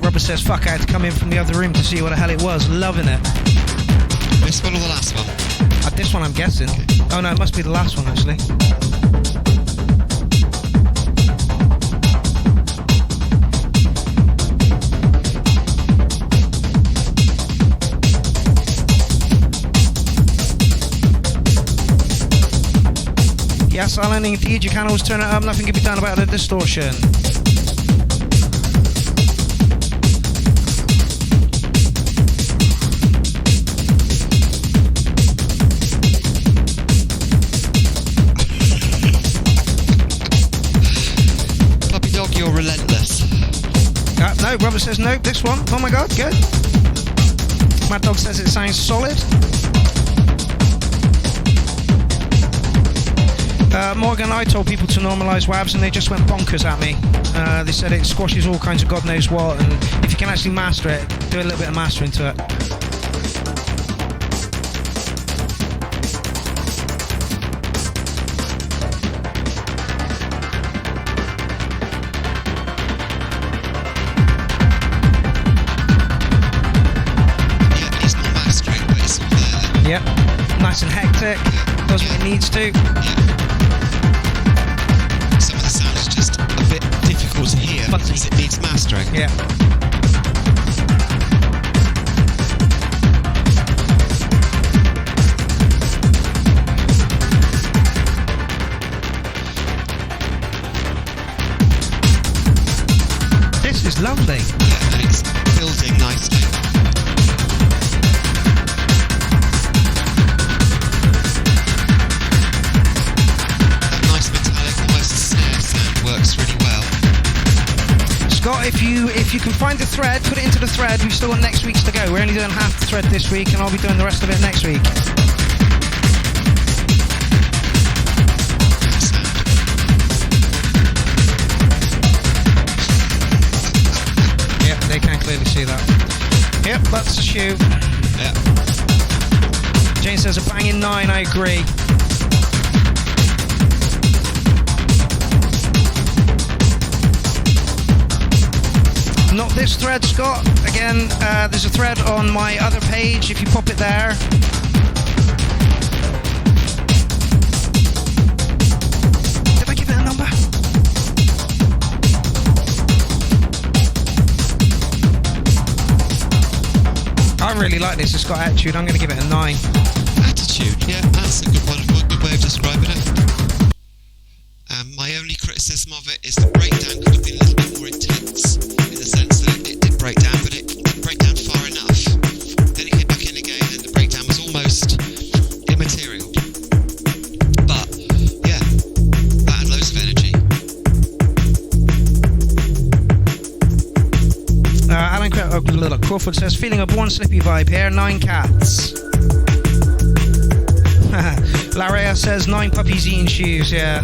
Robert says, fuck, I had to come in from the other room to see what the hell it was. Loving it. This one or the last one? This one I'm guessing. Okay. Oh no, it must be the last one actually. Yes, Alan, indeed, you can always turn it up, nothing can be done about the distortion. Puppy dog, you're relentless. No, Robert says no, this one. Oh my god, good. Mad Dog says it sounds solid. Morgan, I told people to normalise WAVs and they just went bonkers at me. They said it squashes all kinds of God knows what, and if you can actually master it, do a little bit of mastering to it. Yeah, it's not mastering, but it's all there. Yep, nice and hectic, does what it needs to. Some of the sound is just a bit difficult to hear because it needs mastering. Yeah. This is lovely. Yeah, and it's building nicely. Works really well. Scott, if you can find the thread, put it into the thread. We've still got next week's to go. We're only doing half the thread this week, and I'll be doing the rest of it next week. Yep, they can clearly see that. Yep, that's a shoe. Yeah. Jane says a banging 9. I agree. Not this thread, Scott. Again, there's a thread on my other page. If you pop it there. Did I give it a number? I really like this. It's got attitude. I'm going to give it a 9. Attitude, yeah, that's a good one. Good way of describing it. My only criticism of it is the breakdown could have been a little bit more intense. It did break down, but it didn't break down far enough. Then it came back in again, and the breakdown was almost immaterial. But yeah, that had loads of energy. Alan Crawford says, feeling a Born Slippy vibe here. 9 cats. Larea says 9 puppies eating shoes, yeah.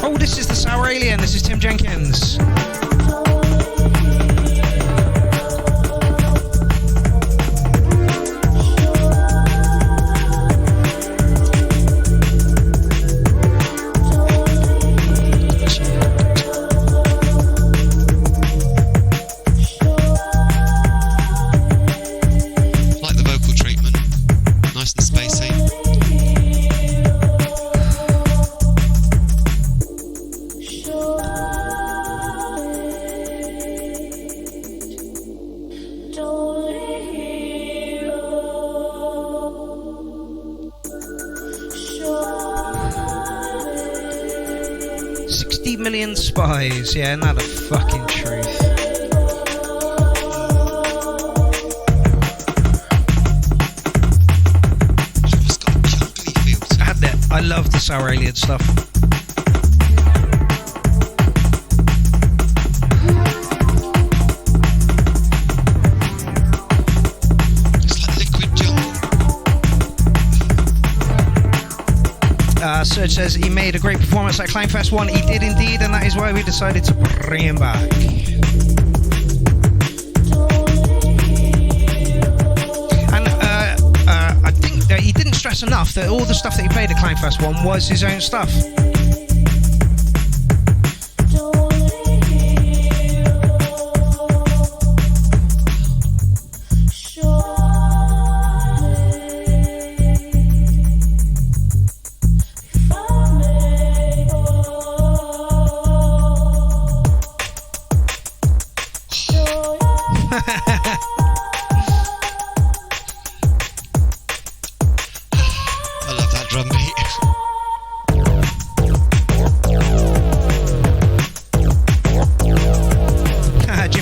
Oh, this is the Sour Alien, this is Tim Jenkins. Spies, yeah, not the fucking truth. I love the Sour Alien stuff. It's like liquid jungle. Serge says he made a great performance at Kleinfest 1. He did indeed, and that is why we decided to bring him back. And I think that he didn't stress enough that all the stuff that he played at Kleinfest 1 was his own stuff.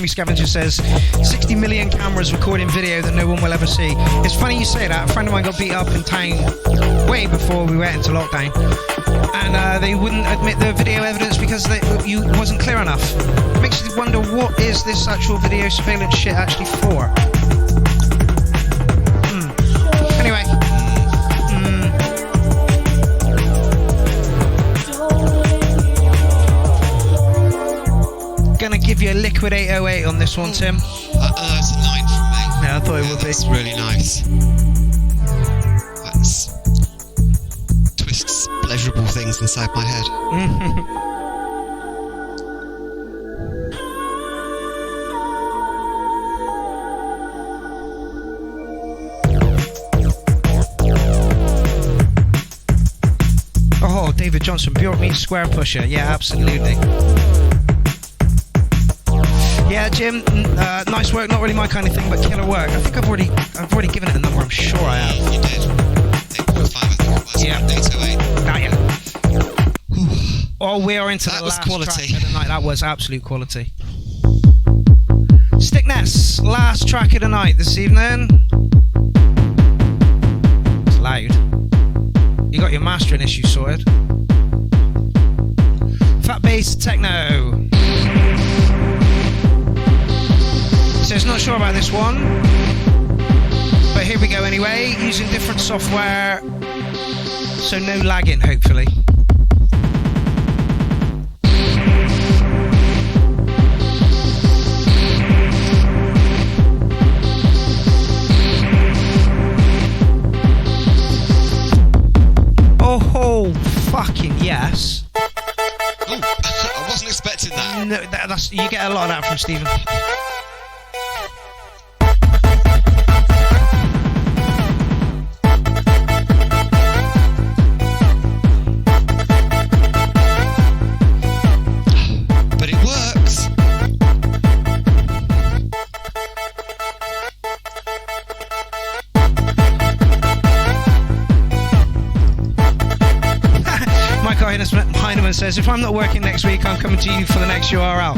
Scavenger says 60 million cameras recording video that no one will ever see. It's funny you say that. A friend of mine got beat up in town way before we went into lockdown, and they wouldn't admit the video evidence because you wasn't clear enough. It makes you wonder, what is this actual video surveillance shit actually for? Anyway. Gonna give you a liquid 808 on this one, Tim. It's a 9 from me. Yeah, I thought it would be. That's really nice. That's twists pleasurable things inside my head. Oh, David Johnson, Bjork meets Square Pusher. Yeah, absolutely. Yeah, Jim, nice work. Not really my kind of thing, but killer work. I think I've already given it a number. I'm sure I have. You did. 8.5, I think it was. Yeah. 808. Yeah. Oh, we are into that the was last quality. track of the night. That was absolute quality. Stickness, last track of the night this evening. It's loud. You got your mastering issue sorted. Fat bass techno. Says not sure about this one, but here we go anyway, using different software, so no lagging hopefully. Oh, fucking yes. Oh, I wasn't expecting that. No, that's, you get a lot of that from Stephen. Heineman says, if I'm not working next week, I'm coming to you for the next URL.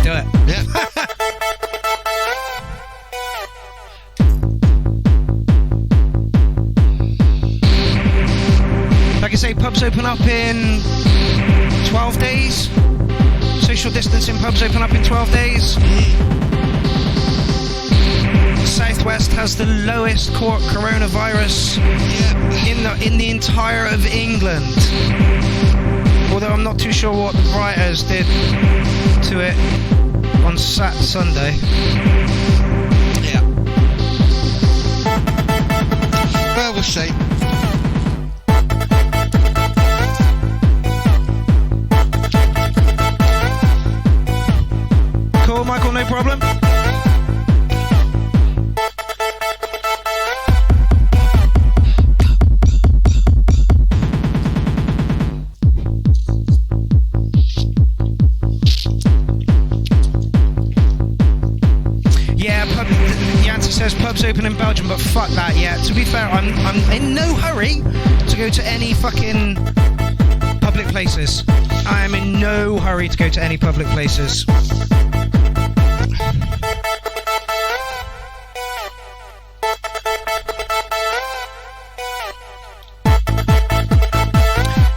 Do it. Yeah. Like I say, pubs open up in 12 days. So social distancing pubs open up in 12 days. Southwest has the lowest coronavirus in the entire of England. Although I'm not too sure what the rioters did to it on Sunday. Yeah. Well, we'll see. Cool, Michael, no problem. Says pubs open in Belgium, but fuck that. Yeah, to be fair, I'm in no hurry to go to any fucking public places. I am in no hurry to go to any public places.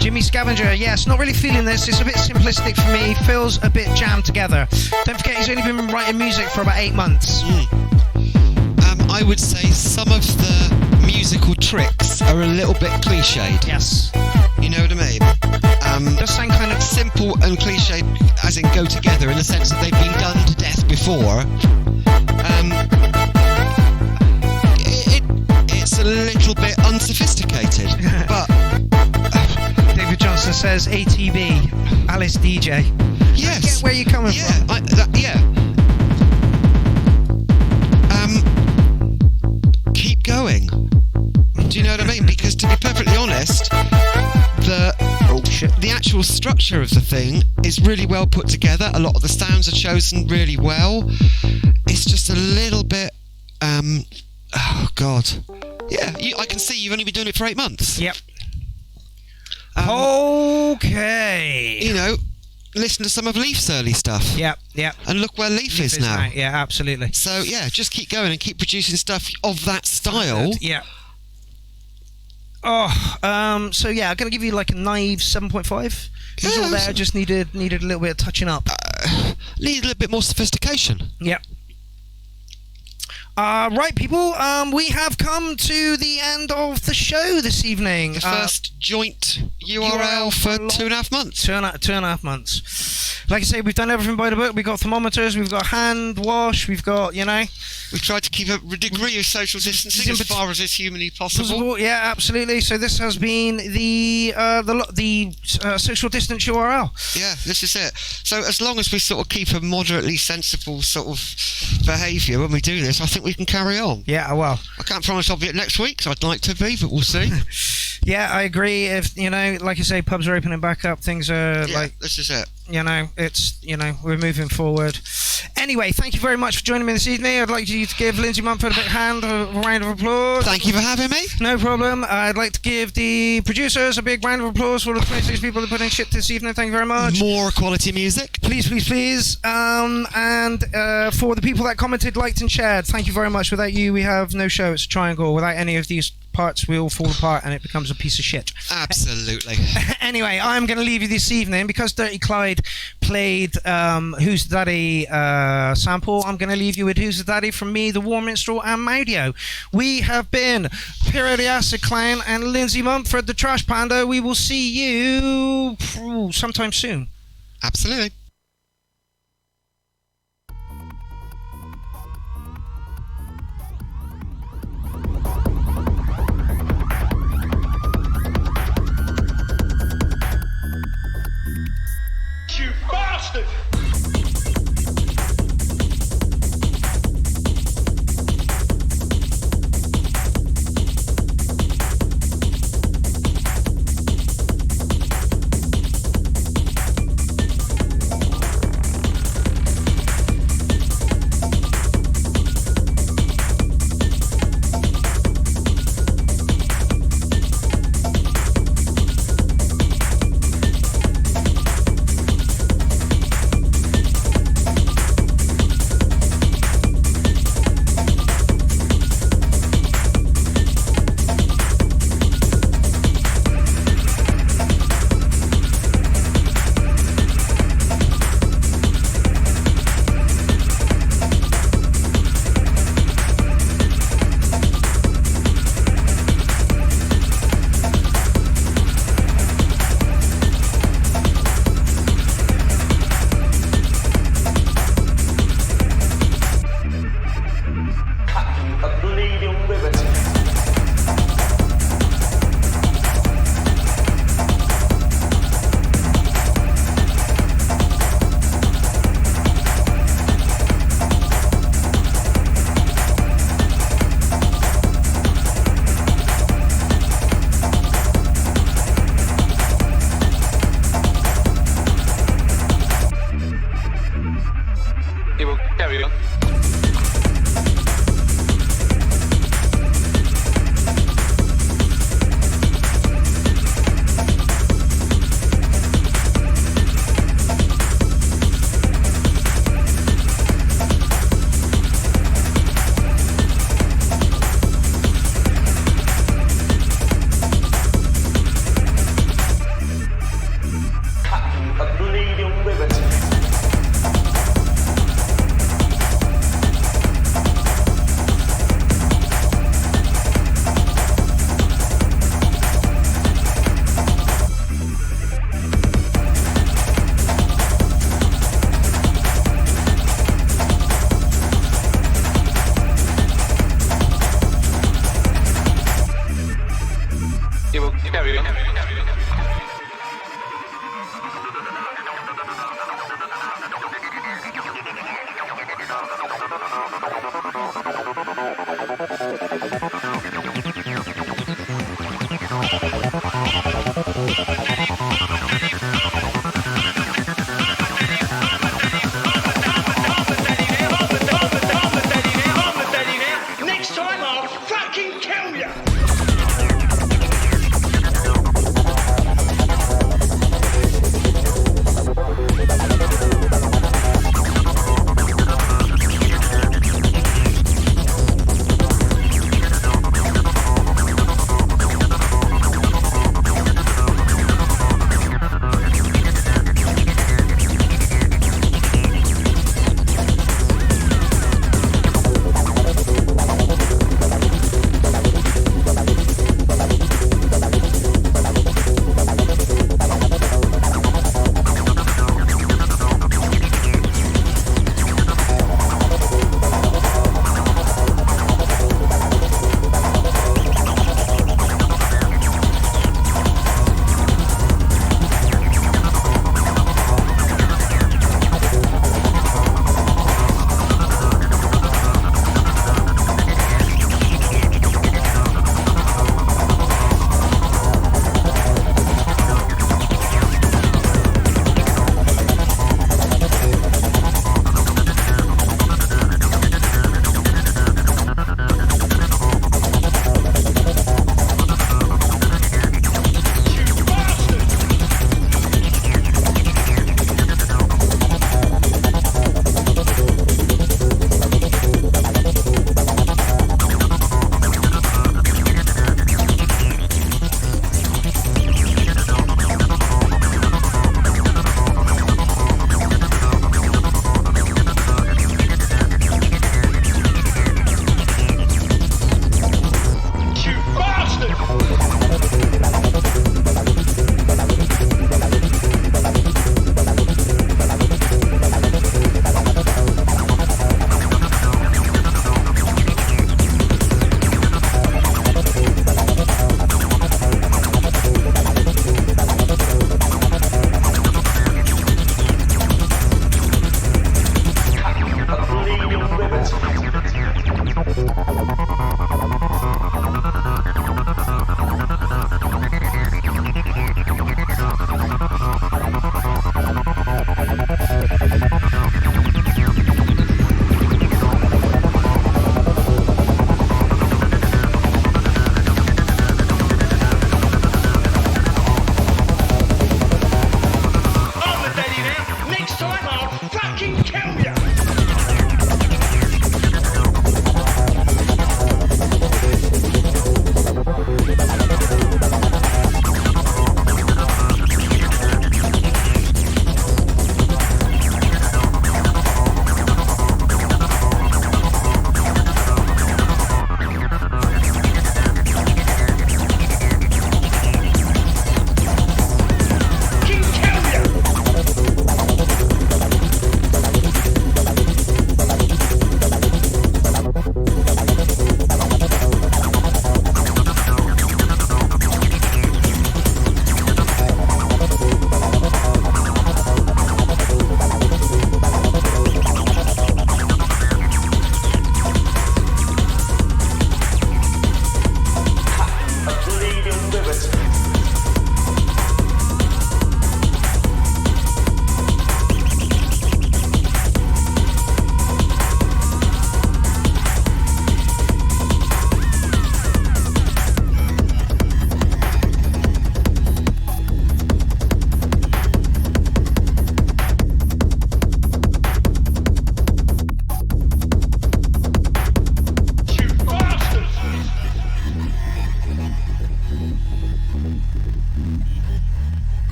Jimmy Scavenger, yes, not really feeling this. It's a bit simplistic for me. Feels a bit jammed together. Don't forget, he's only been writing music for about 8 months. I would say some of the musical tricks are a little bit cliched. Yes. You know what I mean? Does sound kind of simple and cliched, as in go together, in the sense that they've been done to death before. It's a little bit unsophisticated, but David Johnson says ATB, Alice DJ. Yes. I get where you're coming from. Keep going. Do you know what I mean? Because to be perfectly honest, the actual structure of the thing is really well put together. A lot of the sounds are chosen really well. It's just a little bit oh god. Yeah, I can see you've only been doing it for 8 months. Yep. Okay. You know, listen to some of Leaf's early stuff. Yep. And look where Leaf is now. Yeah, absolutely. So yeah, just keep going and keep producing stuff of that style. Yeah. So yeah, I'm gonna give you like a naive 7.5. It's all there. Just needed a little bit of touching up. Need a little bit more sophistication. Yep. Right, people. We have come to the end of the show this evening. The first joint URL for 2.5 months. 2.5 months. Like I say, we've done everything by the book. We've got thermometers. We've got hand wash. We've got, We've tried to keep a degree of social distancing as far as is humanly possible. Yeah, absolutely. So this has been the social distance URL. Yeah, this is it. So as long as we sort of keep a moderately sensible sort of behaviour when we do this, I think we can carry on. Yeah, well. I can't promise I'll be it next week, so I'd like to be, but we'll see. Yeah, I agree. If, like I say, pubs are opening back up, things are this is it. We're moving forward. Anyway, thank you very much for joining me this evening. I'd like you to give Lindsay Mumford a round of applause. Thank you for having me. No problem. I'd like to give the producers a big round of applause for all the 26 people that put in shit this evening. Thank you very much. More quality music. Please. And for the people that commented, liked and shared, thank you very much. Without you, we have no show. It's a triangle. Without any of these parts, we all fall apart and it becomes a piece of shit. Absolutely. Anyway, I'm going to leave you this evening because Dirty Clyde played Who's the Daddy sample. I'm going to leave you with Who's the Daddy from me, The War Minstrel, and Maudio. We have been Pierrot the Acid Clown and Lindsay Mumford the Trash Panda. We will see you sometime soon. Absolutely. You bastard! It will carry on.